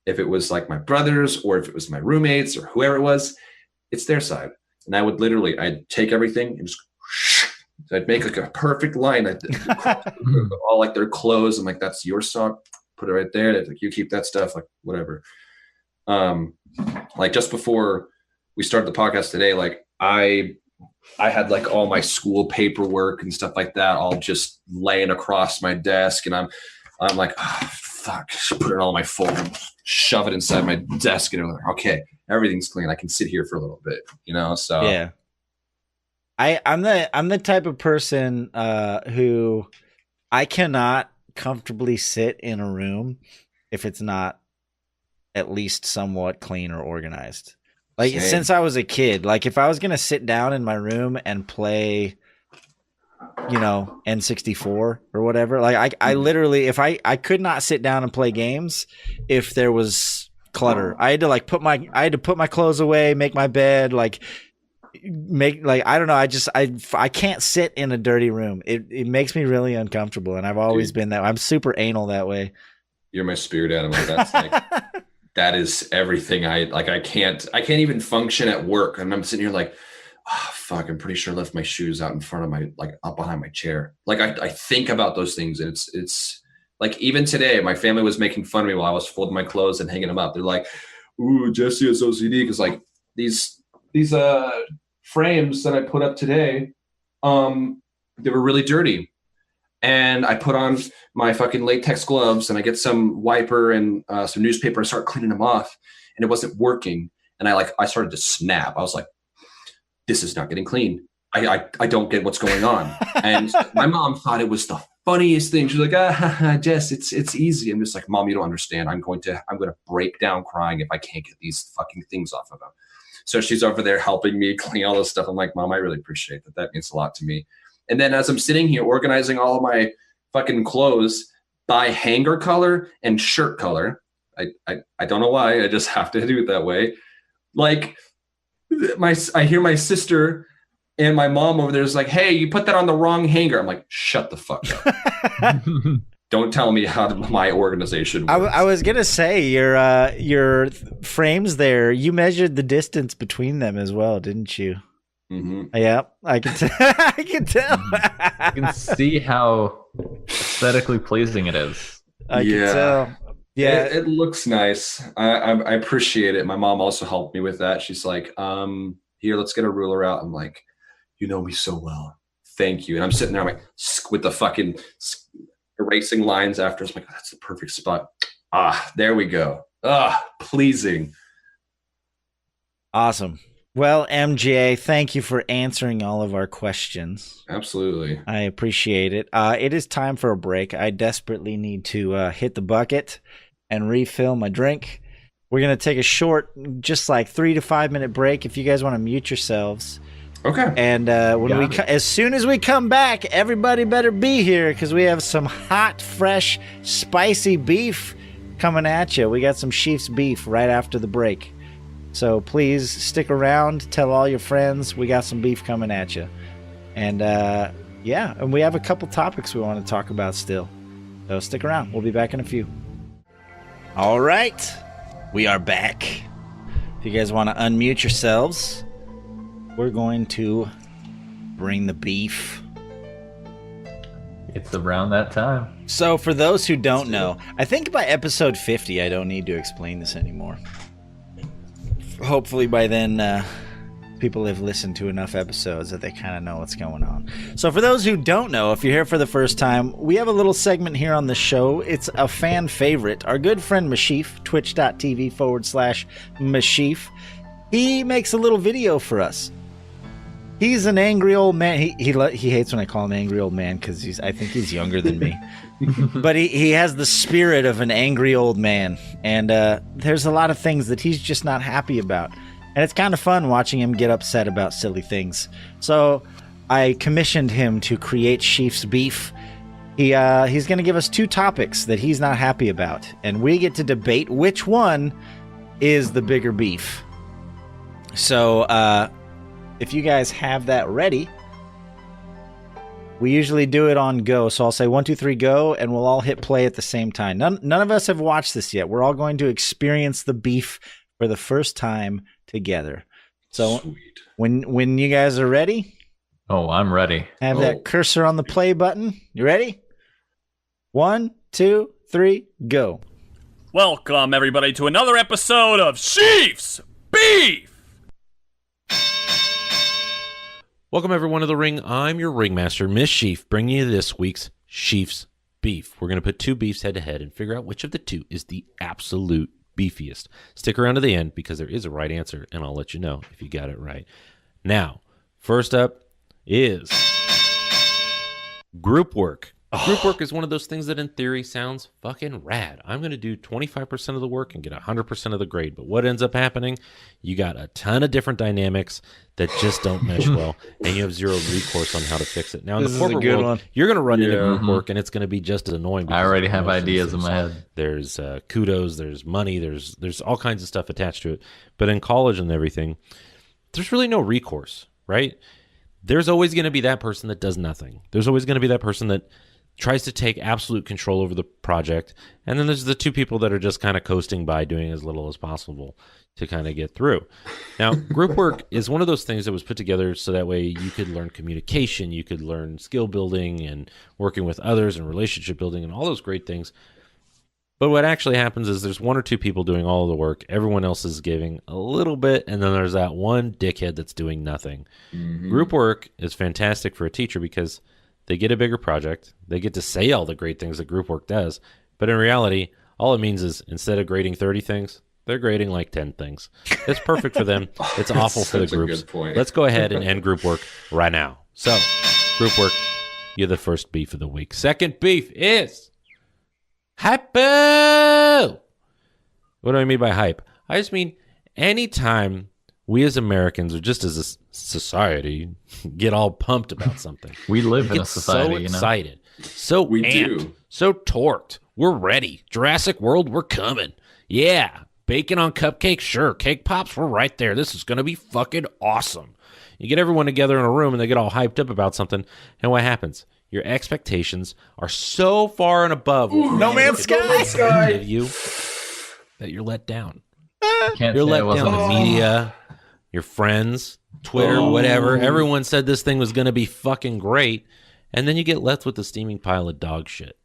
C: If it was like my brothers or if it was my roommates or whoever it was, it's their side. And I would I'd take everything and just, I'd make like a perfect line. All like their clothes. I'm like, that's your sock. Put it right there. Like, you keep that stuff, like whatever. Like, just before we started the podcast today, like I had like all my school paperwork and stuff like that all just laying across my desk, and I'm like, oh, fuck, put it all in my folder, shove it inside my desk, and I'm like, okay, everything's clean. I can sit here for a little bit, So
A: yeah. I'm the type of person who I cannot comfortably sit in a room if it's not at least somewhat clean or organized. Like,
C: same.
A: Since I was a kid, like if I was going to sit down in my room and play, N64 or whatever, like I literally, if I could not sit down and play games if there was clutter. I had to put my clothes away, make my bed, I don't know. I can't sit in a dirty room. It makes me really uncomfortable. And I've always been that. I'm super anal that way.
C: You're my spirit animal. That's like, that is everything. I can't even function at work. And I'm sitting here like, oh, fuck, I'm pretty sure I left my shoes out in front of my, like up behind my chair. Like I think about those things, and it's like, even today, my family was making fun of me while I was folding my clothes and hanging them up. They're like, ooh, Jesse has OCD. Cause like these frames that I put up today, they were really dirty. And I put on my fucking latex gloves and I get some wiper and some newspaper and start cleaning them off, and it wasn't working. And I started to snap. I was like, this is not getting clean. I don't get what's going on. And my mom thought it was the funniest thing. She's like, Jess, it's easy. I'm just like, Mom, you don't understand. I'm going to break down crying if I can't get these fucking things off of them. So she's over there helping me clean all this stuff. I'm like, Mom, I really appreciate that. That means a lot to me. And then as I'm sitting here organizing all of my fucking clothes by hanger color and shirt color, I don't know why. I just have to do it that way. Like, I hear my sister and my mom over there is like, hey, you put that on the wrong hanger. I'm like, shut the fuck up. Don't tell me how my organization works. I
A: was gonna say your frames there. You measured the distance between them as well, didn't you?
C: Mm-hmm.
A: Yeah, I can tell. I can tell.
B: You can see how aesthetically pleasing it is.
A: I can tell. Yeah,
C: it looks nice. I appreciate it. My mom also helped me with that. She's like, here, let's get a ruler out. I'm like, you know me so well. Thank you. And I'm sitting there, I'm like, with the fucking erasing lines after. I'm like, oh, that's the perfect spot. There we go. Pleasing.
A: Awesome. Well, MJ, thank you for answering all of our questions.
C: Absolutely.
A: I appreciate it. It is time for a break. I desperately need to hit the bucket and refill my drink. We're going to take a short, just like 3 to 5 minute break if you guys want to mute yourselves.
C: Okay.
A: And as soon as we come back, everybody better be here because we have some hot, fresh, spicy beef coming at you. We got some Sheef's beef right after the break. So please stick around. Tell all your friends. We got some beef coming at you. And and we have a couple topics we want to talk about still. So stick around. We'll be back in a few. All right. We are back. If you guys want to unmute yourselves, we're going to bring the beef.
B: It's around that time.
A: So for those who don't know, I think by episode 50, I don't need to explain this anymore. Hopefully by then, people have listened to enough episodes that they kind of know what's going on. So for those who don't know, if you're here for the first time, we have a little segment here on the show. It's a fan favorite. Our good friend Meshyf, twitch.tv/Meshyf, he makes a little video for us. He's an angry old man. He hates when I call him angry old man because I think he's younger than me. But he has the spirit of an angry old man. And there's a lot of things that he's just not happy about. And it's kind of fun watching him get upset about silly things. So I commissioned him to create Sheef's beef. He's going to give us 2 topics that he's not happy about. And we get to debate which one is the bigger beef. So if you guys have that ready, we usually do it on go. So I'll say 1, 2, 3, go, and we'll all hit play at the same time. None of us have watched this yet. We're all going to experience the beef for the first time together. So
C: Sweet.
A: when you guys are ready,
B: I'm ready.
A: have that cursor on the play button. You ready? 1, 2, 3, go.
F: Welcome, everybody, to another episode of Sheef's Beef!
G: Welcome everyone to the ring. I'm your ringmaster, Meshyf, bringing you this week's Sheef's Beef. We're going to put 2 beefs head to head and figure out which of the 2 is the absolute beefiest. Stick around to the end because there is a right answer, and I'll let you know if you got it right. Now, first up is group work. Group work is one of those things that in theory sounds fucking rad. I'm going to do 25% of the work and get 100% of the grade. But what ends up happening, you got a ton of different dynamics that just don't mesh well, and you have zero recourse on how to fix it. Now, in the corporate world, you're going to run into group work, and it's going to be just as annoying.
B: I already have ideas in my head.
G: There's kudos, there's money, there's all kinds of stuff attached to it. But in college and everything, there's really no recourse, right? There's always going to be that person that does nothing. There's always going to be that person that tries to take absolute control over the project. And then there's the 2 people that are just kind of coasting by, doing as little as possible to kind of get through. Now, group work is one of those things that was put together so that way you could learn communication, you could learn skill building and working with others and relationship building and all those great things. But what actually happens is there's 1 or 2 people doing all of the work. Everyone else is giving a little bit, and then there's that one dickhead that's doing nothing. Mm-hmm. Group work is fantastic for a teacher because they get a bigger project. They get to say all the great things that group work does. But in reality, all it means is instead of grading 30 things, they're grading like 10 things. It's perfect for them. It's awful for the groups. Let's go ahead and end group work right now. So, group work, you're the first beef of the week. Second beef is hypo. What do I mean by hype? I just mean anytime we as Americans, or just as a society, get all pumped about something.
B: We live in a society,
G: so excited, so
C: We
G: amped,
C: do.
G: so torqued. We're ready. Jurassic World, we're coming. Yeah, bacon on cupcakes, sure. Cake pops, we're right there. This is going to be fucking awesome. You get everyone together in a room and they get all hyped up about something, and what happens? Your expectations are so far and above
A: No Man's Sky
G: give you that you're let down.
B: Can't
G: You're
B: say
G: let
B: it wasn't
G: down. The media, your friends, Twitter, whatever. Everyone said this thing was going to be fucking great. And then you get left with a steaming pile of dog shit.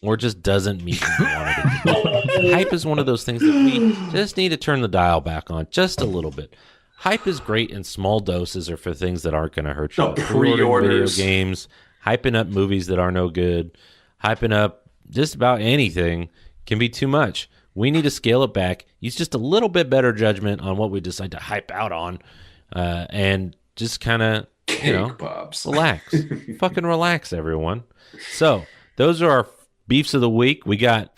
G: Or it just doesn't meet what you wanted it to be. Hype is one of those things that we just need to turn the dial back on just a little bit. Hype is great in small doses or for things that aren't going to hurt you.
C: No,
G: Pre-ordering
C: pre-orders.
G: video games, hyping up movies that are no good, hyping up just about anything can be too much. We need to scale it back, use just a little bit better judgment on what we decide to hype out on, and just kind of,
C: Pops.
G: relax. Fucking relax, everyone. So, those are our beefs of the week. We got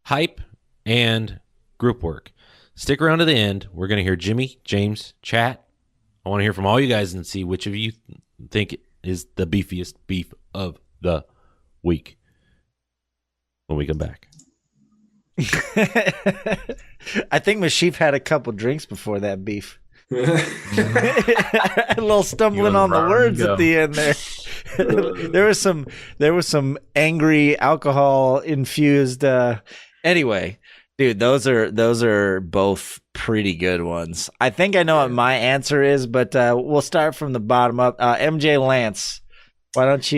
G: hype and group work. Stick around to the end. We're going to hear Jimmy, James, chat. I want to hear from all you guys and see which of you think is the beefiest beef of the week when we come back.
A: I think Meshyf had a couple drinks before that beef. A little stumbling on the words at the end there. there was some angry alcohol infused. Anyway, dude, those are both pretty good ones. I think I know what my answer is, but we'll start from the bottom up. MJLantz, why don't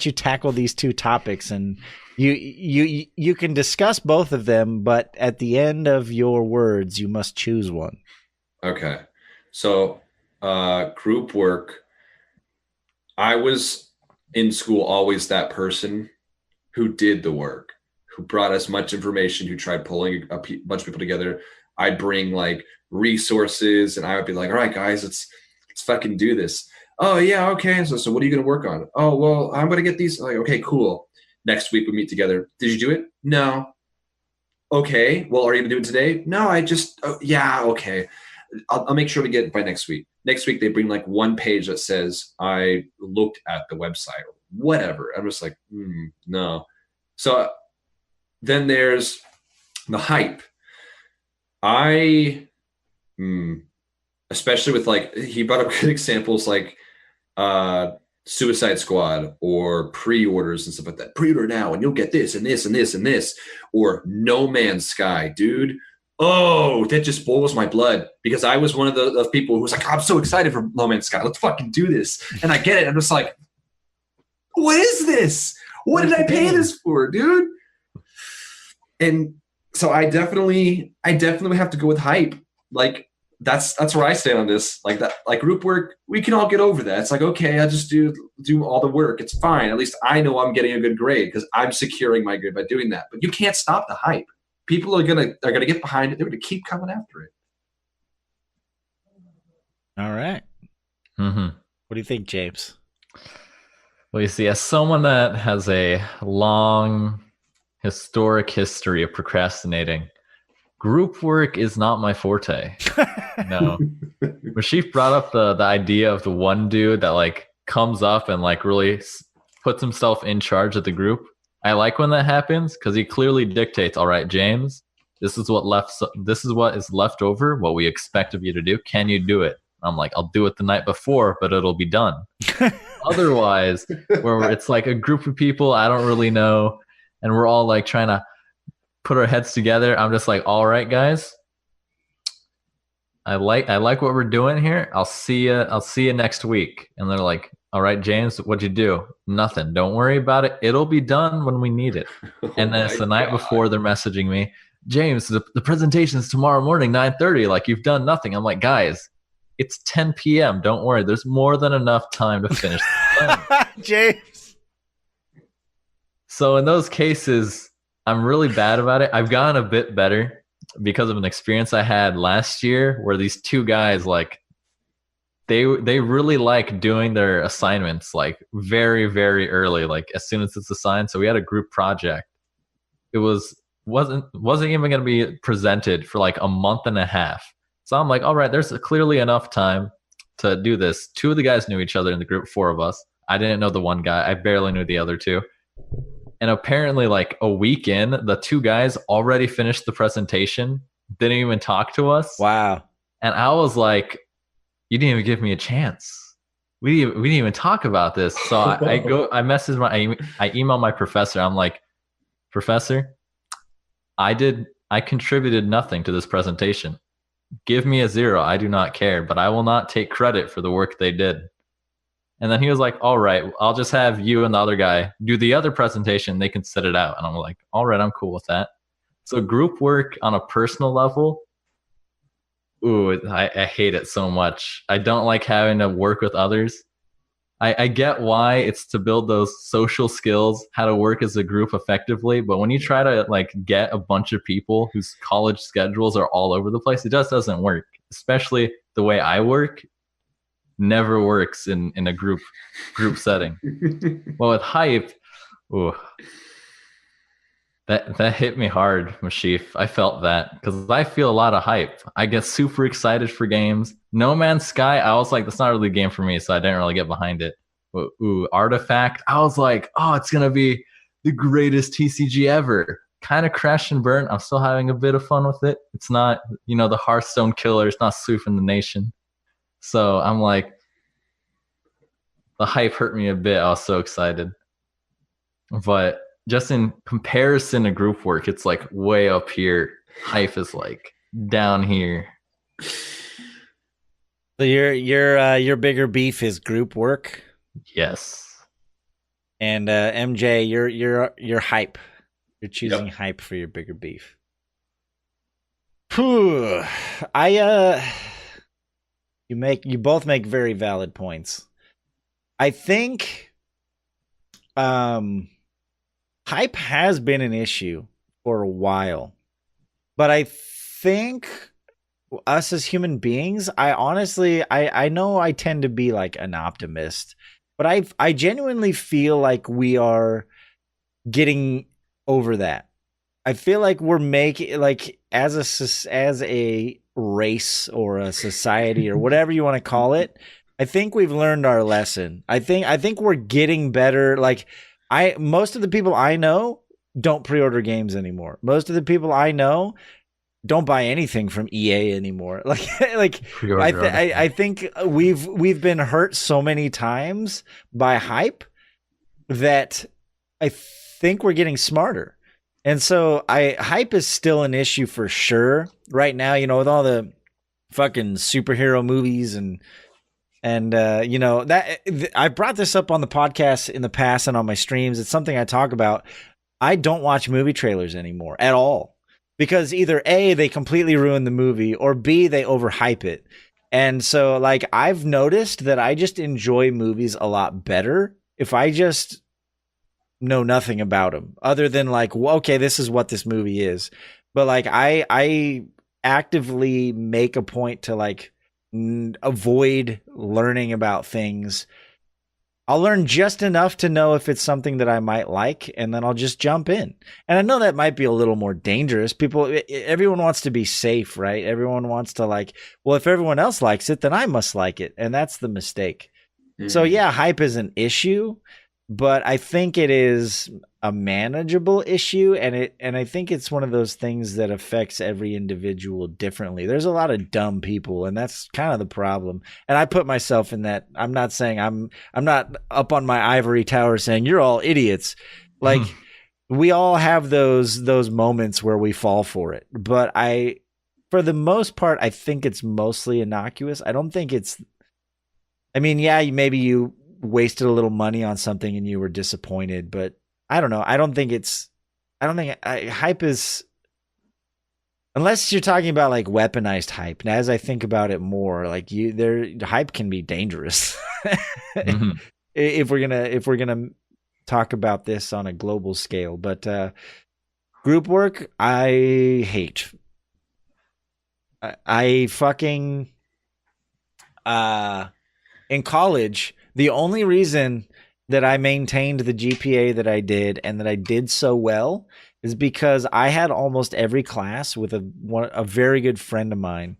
A: you tackle these two topics, and you can discuss both of them, but at the end of your words, you must choose one.
C: Okay. So, group work. I was in school always that person who did the work, who brought us much information, who tried pulling a bunch of people together. I'd bring like resources, and I would be like, all right, guys, let's fucking do this. Oh yeah. Okay. So what are you going to work on? Oh, well, I'm going to get these. Like, okay, cool. Next week we meet together. Did you do it? No. Okay. Well, are you going to do it today? No, yeah. Okay. I'll make sure to get it by next week. Next week they bring like one page that says I looked at the website or whatever. I'm just like, no. So then there's the hype. Especially with like, he brought up good examples like Suicide Squad or pre-orders and stuff like that. Pre-order now and you'll get this and this and this and this. Or No Man's Sky, dude. Oh, that just boils my blood, because I was one of the people who was like, I'm so excited for No Man's Sky. Let's fucking do this. And I get it. I'm just like, what is this? What did I pay this for, dude? And so I definitely have to go with hype. Like that's where I stand on this. Like that, like group work, we can all get over that. It's like, okay, I'll just do all the work. It's fine. At least I know I'm getting a good grade because I'm securing my grade by doing that. But you can't stop the hype. People are gonna get behind it. They're gonna keep coming after it.
A: All right.
B: Mm-hmm.
A: What do you think, James?
B: Well, you see, as someone that has a long historic history of procrastinating, group work is not my forte. No. Meshyf brought up the idea of the one dude that like comes up and like really puts himself in charge of the group. I like when that happens because he clearly dictates, all right, James, this is what is left over, what we expect of you to do. Can you do it? I'm like, I'll do it the night before, but it'll be done. Otherwise, where it's like a group of people I don't really know, and we're all like trying to put our heads together. I'm just like, all right, guys, I like what we're doing here. I'll see you next week. And they're like, all right, James, what'd you do? Nothing. Don't worry about it. It'll be done when we need it. And then it's the night before, they're messaging me, James, the presentation is tomorrow morning, 9:30. Like, you've done nothing. I'm like, guys, it's 10 p.m. Don't worry. There's more than enough time to finish.
A: James.
B: So in those cases, I'm really bad about it. I've gotten a bit better because of an experience I had last year where these two guys, like, they really like doing their assignments like very, very early, like as soon as it's assigned. So we had a group project. It wasn't even going to be presented for like a month and a half. So I'm like, all right, there's clearly enough time to do this. Two of the guys knew each other in the group, 4 of us. I didn't know the one guy. I barely knew the other 2. And apparently like a week in, the 2 guys already finished the presentation, didn't even talk to us.
A: Wow.
B: And I was like, you didn't even give me a chance. We didn't even talk about this. So I email my professor. I'm like, Professor, I contributed nothing to this presentation. Give me a 0. I do not care, but I will not take credit for the work they did. And then he was like, all right, I'll just have you and the other guy do the other presentation. They can set it out. And I'm like, all right, I'm cool with that. So group work on a personal level, ooh, I hate it so much. I don't like having to work with others. I get why it's to build those social skills, how to work as a group effectively. But when you try to like get a bunch of people whose college schedules are all over the place, it just doesn't work. Especially the way I work, never works in a group setting. Well, with hype, ooh, that hit me hard, Meshyf. I felt that because I feel a lot of hype. I get super excited for games. No Man's Sky, I was like, that's not really a game for me, so I didn't really get behind it. Ooh, Artifact, I was like, oh, it's gonna be the greatest TCG ever. Kind of crash and burn. I'm still having a bit of fun with it. It's not, the Hearthstone killer. It's not sweeping the nation. So I'm like, the hype hurt me a bit. I was so excited. But just in comparison to group work, it's like way up here. Hype is like down here.
A: So your bigger beef is group work,
B: Yes.
A: and MJ, your hype. You're choosing hype for your bigger beef. Whew. You both make very valid points. I think hype has been an issue for a while. But I think us as human beings, I know I tend to be like an optimist, but I genuinely feel like we are getting over that. I feel like we're making, like, as a race or a society or whatever you want to call it, I think we've learned our lesson. I think we're getting better. Like, most of the people I know don't pre-order games anymore. Most of the people I know don't buy anything from EA anymore. I think we've been hurt so many times by hype that I think we're getting smarter. And so hype is still an issue for sure right now, with all the fucking superhero movies and that I brought this up on the podcast in the past and on my streams. It's something I talk about. I don't watch movie trailers anymore at all because either A, they completely ruin the movie, or B, they overhype it. And so, like, I've noticed that I just enjoy movies a lot better if I just know nothing about them other than like, well, okay, this is what this movie is. But like, I actively make a point to like avoid learning about things. I'll learn just enough to know if it's something that I might like, and then I'll just jump in. And I know that might be a little more dangerous. Everyone wants to be safe, right? Everyone wants to like, well, if everyone else likes it, then I must like it. And that's the mistake. Mm-hmm. So yeah, hype is an issue, but I think it is a manageable issue, and I think it's one of those things that affects every individual differently. There's a lot of dumb people, and that's kind of the problem. And I put myself in that. I'm not saying I'm not up on my ivory tower saying you're all idiots. Like we all have those moments where we fall for it. But for the most part, I think it's mostly innocuous. I don't think it's. I mean, yeah, maybe you wasted a little money on something and you were disappointed, but I don't know. I don't think hype is, unless you're talking about like weaponized hype. Now, as I think about it more, like hype can be dangerous. Mm-hmm. if we're gonna talk about this on a global scale. But group work, I hate. I fucking in college, the only reason that I maintained the GPA that I did and that I did so well is because I had almost every class with a very good friend of mine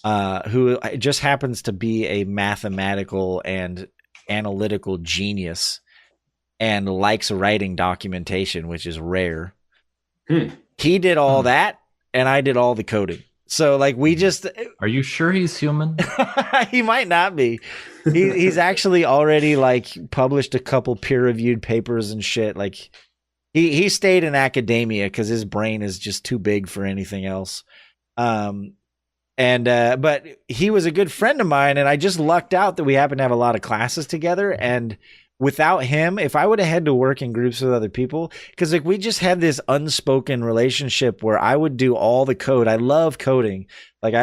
A: who just happens to be a mathematical and analytical genius and likes writing documentation, which is rare. He did all that and I did all the coding. So like we just.
B: Are you sure he's human?
A: He might not be. He's actually already like published a couple peer-reviewed papers and shit. Like he stayed in academia because his brain is just too big for anything else. But he was a good friend of mine, and I just lucked out that we happened to have a lot of classes together. And without him, if I would have had to work in groups with other people, because like we just had this unspoken relationship where I would do all the code. I love coding. Like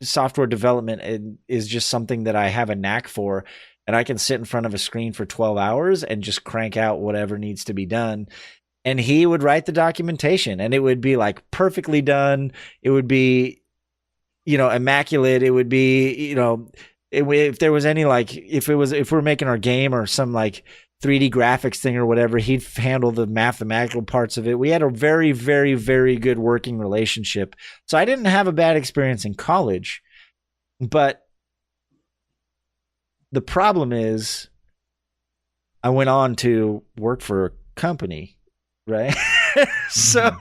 A: software development is just something that I have a knack for, and I can sit in front of a screen for 12 hours and just crank out whatever needs to be done. And he would write the documentation, and it would be like perfectly done. It would be, immaculate. It would be, if there was any, like, if we're making our game or some like 3D graphics thing or whatever, he'd handle the mathematical parts of it. We had a very, very, very good working relationship. So I didn't have a bad experience in college, but the problem is I went on to work for a company, right? So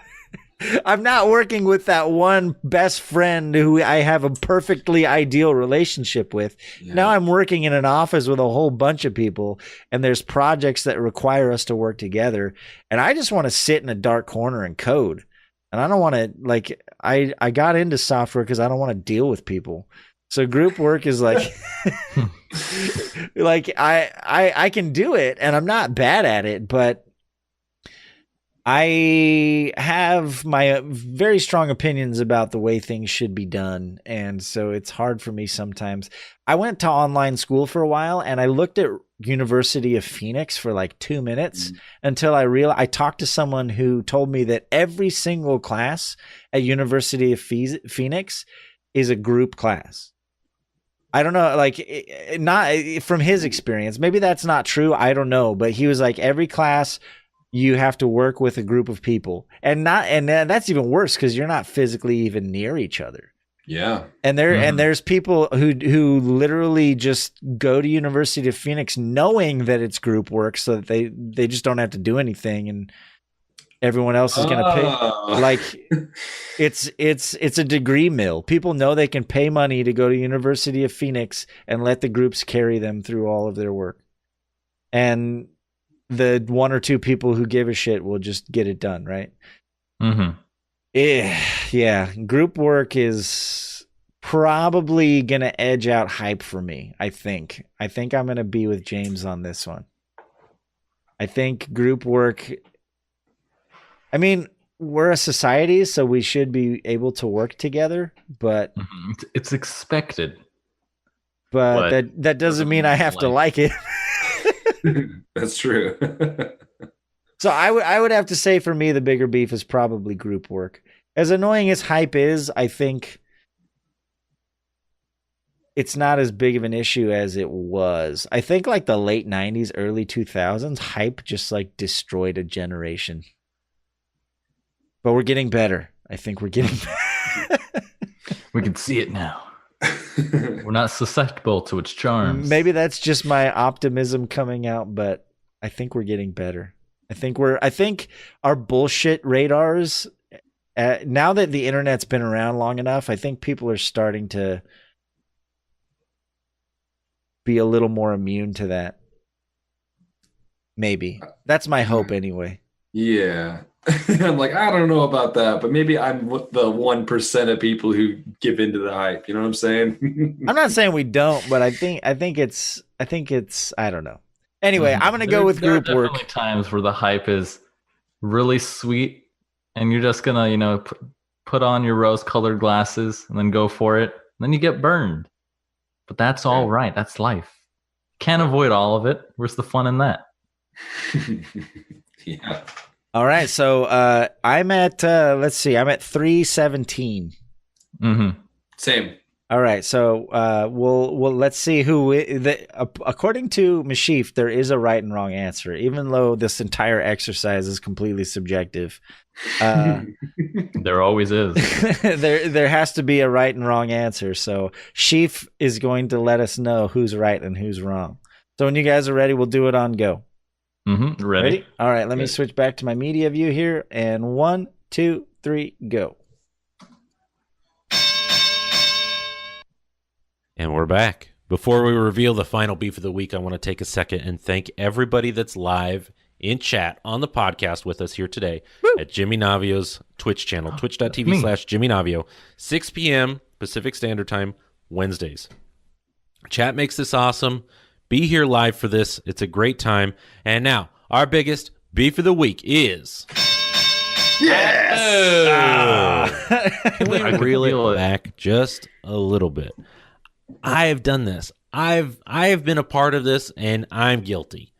A: I'm not working with that one best friend who I have a perfectly ideal relationship with.
C: Yeah.
A: Now I'm working in an office with a whole bunch of people, and there's projects that require us to work together. And I just want to sit in a dark corner and code. And I don't want to, like, I got into software because I don't want to deal with people. So group work is like, like I can do it, and I'm not bad at it, but I have my very strong opinions about the way things should be done. And so it's hard for me sometimes. I went to online school for a while, and I looked at University of Phoenix for like 2 minutes until I realized I talked to someone who told me that every single class at University of Phoenix is a group class. I don't know, like, not from his experience. Maybe that's not true. I don't know. But he was like, every class you have to work with a group of people, and that's even worse because you're not physically even near each other.
C: Yeah.
A: And there's people who literally just go to University of Phoenix knowing that it's group work so that they just don't have to do anything, and everyone else is going to pay. Like, it's a degree mill. People know they can pay money to go to University of Phoenix and let the groups carry them through all of their work. And the one or two people who give a shit will just get it done, right?
B: Mm-hmm.
A: Yeah. Group work is probably going to edge out hype for me, I think. I think I'm going to be with James on this one. I think group work... I mean, we're a society, so we should be able to work together, but...
B: It's expected.
A: But that doesn't mean I have to like it.
C: That's true.
A: So I would have to say, for me, the bigger beef is probably group work. As annoying as hype is, I think it's not as big of an issue as it was. I think like the late 90s, early 2000s, hype just like destroyed a generation. But we're getting better. I think we're getting better.
B: We can see it now. We're not susceptible to its charms.
A: Maybe that's just my optimism coming out, but I think we're getting better. I think our bullshit radars, now that the internet's been around long enough, I think people are starting to be a little more immune to that. Maybe. That's my hope anyway.
C: Yeah. I'm like, I don't know about that, but maybe I'm the 1% of people who give into the hype. You know what I'm saying?
A: I'm not saying we don't, but I think it's I don't know. Anyway, I'm gonna go with group
B: there are
A: work.
B: definitely times where the hype is really sweet, and you're just gonna put on your rose-colored glasses and then go for it. And then you get burned, but that's all right. That's life. Can't avoid all of it. Where's the fun in that?
C: Yeah.
A: All right, so I'm at let's see, I'm at 317.
B: Mm-hmm.
C: Same.
A: All right, so we'll let's see who. According to Meshyf, there is a right and wrong answer, even though this entire exercise is completely subjective.
B: There always is.
A: there has to be a right and wrong answer. So Sheef is going to let us know who's right and who's wrong. So when you guys are ready, we'll do it on go.
B: Mm-hmm. Ready?
A: All right, let me switch back to my media view here. And 1, 2, 3, go.
G: And we're back. Before we reveal the final beef of the week, I want to take a second and thank everybody that's live in chat on the podcast with us here today at JimmyNavio's Twitch channel, twitch.tv/JimmyNavio, 6 p.m. Pacific Standard Time, Wednesdays. Chat makes this awesome. Be here live for this. It's a great time. And now, our biggest beef of the week is...
C: Yes!
G: Can we reel it back just a little bit? I have done this. I have been a part of this, and I'm guilty.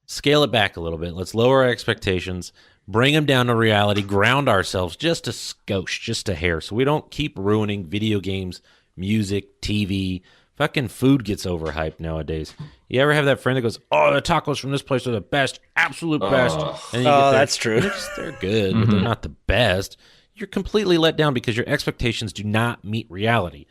G: Scale it back a little bit. Let's lower our expectations, bring them down to reality, ground ourselves just a skosh, just a hair, so we don't keep ruining video games, music, TV. Fucking food gets overhyped nowadays. You ever have that friend that goes, "Oh, the tacos from this place are the best, absolute best." And you get there,
A: that's true.
G: They're good, but they're not the best. You're completely let down because your expectations do not meet reality.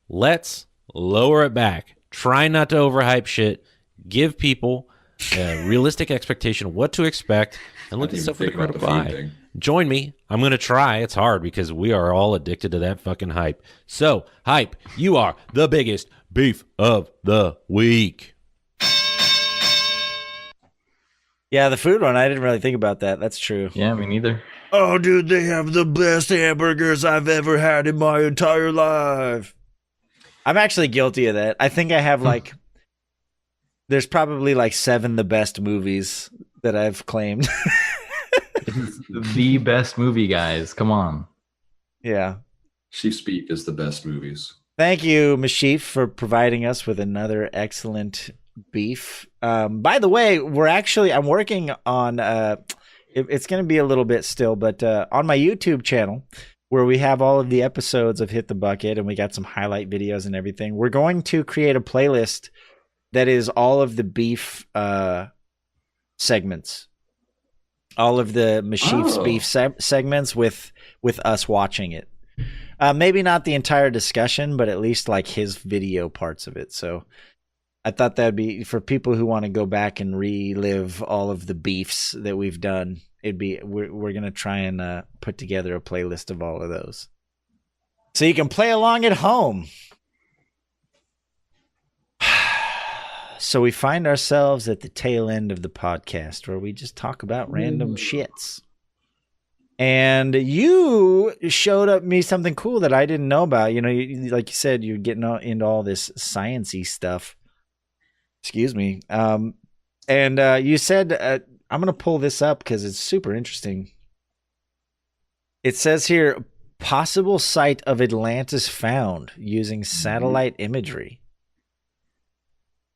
G: Let's lower it back. Try not to overhype shit. Give people a realistic expectation of what to expect. and look at stuff with a
C: about the
G: critical
C: theme
G: eye.
C: thing.
G: Join me. I'm going to try. It's hard because we are all addicted to that fucking hype. So, hype, you are the biggest beef of the week.
A: Yeah, the food one, I didn't really think about that. That's true.
B: Yeah, me neither.
A: Oh, dude, they have the best hamburgers I've ever had in my entire life. I'm actually guilty of that. I think I have like, there's probably like 7 the best movies that I've claimed.
B: It's the best movie, guys. Come on.
A: Yeah.
C: Sheef's Beef is the best movies.
A: Thank you, Meshyf, for providing us with another excellent beef. By the way, I'm working on, it's going to be a little bit still, but on my YouTube channel, where we have all of the episodes of Hit the Bucket and we got some highlight videos and everything, we're going to create a playlist that is all of the beef segments. All of the Meshyf's beef segments with us watching it. Maybe not the entire discussion, but at least like his video parts of it. So I thought that'd be for people who want to go back and relive all of the beefs that we've done. We're gonna try and put together a playlist of all of those, so you can play along at home. So we find ourselves at the tail end of the podcast where we just talk about random shits. And you showed up me something cool that I didn't know about. You know, like you said, you're getting into all this sciencey stuff. Excuse me. And you said, I'm going to pull this up because it's super interesting. It says here, possible site of Atlantis found using satellite imagery.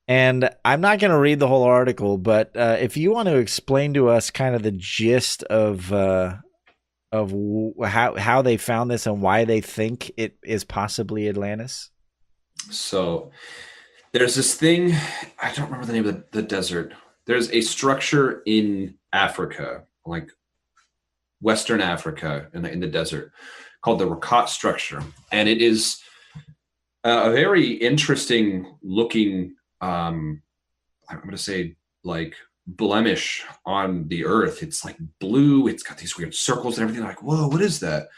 A: And I'm not going to read the whole article, but if you want to explain to us kind of the gist of how they found this and why they think it is possibly Atlantis.
C: So there's this thing, I don't remember the name of the desert. There's a structure in Africa, like Western Africa in the desert, called the Rakat structure. And it is a very interesting looking, I'm going to say like blemish on the earth. It's like blue. It's got these weird circles and everything. Like, whoa, what is that?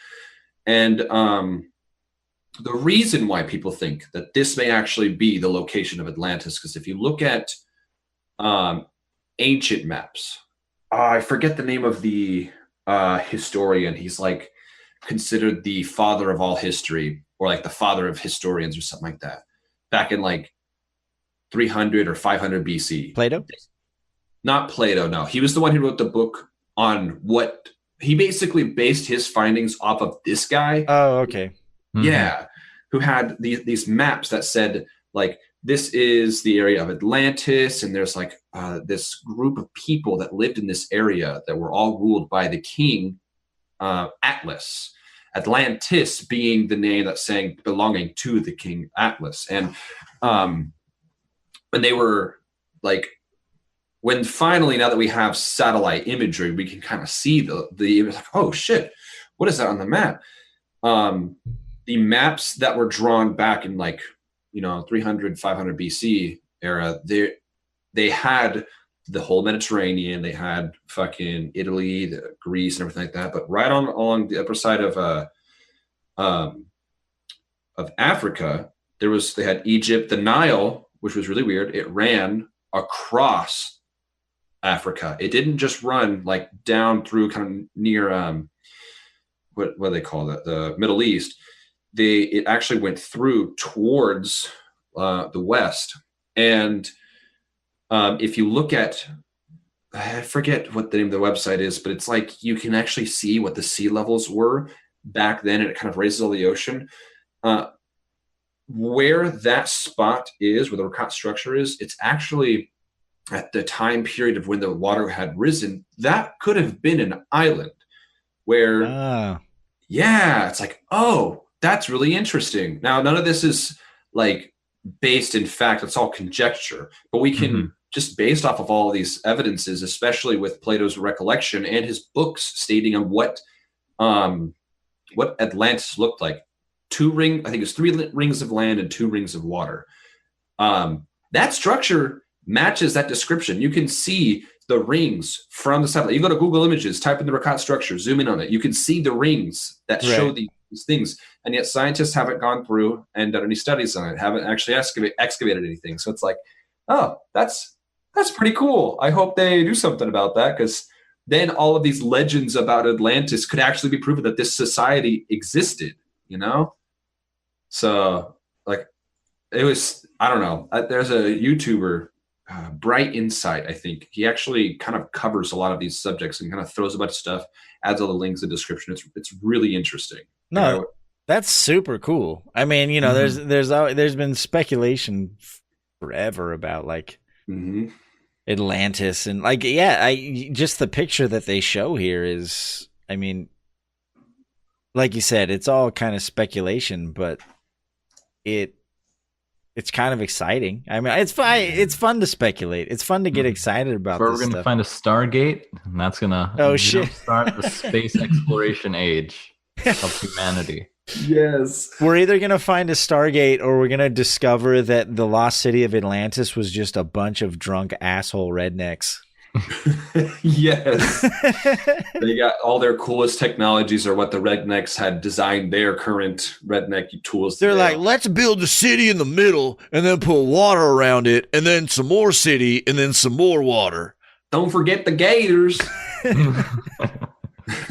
C: And the reason why people think that this may actually be the location of Atlantis, because if you look at ancient maps, I forget the name of the historian. He's like considered the father of all history, or like the father of historians or something like that, back in like 300 or 500 BC.
A: Plato?
C: Not Plato, no. He was the one who wrote the book on what he basically based his findings off of this guy.
A: Oh, okay.
C: Yeah, who had these maps that said, like, this is the area of Atlantis, and there's like this group of people that lived in this area that were all ruled by the king Atlas. Atlantis being the name that's saying belonging to the king Atlas. And when they were like, when finally, now that we have satellite imagery, we can kind of see the image, like, oh shit, what is that on the map? The maps that were drawn back in like, 300, 500 BC era, they had the whole Mediterranean, they had fucking Italy, Greece, and everything like that. But right along the upper side of Africa, they had Egypt, the Nile, which was really weird. It ran across Africa. It didn't just run like down through kind of near what do they call that? The Middle East. It actually went through towards the west. And if you look at, I forget what the name of the website is, but it's like you can actually see what the sea levels were back then, and it kind of raises all the ocean. Where that spot is, where the Rakat structure is, it's actually at the time period of when the water had risen. That could have been an island where, yeah, it's like, oh, that's really interesting. Now, none of this is like based in fact, it's all conjecture, but we can just based off of all of these evidences, especially with Plato's recollection and his books stating on what Atlantis looked like. I think it's 3 rings of land and 2 rings of water. That structure matches that description. You can see the rings from the satellite. You go to Google Images, type in the Rakat structure, zoom in on it. You can see the rings that show these things. And yet scientists haven't gone through and done any studies on it, haven't actually excavated anything. So it's like, oh, that's pretty cool. I hope they do something about that, because then all of these legends about Atlantis could actually be proven that this society existed, you know? So, like, it was, I don't know. There's a YouTuber, Bright Insight, I think. He actually kind of covers a lot of these subjects and kind of throws a bunch of stuff, adds all the links in the description. It's really interesting.
A: No, that's super cool. I mean, you know, there's been speculation forever about like Atlantis and like, just the picture that they show here is, I mean, like you said, it's all kind of speculation, but it's kind of exciting. I mean, it's fun to speculate. It's fun to get excited about this
B: We're going to find a Stargate, and that's going to start the space exploration age of humanity.
C: Yes.
A: We're either going to find a Stargate or we're going to discover that the lost city of Atlantis was just a bunch of drunk asshole rednecks.
C: Yes. They got all their coolest technologies are what the rednecks had designed their current redneck tools.
A: They're like, let's build a city in the middle and then put water around it and then some more city and then some more water.
C: Don't forget the gators.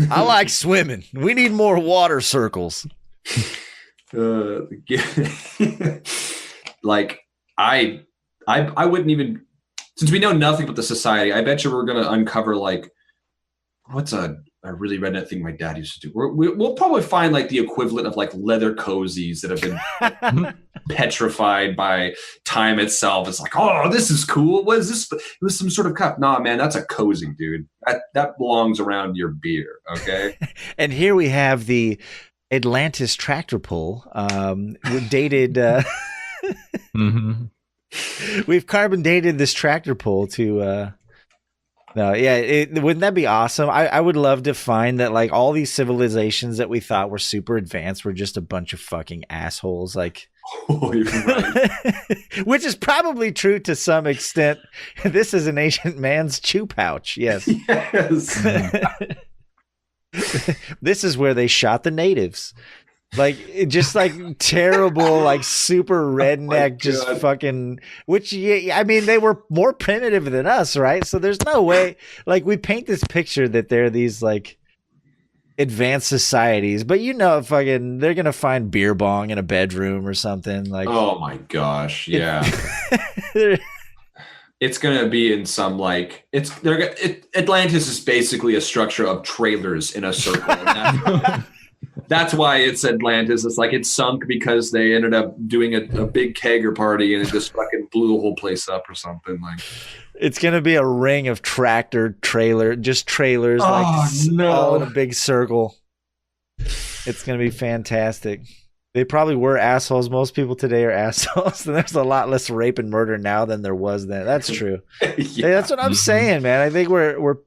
A: I like swimming. We need more water circles.
C: Like I wouldn't even, since we know nothing about the society, I bet you we're going to uncover like, what's a really redneck thing my dad used to do? We'll probably find like the equivalent of like leather cozies that have been petrified by time itself. It's like, oh, this is cool. What is this? It was some sort of cup. Nah, man, that's a cozy, dude. That belongs around your beer, okay?
A: And here we have the Atlantis tractor pull, dated. We've carbon dated this tractor pull to. Wouldn't that be awesome? I would love to find that like all these civilizations that we thought were super advanced were just a bunch of fucking assholes. Like,
C: you're right.
A: Which is probably true to some extent. This is an ancient man's chew pouch. Yes.
C: Yes.
A: This is where they shot the natives. Like, just like terrible, like super redneck, just fucking, which, I mean, they were more primitive than us, right? So there's no way, like, we paint this picture that they're these like advanced societies, but you know, fucking, they're going to find beer bong in a bedroom or something. Like,
C: oh my gosh. Yeah. It's going to be in some like, Atlantis is basically a structure of trailers in a circle. That's why it's Atlantis. It's like it's sunk because they ended up doing a big kegger party and it just fucking blew the whole place up or something. Like,
A: it's gonna be a ring of trailers, all in a big circle. It's gonna be fantastic. They probably were assholes. Most people today are assholes. And there's a lot less rape and murder now than there was then. That's true. Yeah. That's what I'm saying, man. I think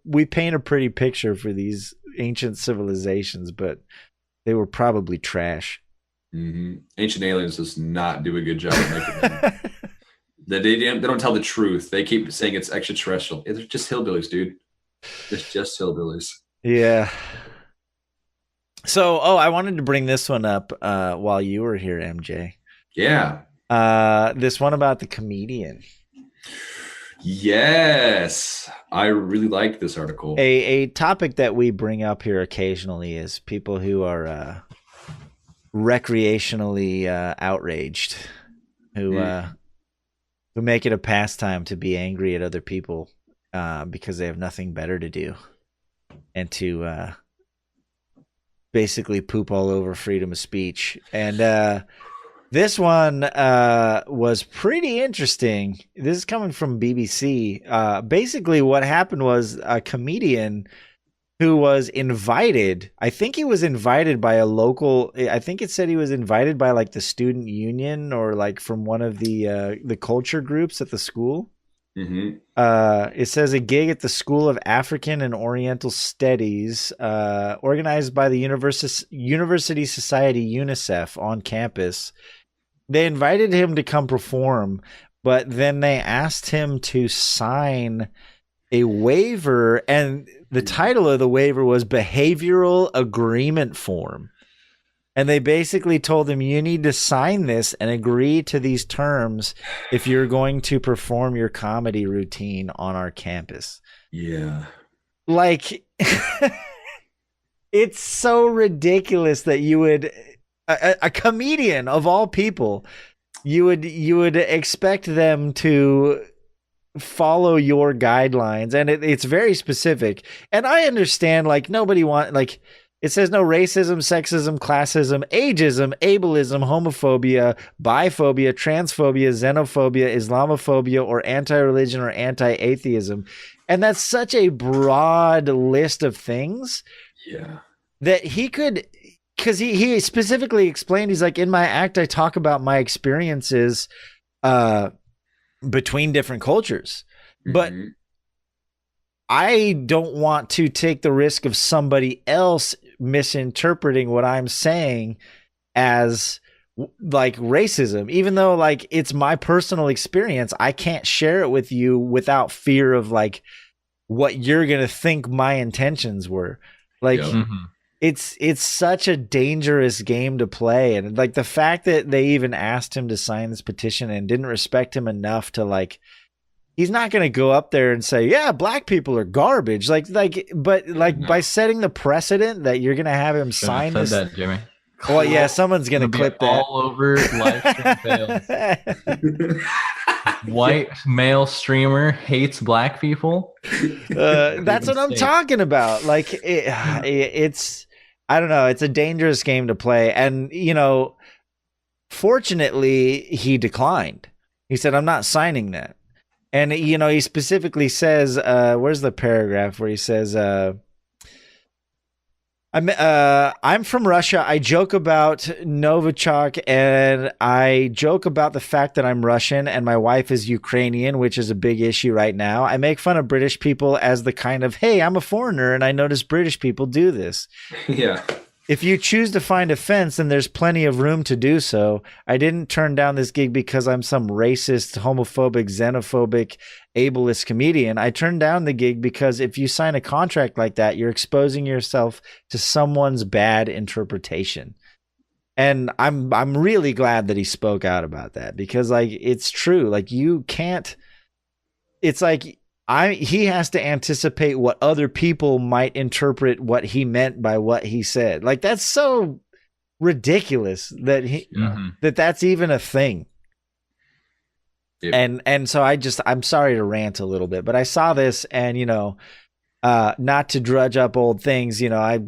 A: we paint a pretty picture for these ancient civilizations, but they were probably trash.
C: Mm-hmm. Ancient Aliens does not do a good job of making them. They don't tell the truth. They keep saying it's extraterrestrial. They're just hillbillies, dude. It's just hillbillies.
A: Yeah. So, I wanted to bring this one up while you were here, MJ.
C: Yeah.
A: This one about the comedian.
C: Yes, I really like this article.
A: A topic that we bring up here occasionally is people who are recreationally outraged, who make it a pastime to be angry at other people because they have nothing better to do, and to basically poop all over freedom of speech. And this one was pretty interesting. This is coming from BBC. Basically, what happened was a comedian who was invited. I think he was invited by a local. I think it said he was invited by like the student union or like from one of the culture groups at the school.
C: Mm-hmm.
A: It says a gig at the School of African and Oriental Studies, organized by the University Society UNICEF on campus. They invited him to come perform, but then they asked him to sign a waiver, and the title of the waiver was Behavioral Agreement Form. And they basically told him, you need to sign this and agree to these terms if you're going to perform your comedy routine on our campus.
C: Yeah.
A: Like, it's so ridiculous that you would, a comedian of all people, you would expect them to follow your guidelines. And it's very specific. And I understand, like, nobody like, it says no racism, sexism, classism, ageism, ableism, homophobia, biphobia, transphobia, xenophobia, Islamophobia, or anti-religion or anti-atheism. And that's such a broad list of things that he could, because he specifically explained, he's like, in my act, I talk about my experiences between different cultures. But I don't want to take the risk of somebody else misinterpreting what I'm saying as like racism, even though like it's my personal experience. I can't share it with you without fear of like what you're going to think my intentions were. Like it's such a dangerous game to play. And like the fact that they even asked him to sign this petition and didn't respect him enough to like, he's not going to go up there and say, yeah, black people are garbage. But by setting the precedent that you're going to have him sign this.
B: That, Jimmy.
A: Well, yeah, someone's going to clip that.
B: All over live stream fails. White male streamer hates black people.
A: That's what I'm talking about. Like it's, I don't know. It's a dangerous game to play. And, you know, fortunately he declined. He said, I'm not signing that. And, you know, he specifically says, where's the paragraph where he says, I'm from Russia. I joke about Novichok, and I joke about the fact that I'm Russian and my wife is Ukrainian, which is a big issue right now. I make fun of British people as the kind of, hey, I'm a foreigner and I notice British people do this.
C: Yeah.
A: If you choose to find offense, then there's plenty of room to do so. I didn't turn down this gig because I'm some racist, homophobic, xenophobic, ableist comedian. I turned down the gig because if you sign a contract like that, you're exposing yourself to someone's bad interpretation. And I'm really glad that he spoke out about that, because like it's true. Like you can't. It's like he has to anticipate what other people might interpret what he meant by what he said. Like that's so ridiculous that that's even a thing. Yep. And so I'm sorry to rant a little bit, but I saw this and, you know, not to drudge up old things, you know,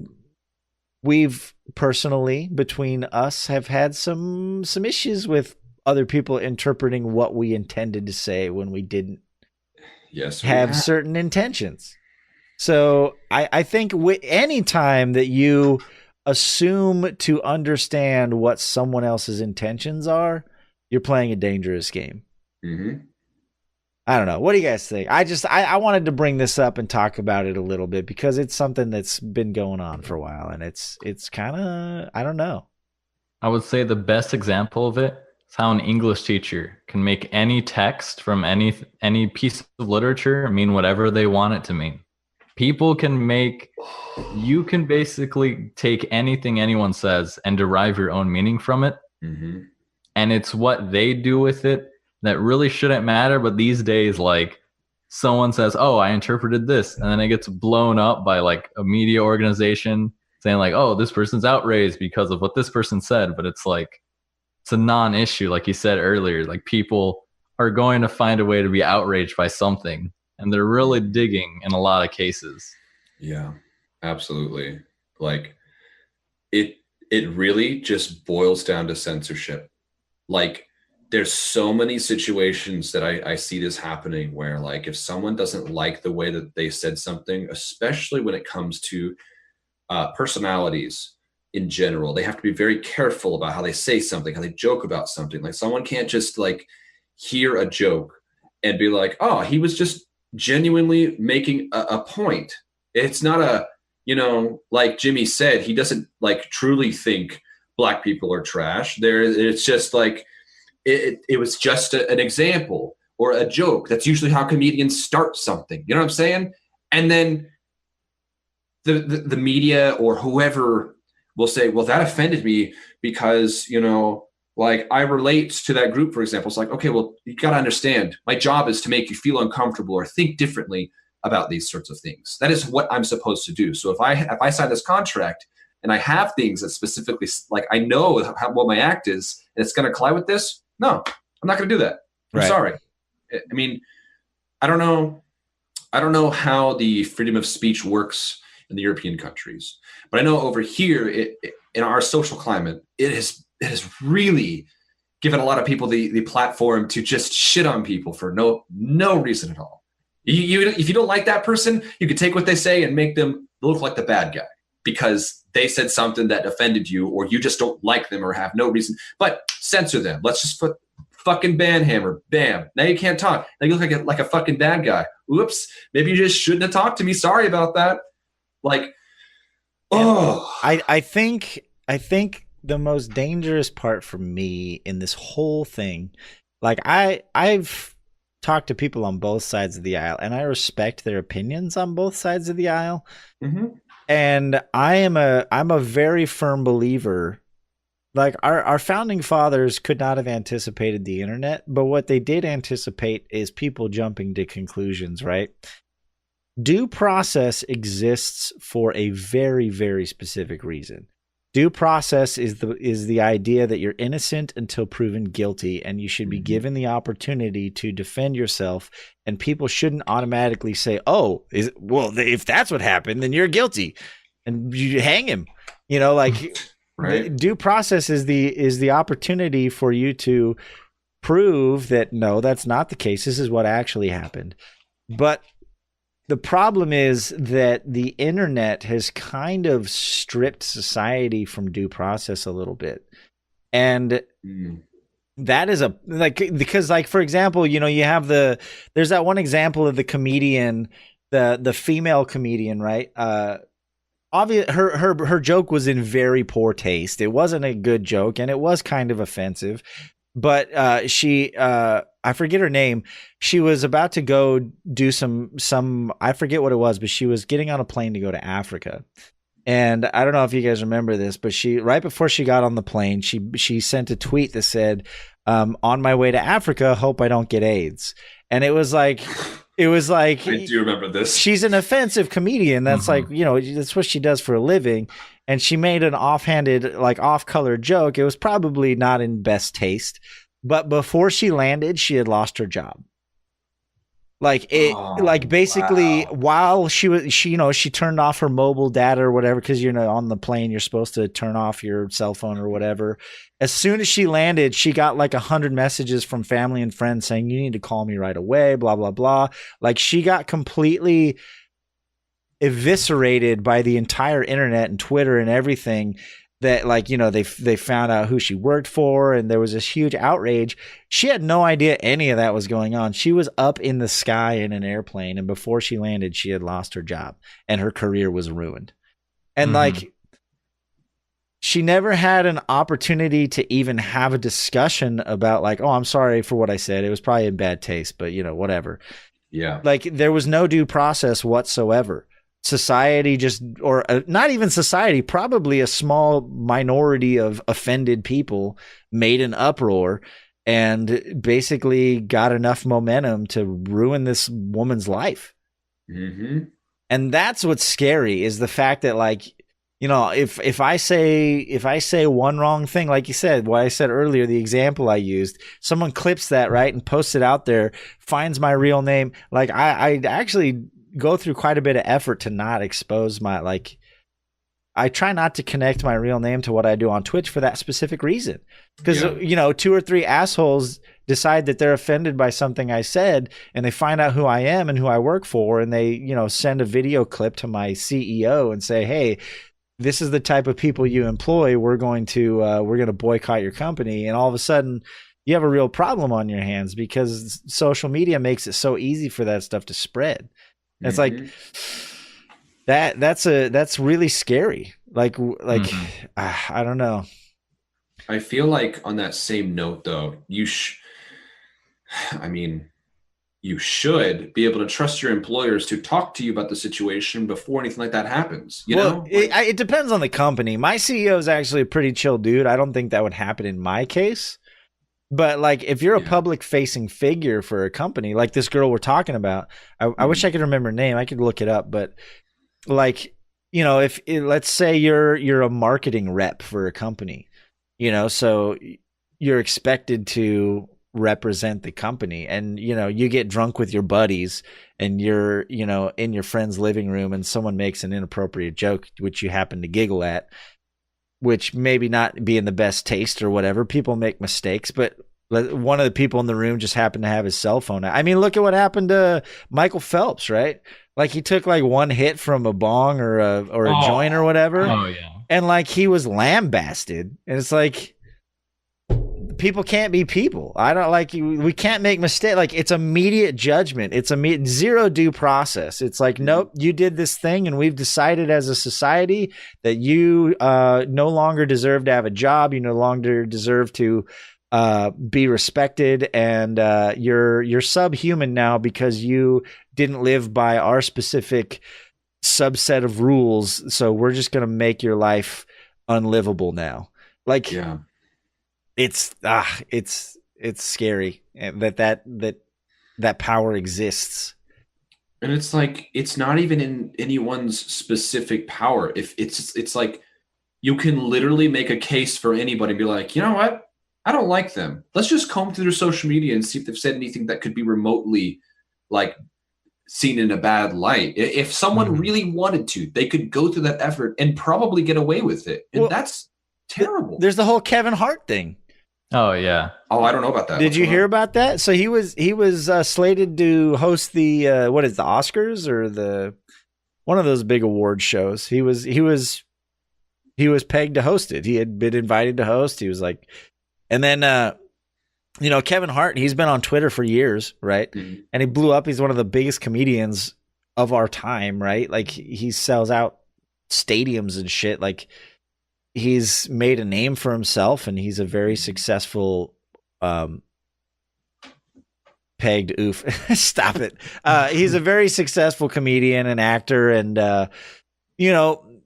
A: we've personally between us have had some issues with other people interpreting what we intended to say when we didn't.
C: Yes,
A: have certain intentions. So I think any time that you assume to understand what someone else's intentions are, you're playing a dangerous game. I don't know. What do you guys think? I wanted to bring this up and talk about it a little bit because it's something that's been going on for a while, and it's kind of, I don't know.
B: I would say the best example of it is how an English teacher can make any text from any piece of literature mean whatever they want it to mean. You can basically take anything anyone says and derive your own meaning from it. And it's what they do with it that really shouldn't matter. But these days, like someone says, oh, I interpreted this. And then it gets blown up by like a media organization saying like, oh, this person's outraged because of what this person said. But it's like, it's a non-issue. Like you said earlier, like people are going to find a way to be outraged by something, and they're really digging in a lot of cases.
C: Yeah, absolutely. Like it really just boils down to censorship. Like there's so many situations that I see this happening where like if someone doesn't like the way that they said something, especially when it comes to personalities in general, they have to be very careful about how they say something, how they joke about something. Like someone can't just like hear a joke and be like, oh, he was just genuinely making a point. It's not a, you know, like Jimmy said, he doesn't like truly think black people are trash. It's just like, it was just an example. or a joke. That's usually how comedians start something. You know what I'm saying? And then the media or whoever will say, well, that offended me because, you know, like I relate to that group, for example. It's like, okay, well, you got to understand, my job is to make you feel uncomfortable or think differently about these sorts of things. That is what I'm supposed to do. So if I sign this contract and I have things that specifically, like I know what my act is, and it's going to collide with this, no, I'm not going to do that. I'm sorry. I mean, I don't know how the freedom of speech works in the European countries, but I know over here in our social climate, it has really given a lot of people the platform to just shit on people for no reason at all. If you don't like that person, you can take what they say and make them look like the bad guy because they said something that offended you, or you just don't like them or have no reason. But censor them. Let's just put fucking ban hammer. Bam. Now you can't talk. Now you look like a fucking bad guy. Oops. Maybe you just shouldn't have talked to me. Sorry about that. Like, oh.
A: I think the most dangerous part for me in this whole thing, like I've talked to people on both sides of the aisle, and I respect their opinions on both sides of the aisle. Mm-hmm. And I'm a very firm believer. Like our founding fathers could not have anticipated the internet, but what they did anticipate is people jumping to conclusions, right? Due process exists for a very, very specific reason. Due process is the idea that you're innocent until proven guilty, and you should be given the opportunity to defend yourself. And people shouldn't automatically say, "Oh, if that's what happened, then you're guilty," and you hang him. You know, like
C: right.
A: Due process is the opportunity for you to prove that no, that's not the case. This is what actually happened. But the problem is that the internet has kind of stripped society from due process a little bit. And that is because for example, you know, you have there's that one example of the comedian, the female comedian, right? Her joke was in very poor taste. It wasn't a good joke, and it was kind of offensive. But I forget her name. She was about to go do some I forget what it was, but she was getting on a plane to go to Africa. And I don't know if you guys remember this, but right before she got on the plane, she sent a tweet that said, "On my way to Africa, hope I don't get AIDS." And it was like I
C: do remember this.
A: She's an offensive comedian. That's like, you know, that's what she does for a living. And she made an offhanded, like off-color joke. It was probably not in best taste, but before she landed, she had lost her job. Like basically while she turned off her mobile data or whatever, because you know on the plane you're supposed to turn off your cell phone or whatever. As soon as she landed, she got like 100 messages from family and friends saying, "You need to call me right away," blah blah blah. Like she got completely eviscerated by the entire internet and Twitter and everything. That like, you know, they found out who she worked for, and there was this huge outrage. She had no idea any of that was going on. She was up in the sky in an airplane, and before she landed, she had lost her job and her career was ruined. And like, she never had an opportunity to even have a discussion about like, "Oh, I'm sorry for what I said. It was probably in bad taste, but you know, whatever."
C: Yeah.
A: Like there was no due process whatsoever. Society or not even society, probably a small minority of offended people made an uproar and basically got enough momentum to ruin this woman's life. And that's what's scary, is the fact that like, you know, if I say one wrong thing, like you said, what I said earlier, the example I used, someone clips that, right, and posts it out there, finds my real name. Like I actually go through quite a bit of effort to not expose my, like, I try not to connect my real name to what I do on Twitch for that specific reason. Because, you know, 2 or 3 assholes decide that they're offended by something I said, and they find out who I am and who I work for, and they, you know, send a video clip to my CEO and say, "Hey, this is the type of people you employ. We're going to boycott your company." And all of a sudden, you have a real problem on your hands because social media makes it so easy for that stuff to spread. It's like that's really scary. Like I don't know.
C: I feel like on that same note though, I mean, you should be able to trust your employers to talk to you about the situation before anything like that happens. You know?
A: It depends on the company. My CEO is actually a pretty chill dude. I don't think that would happen in my case. But like, if you're a public facing figure for a company, like this girl we're talking about, I wish I could remember her name. I could look it up. But like, you know, if let's say you're a marketing rep for a company, you know, so you're expected to represent the company, and you know, you get drunk with your buddies and you're, you know, in your friend's living room and someone makes an inappropriate joke which you happen to giggle at, which maybe not be in the best taste or whatever. People make mistakes, but one of the people in the room just happened to have his cell phone out. I mean, look at what happened to Michael Phelps, right? Like, he took like one hit from a bong or a joint or whatever.
B: Oh yeah.
A: And like, he was lambasted. And it's like, people can't be people. I don't like, we can't make mistakes. Like, it's immediate judgment. It's zero due process. It's like, nope, you did this thing and we've decided as a society that you no longer deserve to have a job. You no longer deserve to be respected, and you're subhuman now because you didn't live by our specific subset of rules. So we're just going to make your life unlivable now. Like,
C: Yeah.
A: It's scary that power exists.
C: And it's like, it's not even in anyone's specific power. If it's like, you can literally make a case for anybody and be like, you know what? I don't like them. Let's just comb through their social media and see if they've said anything that could be remotely like seen in a bad light. If someone really wanted to, they could go through that effort and probably get away with it. And that's terrible.
A: There's the whole Kevin Hart thing.
B: Oh yeah.
C: Oh, I don't know about that.
A: Did you hear about that? So he was slated to host the the Oscars or one of those big award shows. He was pegged to host it. He had been invited to host. He was like, and then you know, Kevin Hart, he's been on Twitter for years, right? Mm-hmm. And he blew up. He's one of the biggest comedians of our time, right? Like, he sells out stadiums and shit. Like, he's made a name for himself, and he's a very successful pegged oof. Stop it. He's a very successful comedian and actor, and you know,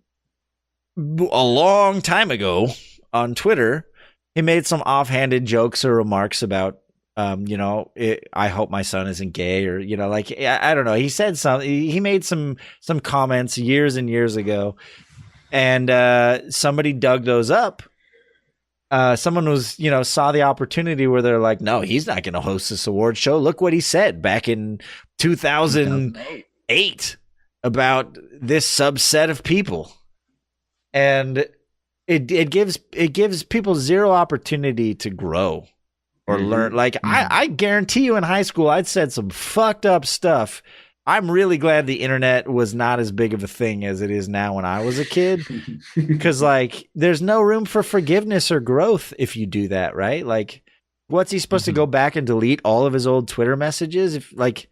A: a long time ago on Twitter, he made some offhanded jokes or remarks about you know, I hope my son isn't gay, or, you know, like, I don't know. He said something. He made some comments years and years ago. And somebody dug those up. Someone was, you know, saw the opportunity where they're like, no, he's not going to host this award show. Look what he said back in 2008 about this subset of people. And it gives people zero opportunity to grow or learn. Like, I guarantee you in high school, I'd said some fucked up stuff. I'm really glad the internet was not as big of a thing as it is now when I was a kid, because like, there's no room for forgiveness or growth if you do that, right? Like, what's he supposed to go back and delete all of his old Twitter messages? If like,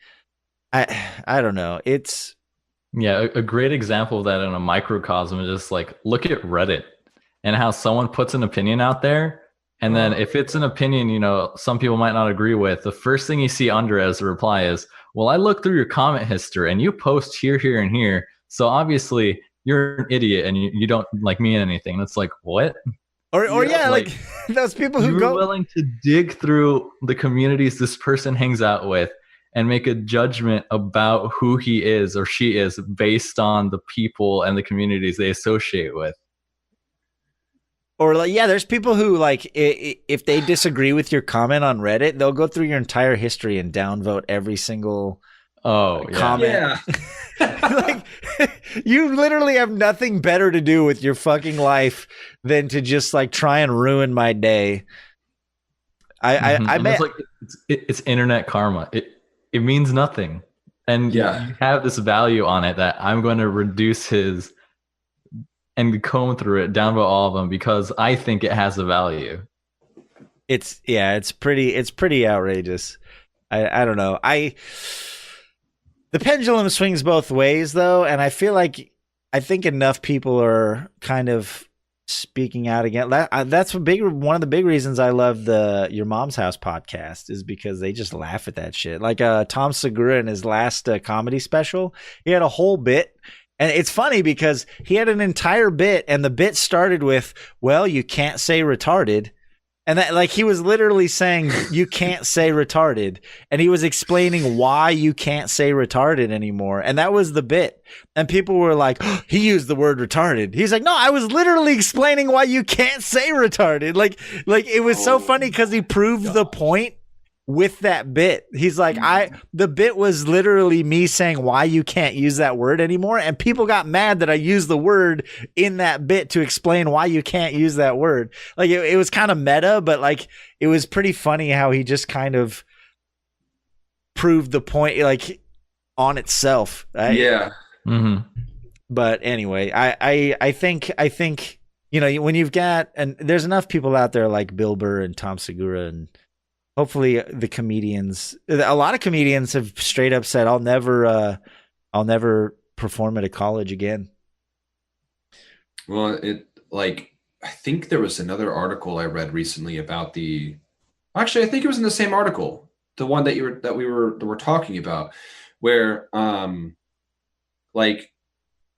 A: I don't know. It's
B: a great example of that in a microcosm is just like, look at Reddit and how someone puts an opinion out there. And then if it's an opinion, you know, some people might not agree with, the first thing you see under as a reply is, well, I looked through your comment history and you post here, here, and here. So obviously you're an idiot and you don't like mean anything. And it's like, what?
A: Or like those people who
B: go willing to dig through the communities this person hangs out with and make a judgment about who he is or she is based on the people and the communities they associate with.
A: Or like, yeah, there's people who like, if they disagree with your comment on Reddit, they'll go through your entire history and downvote every single comment. Yeah. Like, you literally have nothing better to do with your fucking life than to just like try and ruin my day. I bet
B: it's internet karma. It means nothing, and you have this value on it that I'm going to reduce his. And comb through it, downvote all of them because I think it has a value.
A: It's pretty outrageous. I don't know. The pendulum swings both ways though, and I feel like I think enough people are kind of speaking out again. That's one of the big reasons I love the Your Mom's House podcast is because they just laugh at that shit. Like Tom Segura in his last comedy special, he had a whole bit. And it's funny because he had an entire bit and the bit started with, well, you can't say retarded. And that, like, he was literally saying you can't say retarded, and he was explaining why you can't say retarded anymore, and that was the bit. And people were like, oh, he used the word retarded. He's like, no, I was literally explaining why you can't say retarded. Like it was so funny because he proved the point with that bit. He's like, the bit was literally me saying why you can't use that word anymore, and people got mad that I used the word in that bit to explain why you can't use that word. Like it was kind of meta, but like it was pretty funny how he just kind of proved the point like on itself. Right?
C: Yeah.
B: Mm-hmm.
A: But anyway, I think you know, when you've got, and there's enough people out there like Bill Burr and Tom Segura, and hopefully the comedians, a lot of comedians have straight up said, I'll never perform at a college again.
C: Well, I think there was another article I read recently about actually, I think it was in the same article, the one that we were talking about, where, like,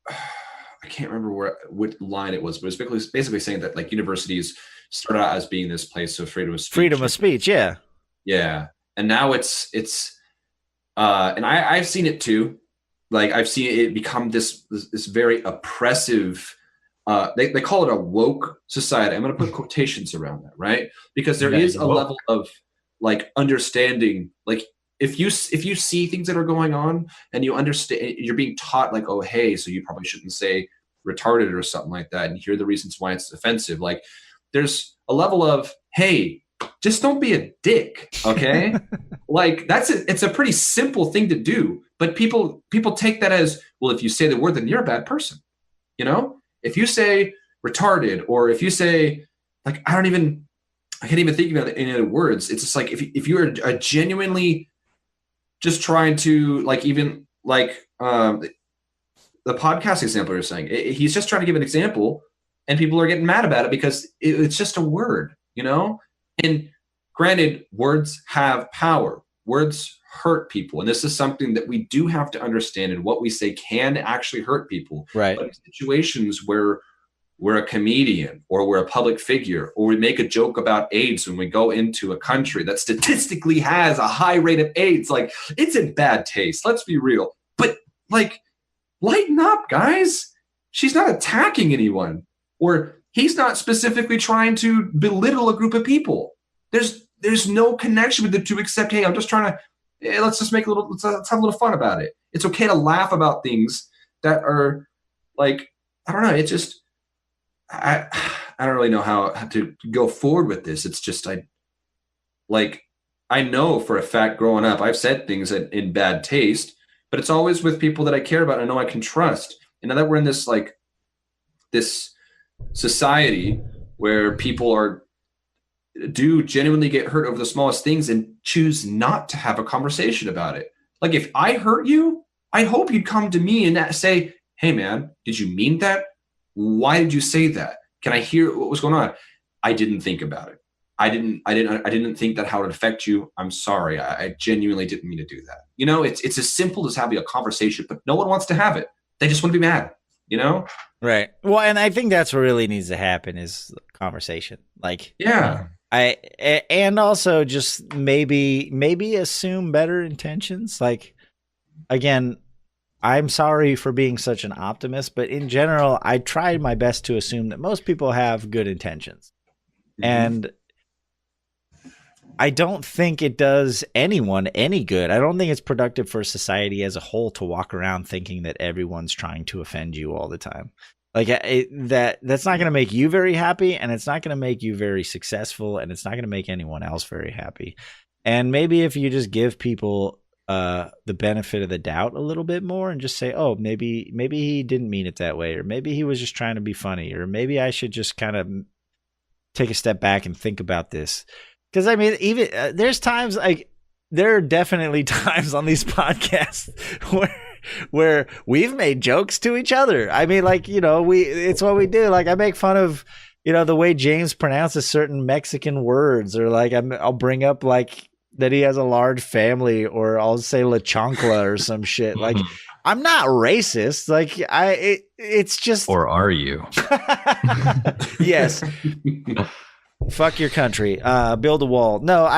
C: I can't remember what line it was, but it was basically saying that like universities started out as being this place of freedom of speech.
A: Freedom of speech, yeah.
C: Yeah. And now it's and I've seen it too. Like I've seen it become this very oppressive, they call it a woke society. I'm going to put quotations around that, right? Because there is a level of like understanding, like if you see things that are going on and you understand, you're being taught like, oh, hey, so you probably shouldn't say retarded or something like that. And here are the reasons why it's offensive. Like there's a level of, hey, just don't be a dick, okay? Like it's a pretty simple thing to do, but people take that as, well, if you say the word, then you're a bad person. You know, if you say retarded, or if you say like, I can't even think of any other words. It's just like if you're a genuinely just trying to like, even like the podcast example you're saying, he's just trying to give an example, and people are getting mad about it because it's just a word, you know. And granted, words have power. Words hurt people. And this is something that we do have to understand, and what we say can actually hurt people.
A: Right.
C: But in situations where we're a comedian, or we're a public figure, or we make a joke about AIDS when we go into a country that statistically has a high rate of AIDS, like it's in bad taste. Let's be real. But like, lighten up, guys. She's not attacking anyone, or he's not specifically trying to belittle a group of people. There's no connection with the two except, hey, I'm just trying to, let's just make let's have a little fun about it. It's okay to laugh about things that are like, I don't know. It's just, I don't really know how to go forward with this. It's just, I know for a fact growing up, I've said things in bad taste, but it's always with people that I care about and I know I can trust. And now that we're in this, like, this society where people do genuinely get hurt over the smallest things and choose not to have a conversation about it. Like if I hurt you, I hope you'd come to me and say, hey man, did you mean that? Why did you say that? Can I hear what was going on? I didn't think about it. I didn't think that how it would affect you. I'm sorry. I genuinely didn't mean to do that. You know, it's as simple as having a conversation, but no one wants to have it. They just want to be mad, you know?
A: Right. Well, and I think that's what really needs to happen is conversation. Like,
C: yeah.
A: And also just maybe assume better intentions. Like, again, I'm sorry for being such an optimist, but in general, I tried my best to assume that most people have good intentions. Mm-hmm. And I don't think it does anyone any good. I don't think it's productive for society as a whole to walk around thinking that everyone's trying to offend you all the time. Like that's not going to make you very happy, and it's not going to make you very successful, and it's not going to make anyone else very happy. And maybe if you just give people the benefit of the doubt a little bit more and just say, oh, maybe he didn't mean it that way, or maybe he was just trying to be funny, or maybe I should just kind of take a step back and think about this. Because I mean, even there's times, like, there are definitely times on these podcasts where we've made jokes to each other. I mean, like, it's what we do. Like, I make fun of, the way James pronounces certain Mexican words, or like I'll bring up like that he has a large family, or I'll say La Chancla or some shit. Like, I'm not racist. Like, it's just.
B: Or are you?
A: Yes. Fuck your country. Build a wall. No,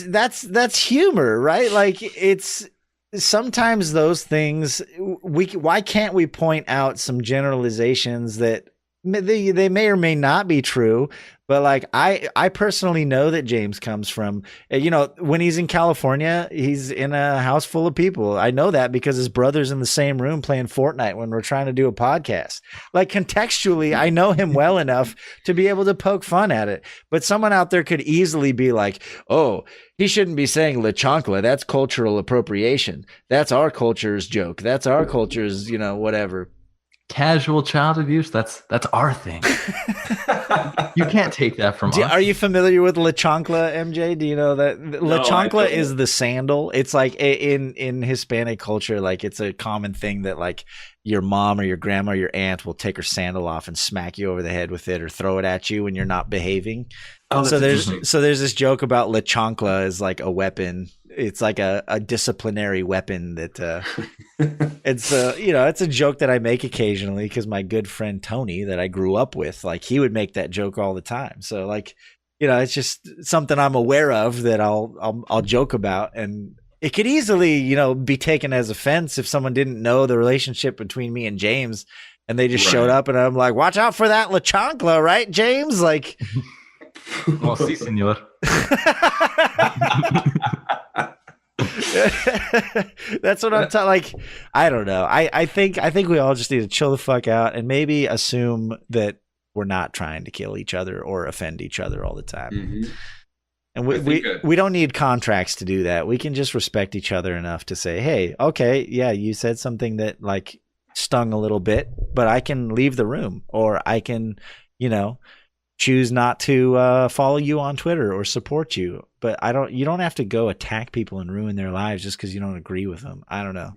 A: that's humor, right? Like, it's sometimes those things why can't we point out some generalizations that they may or may not be true, but like I personally know that James comes from, when he's in California, he's in a house full of people. I know that because his brother's in the same room playing Fortnite when we're trying to do a podcast. Like, contextually, I know him well enough to be able to poke fun at it. But someone out there could easily be like, oh, he shouldn't be saying La Chancla. That's cultural appropriation. That's our culture's joke. That's our culture's, whatever.
B: Casual child abuse, that's our thing. You can't take that from us.
A: Are you familiar with La Chancla, MJ? Do you know that La Chancla is the sandal? It's like in Hispanic culture, like, it's a common thing that like your mom or your grandma or your aunt will take her sandal off and smack you over the head with it, or throw it at you when you're not behaving.
C: Oh,
A: so there's this joke about La Chancla is like a weapon. It's like a disciplinary weapon that it's a joke that I make occasionally because my good friend Tony that I grew up with, like, he would make that joke all the time. So like, it's just something I'm aware of that I'll joke about, and it could easily, be taken as offense if someone didn't know the relationship between me and James and they just showed up and I'm like, watch out for that La Chancla, right, James? Like,
B: oh, sí, señor.
A: That's what I'm talking. Like, I don't know. I think we all just need to chill the fuck out and maybe assume that we're not trying to kill each other or offend each other all the time.
C: Mm-hmm.
A: And we don't need contracts to do that. We can just respect each other enough to say, hey, okay, yeah, you said something that like stung a little bit, but I can leave the room, or I can, choose not to follow you on Twitter or support you. But you don't have to go attack people and ruin their lives just because you don't agree with them. I don't know.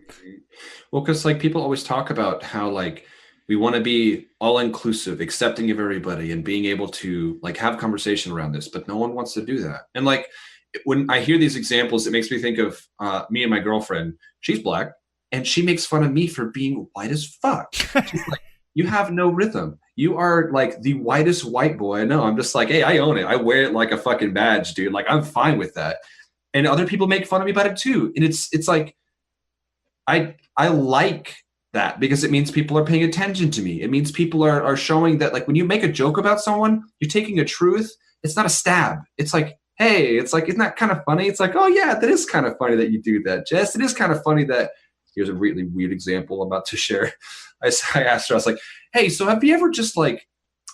C: Well, because like people always talk about how like we want to be all inclusive, accepting of everybody, and being able to like have conversation around this, but no one wants to do that. And like when I hear these examples, it makes me think of me and my girlfriend. She's black and she makes fun of me for being white as fuck. She's like, you have no rhythm. You are like the whitest white boy I know. I'm just like, hey, I own it. I wear it like a fucking badge, dude. Like, I'm fine with that. And other people make fun of me about it too. And it's like, I like that because it means people are paying attention to me. It means people are showing that, like, when you make a joke about someone, you're taking a truth. It's not a stab. It's like, hey, it's like, isn't that kind of funny? It's like, oh yeah, that is kind of funny that you do that, Jess. It is kind of funny that. Here's a really weird example I'm about to share. I asked her, I was like, hey, so have you ever just like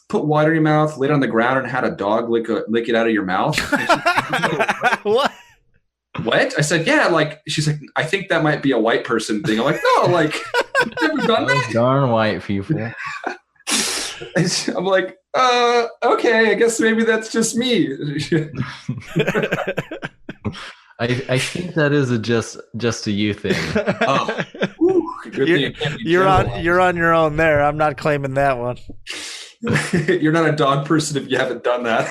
C: put water in your mouth, laid on the ground, and had a dog lick it out of your mouth?
A: What?
C: What? I said, yeah. Like, she's like, I think that might be a white person thing. I'm like, no, like, I've never done that.
B: Darn white people.
C: I'm like, okay, I guess maybe that's just me.
B: I think that is just a you thing.
C: Oh, whew,
A: you're on your own there. I'm not claiming that one.
C: You're not a dog person if you haven't done that.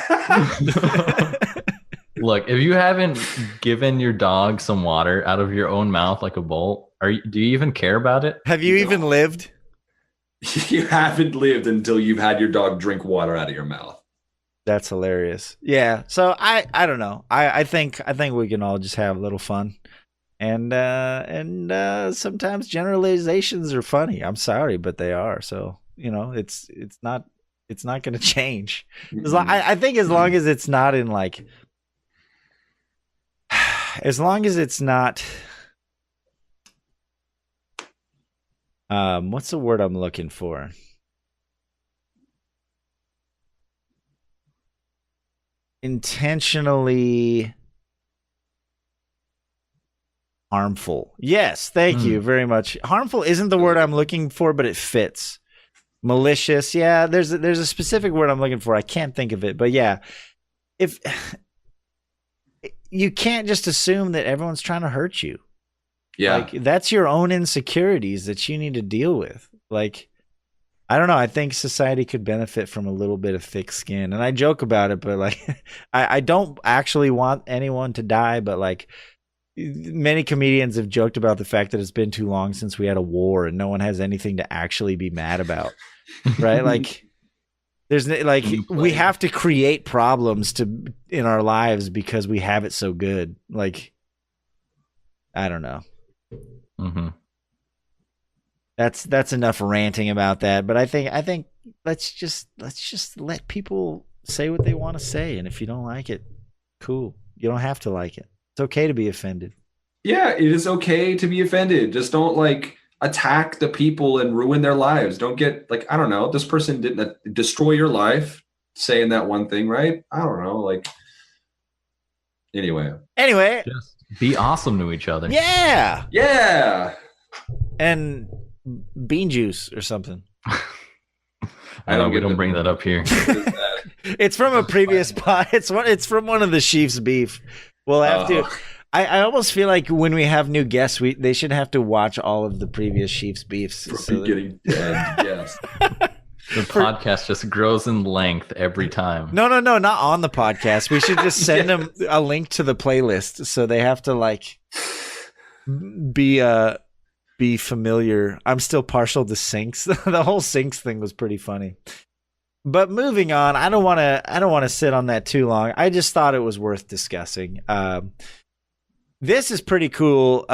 B: Look, if you haven't given your dog some water out of your own mouth like a bowl, do you even care about it?
A: Have you even lived?
C: You haven't lived until you've had your dog drink water out of your mouth.
A: That's hilarious. Yeah. So I don't know. I think we can all just have a little fun, and sometimes generalizations are funny. I'm sorry, but they are. So it's not going to change. I think as long as it's not in like, as long as it's not. What's the word I'm looking for? Intentionally harmful. Yes, thank you very much. Harmful isn't the word I'm looking for, but it fits. Malicious, yeah. There's a specific word I'm looking for. I can't think of it, but yeah. If you can't just assume that everyone's trying to hurt you.
C: Yeah.
A: Like, that's your own insecurities that you need to deal with. Like, I don't know. I think society could benefit from a little bit of thick skin. And I joke about it, but like, I don't actually want anyone to die, but like, many comedians have joked about the fact that it's been too long since we had a war and no one has anything to actually be mad about. Right? Like, we have to create problems in our lives because we have it so good. Like, I don't know.
B: Mm-hmm.
A: That's enough ranting about that. But I think let's just let people say what they want to say, and if you don't like it, cool. You don't have to like it. It's okay to be offended.
C: Yeah, it is okay to be offended. Just don't like attack the people and ruin their lives. Don't get like, I don't know, this person didn't destroy your life saying that one thing, right? I don't know, like anyway.
B: Just be awesome to each other.
C: Yeah.
A: And bean juice or something.
B: I know we don't bring that up here.
A: It's from a previous pod. It's from one of the Sheef's beef. We'll have to. I almost feel like when we have new guests, they should have to watch all of the previous Sheef's beefs.
C: Getting dead. Yes.
B: The podcast just grows in length every time.
A: No, not on the podcast. We should just send them a link to the playlist so they have to like be familiar. I'm still partial to syncs. The whole syncs thing was pretty funny. But moving on, I don't want to sit on that too long. I just thought it was worth discussing. This is pretty cool.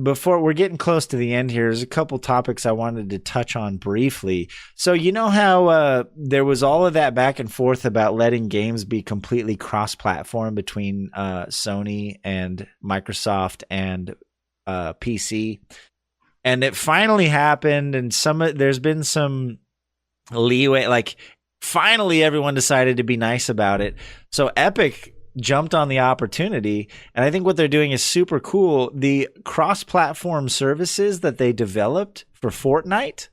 A: Before we're getting close to the end here, there's a couple topics I wanted to touch on briefly. So you know how there was all of that back and forth about letting games be completely cross-platform between Sony and Microsoft and PC, and it finally happened. And there's been some leeway. Like, finally, everyone decided to be nice about it. So Epic jumped on the opportunity, and I think what they're doing is super cool. The cross-platform services that they developed for Fortnite,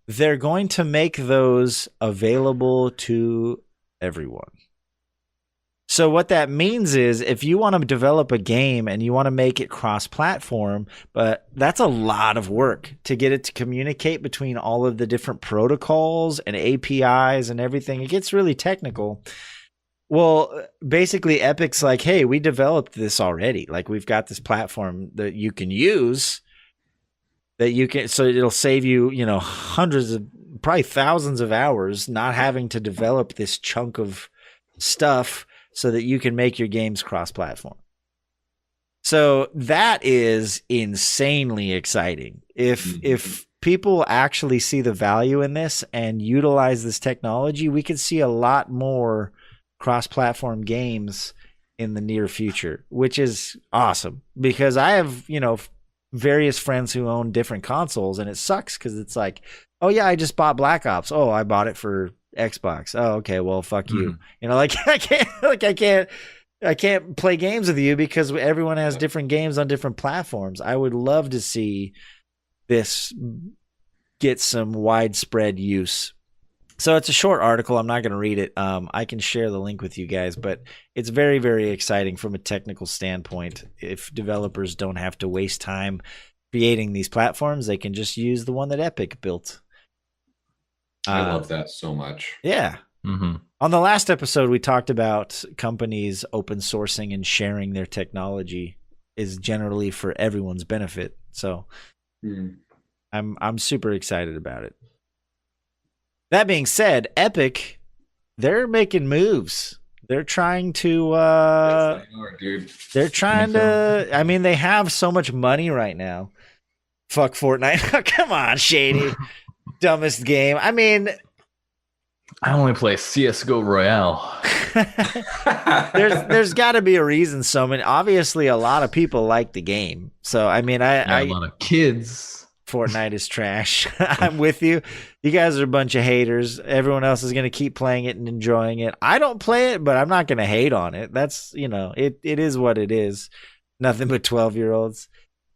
A: they're going to make those available to everyone. So what that means is if you want to develop a game and you want to make it cross-platform, but that's a lot of work to get it to communicate between all of the different protocols and APIs and everything. It gets really technical. Well, basically Epic's like, hey, we developed this already. Like, we've got this platform that you can use so it'll save you, hundreds of, probably thousands of hours not having to develop this chunk of stuff so that you can make your games cross-platform. So that is insanely exciting. If people actually see the value in this and utilize this technology, we could see a lot more cross-platform games in the near future, which is awesome because I have, various friends who own different consoles, and it sucks because it's like, oh yeah, I just bought Black Ops. Oh, I bought it for Xbox. Oh, okay, well, fuck you. I can't play games with you because everyone has different games on different platforms. I would love to see this get some widespread use. So it's a short article. I'm not going to read it. I can share the link with you guys, but it's very, very exciting from a technical standpoint. If developers don't have to waste time creating these platforms, they can just use the one that Epic built.
C: I love that so much.
A: Yeah.
B: Mm-hmm.
A: On the last episode, we talked about companies open sourcing and sharing their technology is generally for everyone's benefit. So I'm super excited about it. That being said, Epic, they're making moves. They're trying to they have so much money right now. Fuck Fortnite. Come on, Shady. Dumbest game. I mean,
B: I only play CS:GO Royale.
A: there's got to be a reason. So many. Obviously, a lot of people like the game. So I mean, a
B: lot of kids.
A: Fortnite is trash. I'm with you. You guys are a bunch of haters. Everyone else is going to keep playing it and enjoying it. I don't play it, but I'm not going to hate on it. That's, it is what it is. Nothing but 12-year-olds.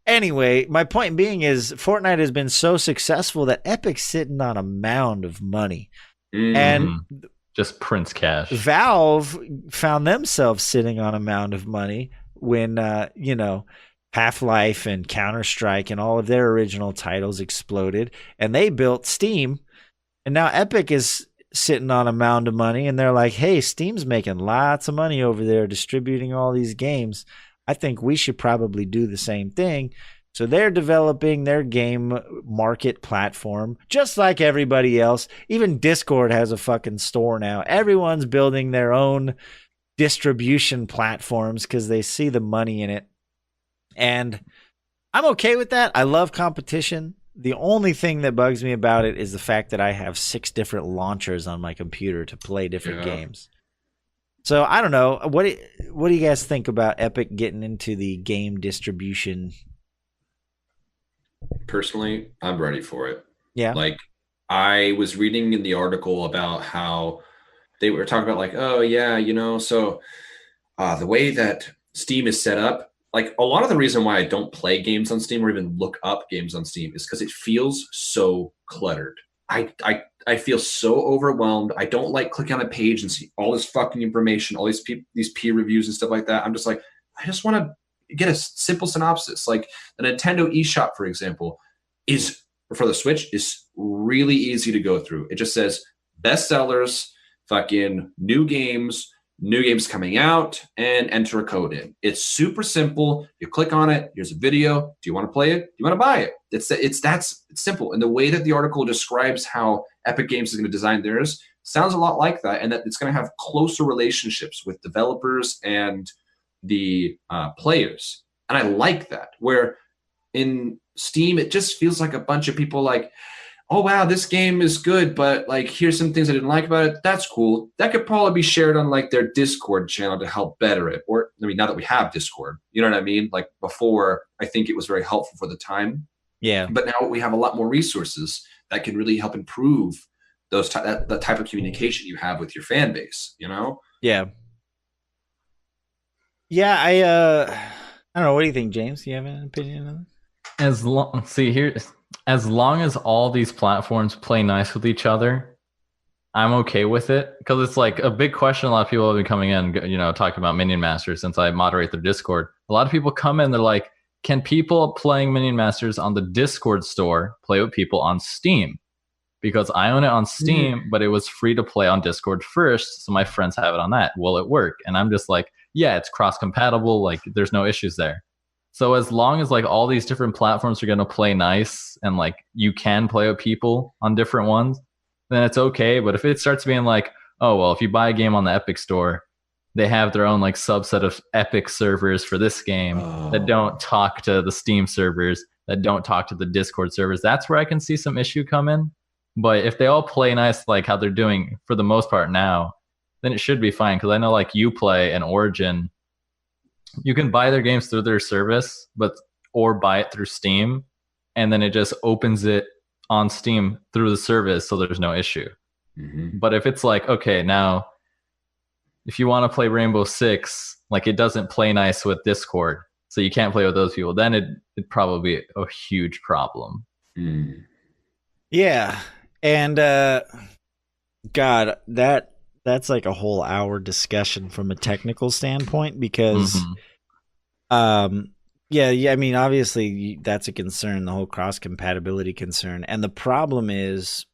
A: Anyway, my point being is Fortnite has been so successful that Epic's sitting on a mound of money. And
B: just prints cash.
A: Valve found themselves sitting on a mound of money when, Half-Life and Counter-Strike and all of their original titles exploded, and they built Steam, and now Epic is sitting on a mound of money, and they're like, hey, Steam's making lots of money over there distributing all these games. I think we should probably do the same thing. So they're developing their game market platform, just like everybody else. Even Discord has a fucking store now. Everyone's building their own distribution platforms because they see the money in it. And I'm okay with that. I love competition. The only thing that bugs me about it is the fact that I have 6 different launchers on my computer to play different games. So I don't know. What do you guys think about Epic getting into the game distribution?
C: Personally, I'm ready for it.
A: Yeah.
C: Like, I was reading in the article about how they were talking about, like, oh yeah, so the way that Steam is set up, like, a lot of the reason why I don't play games on Steam or even look up games on Steam is because it feels so cluttered. I feel so overwhelmed. I don't like clicking on a page and see all this fucking information, all these peer reviews and stuff like that. I'm just like, I just want to get a simple synopsis. Like the Nintendo eShop, for example, is for the Switch is really easy to go through. It just says bestsellers, fucking new games coming out, and enter a code in. It's super simple. You click on it. Here's a video. Do you want to play it? Do you want to buy it? It's simple. And the way that the article describes how Epic Games is going to design theirs sounds a lot like that, and that it's going to have closer relationships with developers and the players. And I like that. Where in Steam, it just feels like a bunch of people like, oh wow, this game is good, but like here's some things I didn't like about it. That's cool. That could probably be shared on like their Discord channel to help better it. Or I mean, now that we have Discord, you know what I mean? Like before, I think it was very helpful for the time.
A: Yeah.
C: But now we have a lot more resources that can really help improve that type of communication you have with your fan base,
A: Yeah. Yeah, I don't know. What do you think, James? Do you have an opinion on it?
B: As long as all these platforms play nice with each other, I'm okay with it. Because it's like a big question. A lot of people have been coming in, talking about Minion Masters since I moderate their Discord. A lot of people come in, they're like, can people playing Minion Masters on the Discord store play with people on Steam? Because I own it on Steam, but it was free to play on Discord first, so my friends have it on that. Will it work? And I'm just like, yeah, it's cross-compatible. Like, there's no issues there. So as long as like all these different platforms are going to play nice and like you can play with people on different ones, then it's okay. But if it starts being like, oh, well, if you buy a game on the Epic store, they have their own like subset of Epic servers for this game that don't talk to the Steam servers, that don't talk to the Discord servers. That's where I can see some issue come in. But if they all play nice, like how they're doing for the most part now, then it should be fine. Because I know like Uplay and Origin, you can buy their games through their service, or buy it through Steam, and then it just opens it on Steam through the service, so there's no issue. Mm-hmm. But if it's like, okay, now if you want to play Rainbow Six, like it doesn't play nice with Discord, so you can't play with those people, then it'd probably be a huge problem.
C: Mm.
A: Yeah, and God, that's like a whole hour discussion from a technical standpoint because, I mean, obviously that's a concern, the whole cross-compatibility concern. And the problem is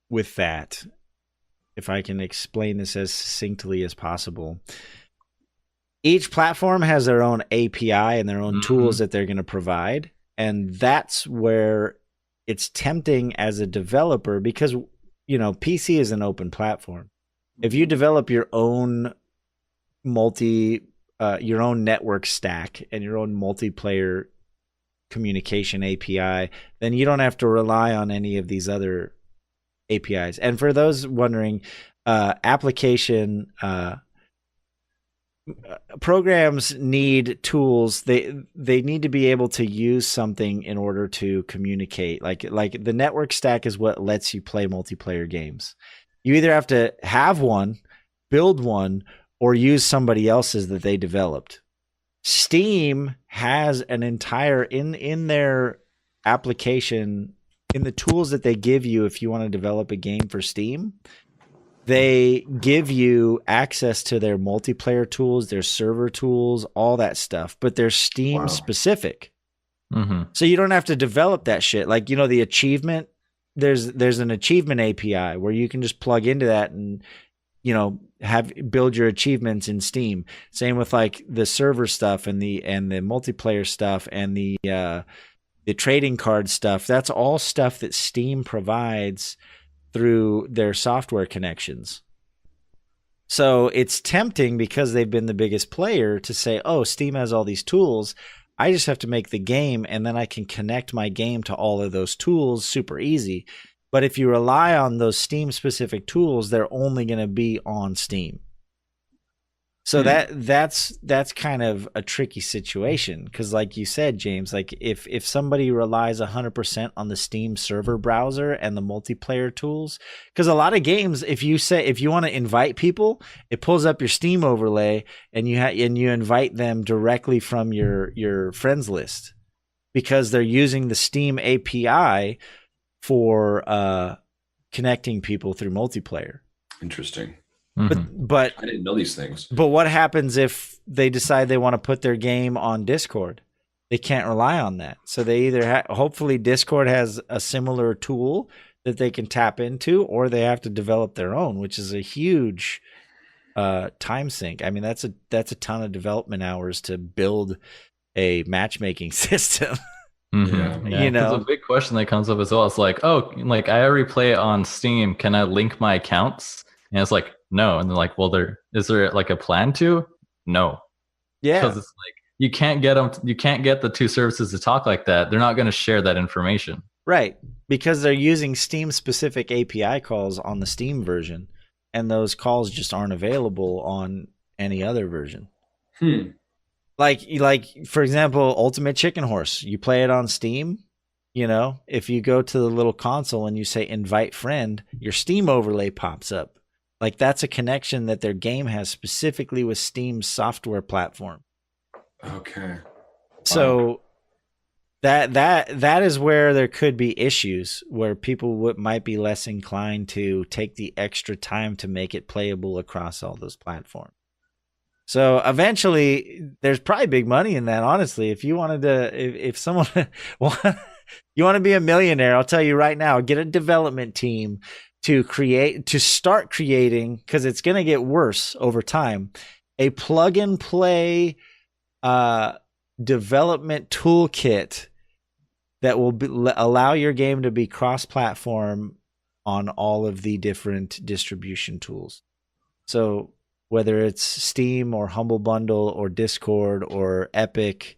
A: with that, if I can explain this as succinctly as possible, each platform has their own API and their own tools that they're going to provide. And that's where it's tempting as a developer because, PC is an open platform. If you develop your own your own network stack and your own multiplayer communication API, then you don't have to rely on any of these other APIs. And for those wondering, programs need tools. They need to be able to use something in order to communicate. Like the network stack is what lets you play multiplayer games. You either have to have one, build one, or use somebody else's that they developed. Steam has an entire in their application, in the tools that they give you if you want to develop a game for Steam, they give you access to their multiplayer tools, their server tools, all that stuff, but they're Steam specific. So you don't have to develop that shit. Like, the achievement, there's an achievement API where you can just plug into that and, build your achievements in Steam. Same with like the server stuff and the multiplayer stuff and the trading card stuff. That's all stuff that Steam provides through their software connections. So it's tempting because they've been the biggest player to say, oh, Steam has all these tools. I just have to make the game and then I can connect my game to all of those tools super easy. But if you rely on those Steam specific tools, they're only going to be on Steam. So that's kind of a tricky situation because, like you said, James, like if somebody relies 100% on the Steam server browser and the multiplayer tools, because a lot of games, if you want to invite people, it pulls up your Steam overlay and you invite them directly from your friends list because they're using the Steam API for connecting people through multiplayer.
C: Interesting.
A: But
C: I didn't know these things.
A: But what happens if they decide they want to put their game on Discord? They can't rely on that. So they either hopefully Discord has a similar tool that they can tap into, or they have to develop their own, which is a huge time sink. I mean, that's a ton of development hours to build a matchmaking system.
B: Yeah. The big question that comes up as well is like, oh, like I already play it on Steam. Can I link my accounts? And it's like, no. And they're like, well, is there like a plan to? No. Yeah. Because it's like you can't get the two services to talk like that. They're not going to share that information.
A: Right. Because they're using Steam specific API calls on the Steam version, and those calls just aren't available on any other version. Like for example, Ultimate Chicken Horse, you play it on Steam. If you go to the little console and you say invite friend, your Steam overlay pops up. Like that's a connection that their game has specifically with Steam's software platform.
C: Okay.
A: So that is where there could be issues where people might be less inclined to take the extra time to make it playable across all those platforms. So eventually there's probably big money in that. Honestly, if you wanted to, if someone you want to be a millionaire, I'll tell you right now, get a development team to start creating, because it's going to get worse over time, a plug and play development toolkit that will allow your game to be cross-platform on all of the different distribution tools. So whether it's Steam or Humble Bundle or Discord or Epic,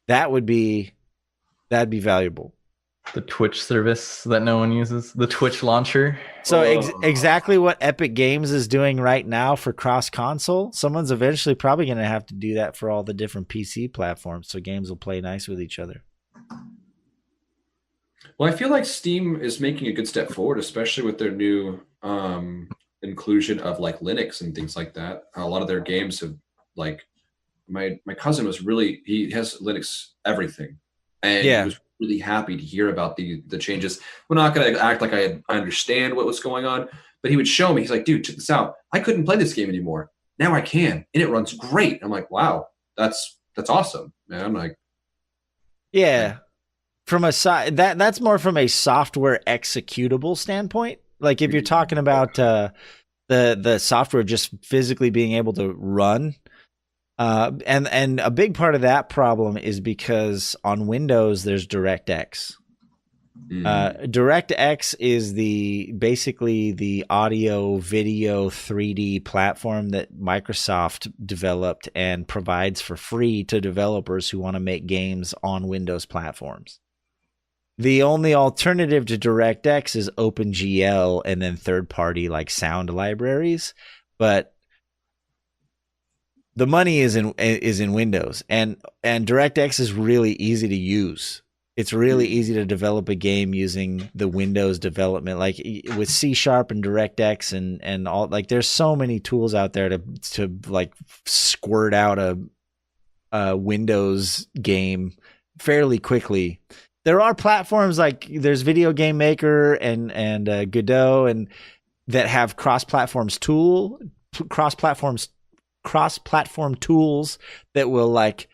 A: that'd be valuable.
B: The Twitch service that no one uses, the Twitch launcher.
A: So exactly what Epic Games is doing right now for cross-console, someone's eventually probably going to have to do that for all the different PC platforms, so games will play nice with each other.
C: Well, I feel like Steam is making a good step forward, especially with their new inclusion of like Linux and things like that. A lot of their games have, like, my cousin was he has Linux everything, and he was really happy to hear about the changes. We're not going to act like I understand what was going on, but he would show me. He's like, dude, check this out. I couldn't play this game anymore. Now I can, and it runs great. I'm like, wow, that's awesome, man. I'm like,
A: yeah. From a that's more from a software executable standpoint. Like if you're talking about the software just physically being able to run, and a big part of that problem is because on Windows there's DirectX. DirectX is basically the audio video 3D platform that Microsoft developed and provides for free to developers who want to make games on Windows platforms. The only alternative to DirectX is OpenGL and then third-party like sound libraries, but the money is in Windows, and DirectX is really easy to use. It's really easy to develop a game using the Windows development, like with C# and DirectX and all. Like, there's so many tools out there to like squirt out a Windows game fairly quickly. There are platforms like there's Video Game Maker and Godot and that have cross-platform tools that will like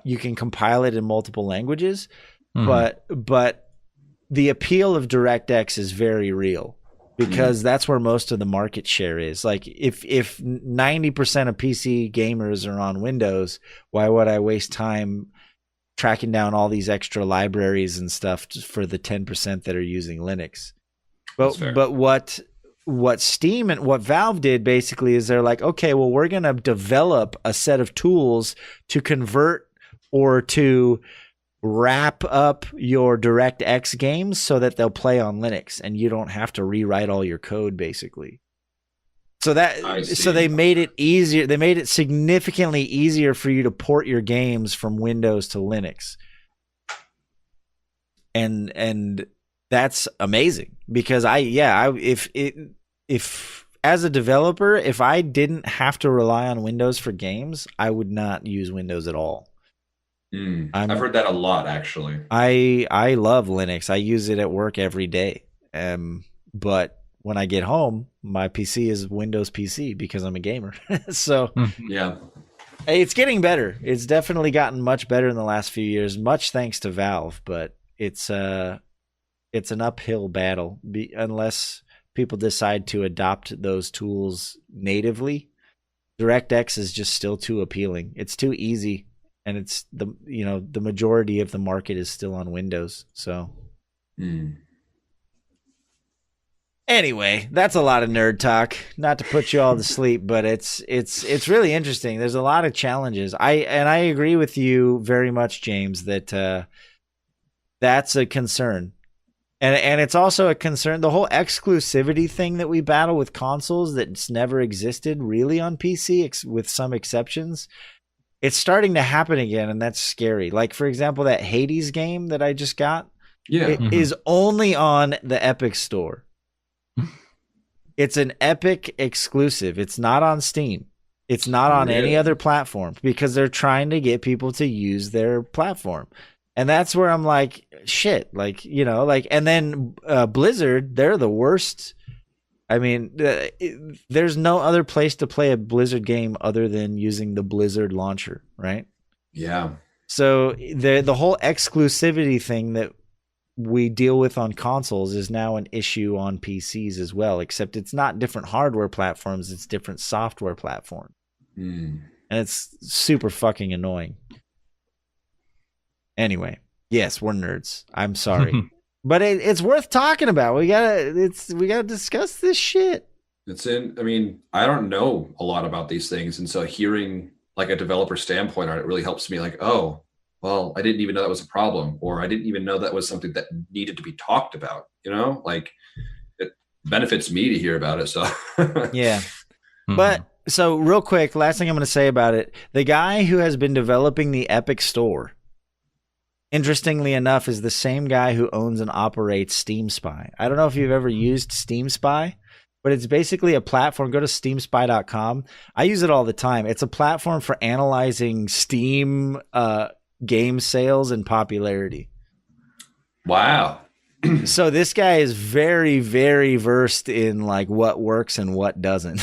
A: you can compile it in multiple languages,
B: Mhm.
A: but the appeal of DirectX is very real because that's where most of the market share is. Like if 90% of PC gamers are on Windows, why would I waste time tracking down all these extra libraries and stuff for the 10% that are using Linux? But what Steam and what Valve did basically is they're like, okay, well, we're going to develop a set of tools to convert or to wrap up your DirectX games so that they'll play on Linux and you don't have to rewrite all your code basically. So they made it easier. They made it significantly easier for you to port your games from Windows to Linux. And that's amazing because if as a developer, if I didn't have to rely on Windows for games, I would not use Windows at all.
C: I've heard that a lot, actually.
A: I love Linux. I use it at work every day. But when I get home, my PC is Windows PC because I'm a gamer. So
C: yeah,
A: it's getting better. It's definitely gotten much better in the last few years, much thanks to Valve. But it's an uphill battle unless people decide to adopt those tools natively. DirectX is just still too appealing. It's too easy. And it's the majority of the market is still on Windows. So anyway, that's a lot of nerd talk. Not to put you all to sleep, but it's really interesting. There's a lot of challenges. I agree with you very much, James, that that's a concern. And it's also a concern. The whole exclusivity thing that we battle with consoles that's never existed really on PC, with some exceptions. It's starting to happen again, and that's scary. Like, for example, that Hades game that I just got is only on the Epic Store. It's an Epic exclusive. It's not on Steam. It's not on any other platform because they're trying to get people to use their platform. And that's where I'm like, shit. Like, and then Blizzard, they're the worst. I mean, there's no other place to play a Blizzard game other than using the Blizzard launcher, right?
C: Yeah.
A: So the whole exclusivity thing that we deal with on consoles is now an issue on PCs as well, except it's not different hardware platforms, it's different software platforms. And it's super fucking annoying. Anyway, yes, we're nerds. I'm sorry. But it's worth talking about. We gotta discuss this shit.
C: I mean, I don't know a lot about these things, and so hearing like a developer standpoint on it really helps me. Like, oh, well, I didn't even know that was a problem, or I didn't even know that was something that needed to be talked about. Like it benefits me to hear about it. So
A: yeah. But so real quick, last thing I'm going to say about it: the guy who has been developing the Epic Store, interestingly enough, is the same guy who owns and operates Steam Spy. I don't know if you've ever used Steam Spy, but it's basically a platform. Go to steamspy.com. I use it all the time. It's a platform for analyzing Steam game sales and popularity.
C: Wow.
A: So this guy is very, very versed in like what works and what doesn't.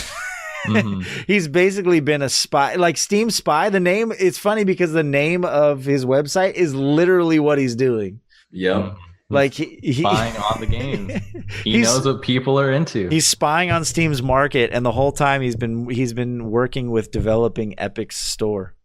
A: He's basically been a spy, like Steam Spy. The name, it's funny because the name of his website is literally what he's doing.
C: Yep.
A: Like
B: he's spying on the game. He knows what people are into.
A: He's spying on Steam's market, and the whole time he's been working with developing Epic's store.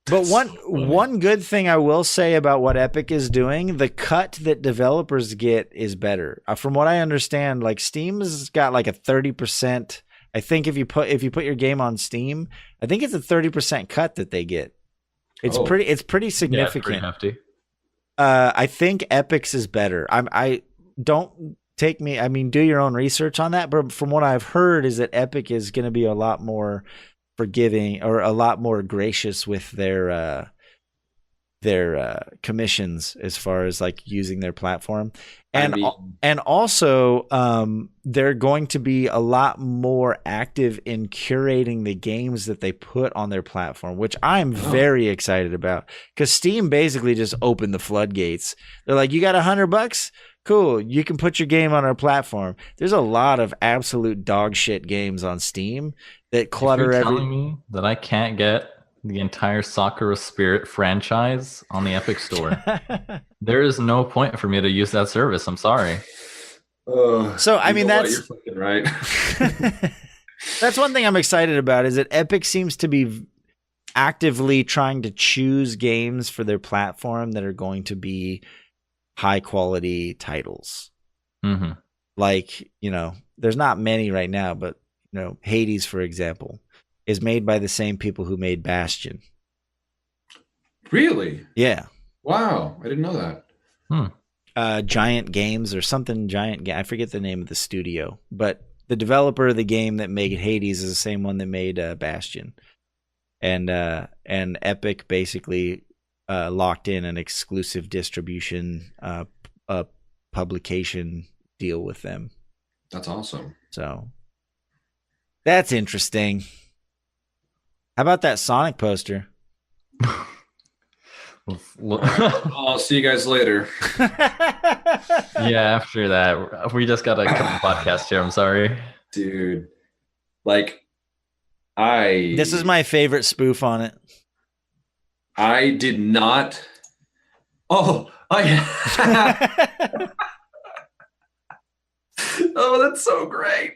A: But one good thing I will say about what Epic is doing, the cut that developers get is better. From what I understand, like Steam's got like a 30%. I think if you put your game on Steam, I think it's a 30% cut that they get. It's pretty significant.
B: Yeah, it's pretty hefty.
A: I think Epic's is better. I don't take me. I mean, do your own research on that. But from what I've heard, is that Epic is going to be a lot more forgiving or a lot more gracious with their commissions as far as like using their platform. And also they're going to be a lot more active in curating the games that they put on their platform, which I'm very excited about, because Steam basically just opened the floodgates. They're like, you got $100? Cool. You can put your game on our platform. There's a lot of absolute dog shit games on Steam that clutter
B: telling me that I can't get the entire Sakura Spirit franchise on the Epic Store. There is no point for me to use that service. I'm sorry.
A: So I mean, that's
C: you're fucking right.
A: that's one thing I'm excited about is that Epic seems to be actively trying to choose games for their platform that are going to be high quality titles.
B: Mm-hmm.
A: Like, there's not many right now, but Hades, for example, is made by the same people who made Bastion.
C: Really?
A: Yeah.
C: Wow, I didn't know that.
A: Giant Games or something I forget the name of the studio, but the developer of the game that made Hades is the same one that made Bastion. And Epic basically locked in an exclusive distribution publication deal with them.
C: That's awesome.
A: So that's interesting. How about that Sonic poster?
C: I'll see you guys later.
B: Yeah, after that, we just got to cut the podcast here. I'm sorry.
C: Dude, like,
A: This is my favorite spoof on it.
C: I did not. Oh, oh, that's so great.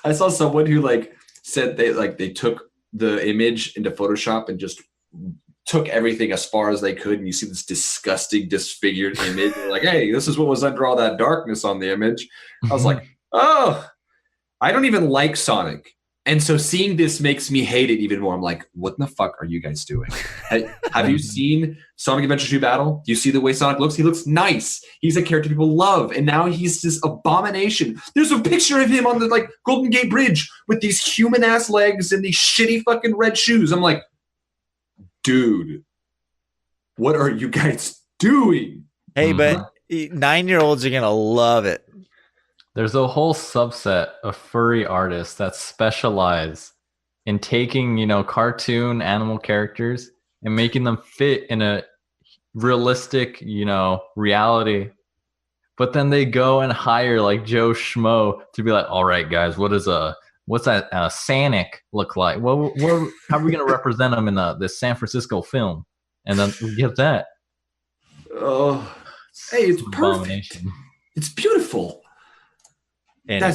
C: I saw someone who said they took the image into Photoshop and just took everything as far as they could, and you see this disgusting, disfigured image. They're like, hey, this is what was under all that darkness on the image. I was like, oh, I don't even like Sonic. And so seeing this makes me hate it even more. I'm like, what the fuck are you guys doing? Have you seen Sonic Adventure 2 Battle? Do you see the way Sonic looks? He looks nice. He's a character people love. And now he's this abomination. There's a picture of him on the Golden Gate Bridge with these human ass legs and these shitty fucking red shoes. I'm like, dude, what are you guys doing?
A: Hey, but 9-year-olds are going to love it.
B: There's a whole subset of furry artists that specialize in taking, cartoon animal characters and making them fit in a realistic, reality. But then they go and hire Joe Schmo to be like, all right, guys, what's that Sanic look like? How are we going to represent him in this San Francisco film? And then we get that.
C: Oh, hey, it's perfect. It's beautiful.
A: Anyway.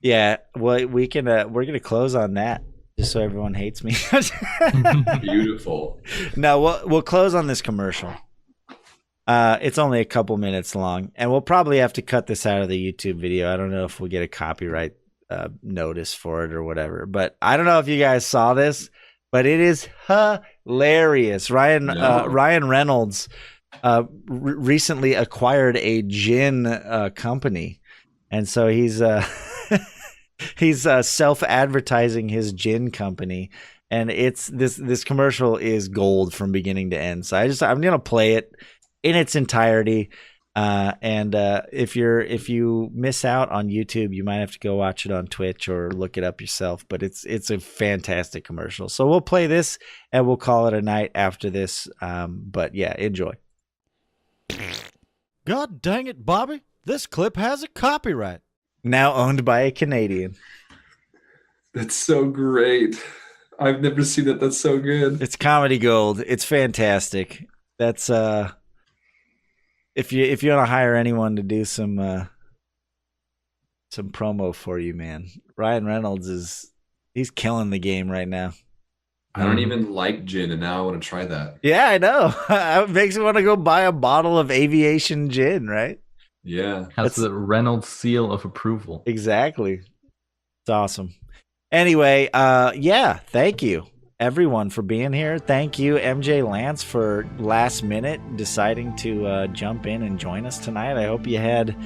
A: Yeah. Well, we can. We're gonna close on that just so everyone hates me.
C: Beautiful.
A: No, we'll close on this commercial. It's only a couple minutes long, and we'll probably have to cut this out of the YouTube video. I don't know if we'll get a copyright notice for it or whatever. But I don't know if you guys saw this, but it is hilarious. Ryan Reynolds recently acquired a gin company, and so he's self-advertising his gin company, and it's this commercial is gold from beginning to end. So I'm gonna play it in its entirety, and if you miss out on YouTube, you might have to go watch it on Twitch or look it up yourself. But it's a fantastic commercial. So we'll play this and we'll call it a night after this. But yeah, enjoy.
H: God dang it, Bobby. This clip has a copyright.
A: Now owned by a Canadian.
C: That's so great. I've never seen it. That's so good.
A: It's comedy gold. It's fantastic. That's if you want to hire anyone to do some promo for you, man. Ryan Reynolds he's killing the game right now.
C: I don't even like gin, and now I want to try that.
A: Yeah, I know. It makes me want to go buy a bottle of Aviation Gin, right?
C: Yeah.
B: Has the Reynolds seal of approval.
A: Exactly. It's awesome. Anyway, thank you, everyone, for being here. Thank you, MJLantz, for last minute deciding to jump in and join us tonight. I hope you had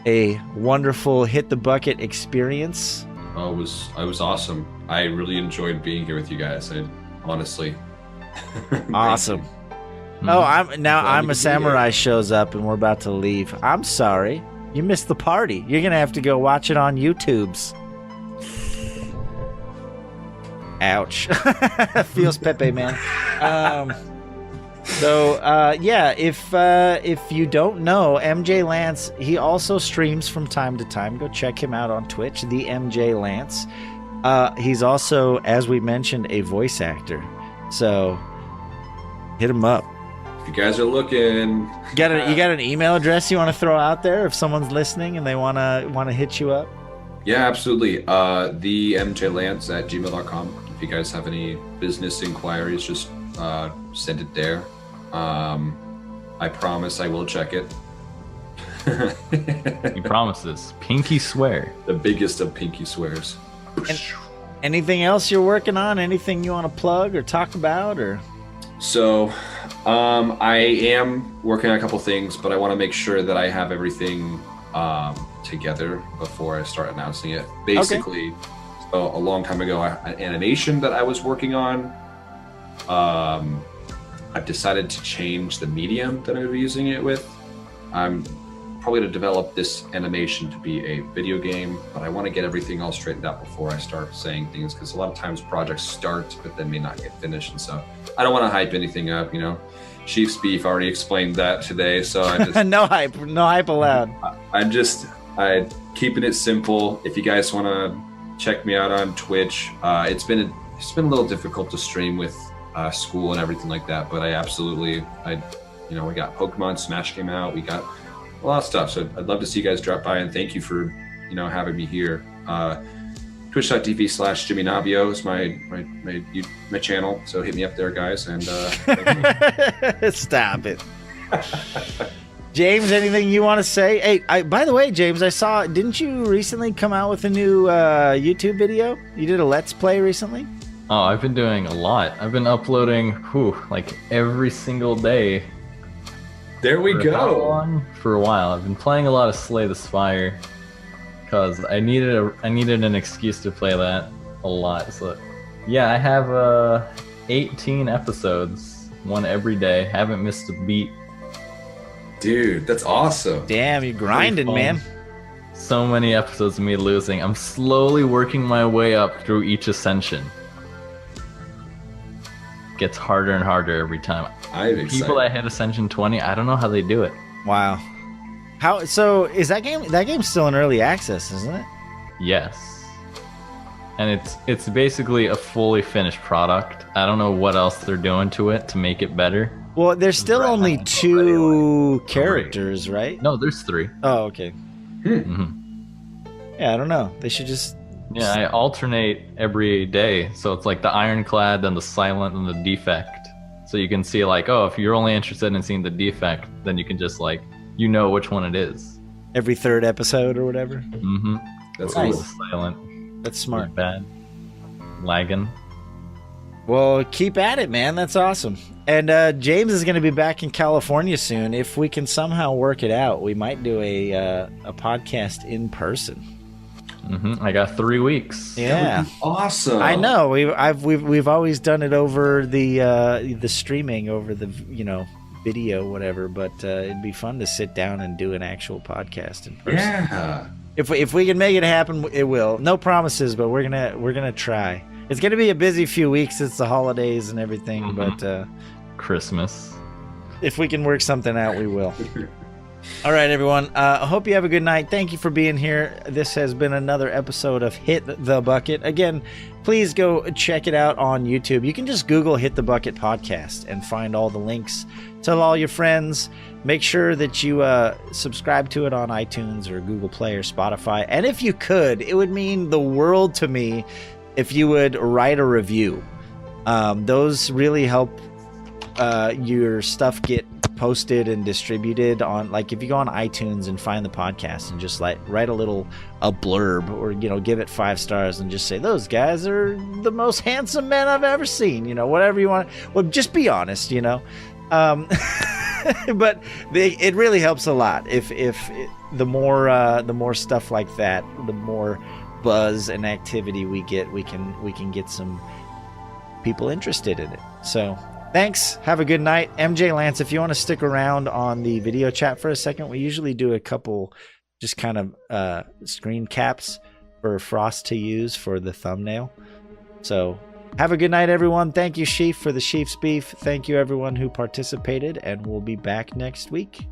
A: a wonderful Hit the Bucket experience.
C: Oh, it was awesome. I really enjoyed being here with you guys. Honestly.
A: Awesome. Oh, I'm a Samurai shows up and we're about to leave. I'm sorry. You missed the party. You're going to have to go watch it on YouTube's. Ouch. Feels Pepe, man. If you don't know, MJLantz, he also streams from time to time. Go check him out on Twitch, TheMJLantz. He's also, as we mentioned, a voice actor. So hit him up.
C: If you guys are looking,
A: You got an email address you want to throw out there if someone's listening and they want to hit you up?
C: yeah, absolutely. TheMJLantz at gmail.com. If you guys have any business inquiries, just send it there. I promise I will check it.
B: He promises. Pinky swear.
C: The biggest of pinky swears.
A: Anything else you're working on? Anything you want to plug or talk about? Or
C: So, I am working on a couple things, but I want to make sure that I have everything together before I start announcing it. Basically, so a long time ago, an animation that I was working on, I've decided to change the medium that I'm going to be using it with. I'm probably going to develop this animation to be a video game, but I want to get everything all straightened out before I start saying things, because a lot of times projects start but then may not get finished, and so I don't want to hype anything up. Sheef's Beef already explained that today, so I just
A: no hype allowed.
C: I'm keeping it simple. If you guys want to check me out on Twitch, it's been a little difficult to stream with school and everything like that, but we got Pokemon Smash came out, we got a lot of stuff, so I'd love to see you guys drop by, and thank you for having me here. Twitch.tv/JimmyNavio is my channel, so hit me up there, guys, and
A: Stop it. James, anything you want to say? Hey, by the way, James, I saw, didn't you recently come out with a new YouTube video? You did a Let's Play recently?
B: Oh, I've been doing a lot. I've been uploading like every single day.
C: there we
B: For how
C: go.
B: long? For a while. I've been playing a lot of Slay the Spire because I needed an excuse to play that a lot. So yeah, I have 18 episodes, one every day. Haven't missed a beat.
C: Dude, that's awesome.
A: Damn, you're grinding,
B: Pretty fun.
A: man.
B: So many episodes of me losing. I'm slowly working my way up through each ascension. Gets harder and harder every time.
C: I'm excited.
B: People that hit Ascension 20, I don't know how they do it.
A: Wow. So is that game's still in early access, isn't it?
B: Yes. And it's basically a fully finished product. I don't know what else they're doing to it to make it better.
A: Well, there's still
B: Right.
A: only 2 characters, right?
B: No, there's 3.
A: Oh, okay.
B: hmm
A: Yeah, I don't know. They should just
B: Yeah, I alternate every day. So it's like the Ironclad, then the Silent, and the Defect. So you can see like, oh, if you're only interested in seeing the Defect, then you can just like, which one it is.
A: every 3rd episode or whatever.
B: Mm-hmm.
C: That's
A: Nice.
C: cool.
B: Silent.
A: That's smart.
B: Not bad. Lagging.
A: Well, keep at it, man. That's awesome. And James is going to be back in California soon. If we can somehow work it out, we might do a podcast in person.
B: I got 3 weeks.
A: Yeah,
C: Awesome.
A: I know. We've always done it over the streaming, over the video, whatever. But it'd be fun to sit down and do an actual podcast in person.
C: Yeah.
A: If we can make it happen, it will. No promises, but we're gonna try. It's gonna be a busy few weeks. It's the holidays and everything, but
B: Christmas.
A: if we can work something out, we will. All right, everyone. I hope you have a good night. Thank you for being here. This has been another episode of Hit the Bucket. Again, please go check it out on YouTube. You can just Google Hit the Bucket Podcast and find all the links. Tell all your friends. Make sure that you subscribe to it on iTunes or Google Play or Spotify. And if you could, it would mean the world to me if you would write a review. Those really help your stuff get posted and distributed on, like, if you go on iTunes and find the podcast and just like write a blurb, or give it 5 stars and just say those guys are the most handsome men I've ever seen, whatever you want. Well, just be honest, but it really helps a lot if the more stuff like that, the more buzz and activity we get, we can get some people interested in it. So thanks. Have a good night. MJLantz, if you want to stick around on the video chat for a second, we usually do a couple just kind of screen caps for Frost to use for the thumbnail. So have a good night, everyone. Thank you, Sheef, for the Sheef's Beef. Thank you, everyone who participated, and we'll be back next week.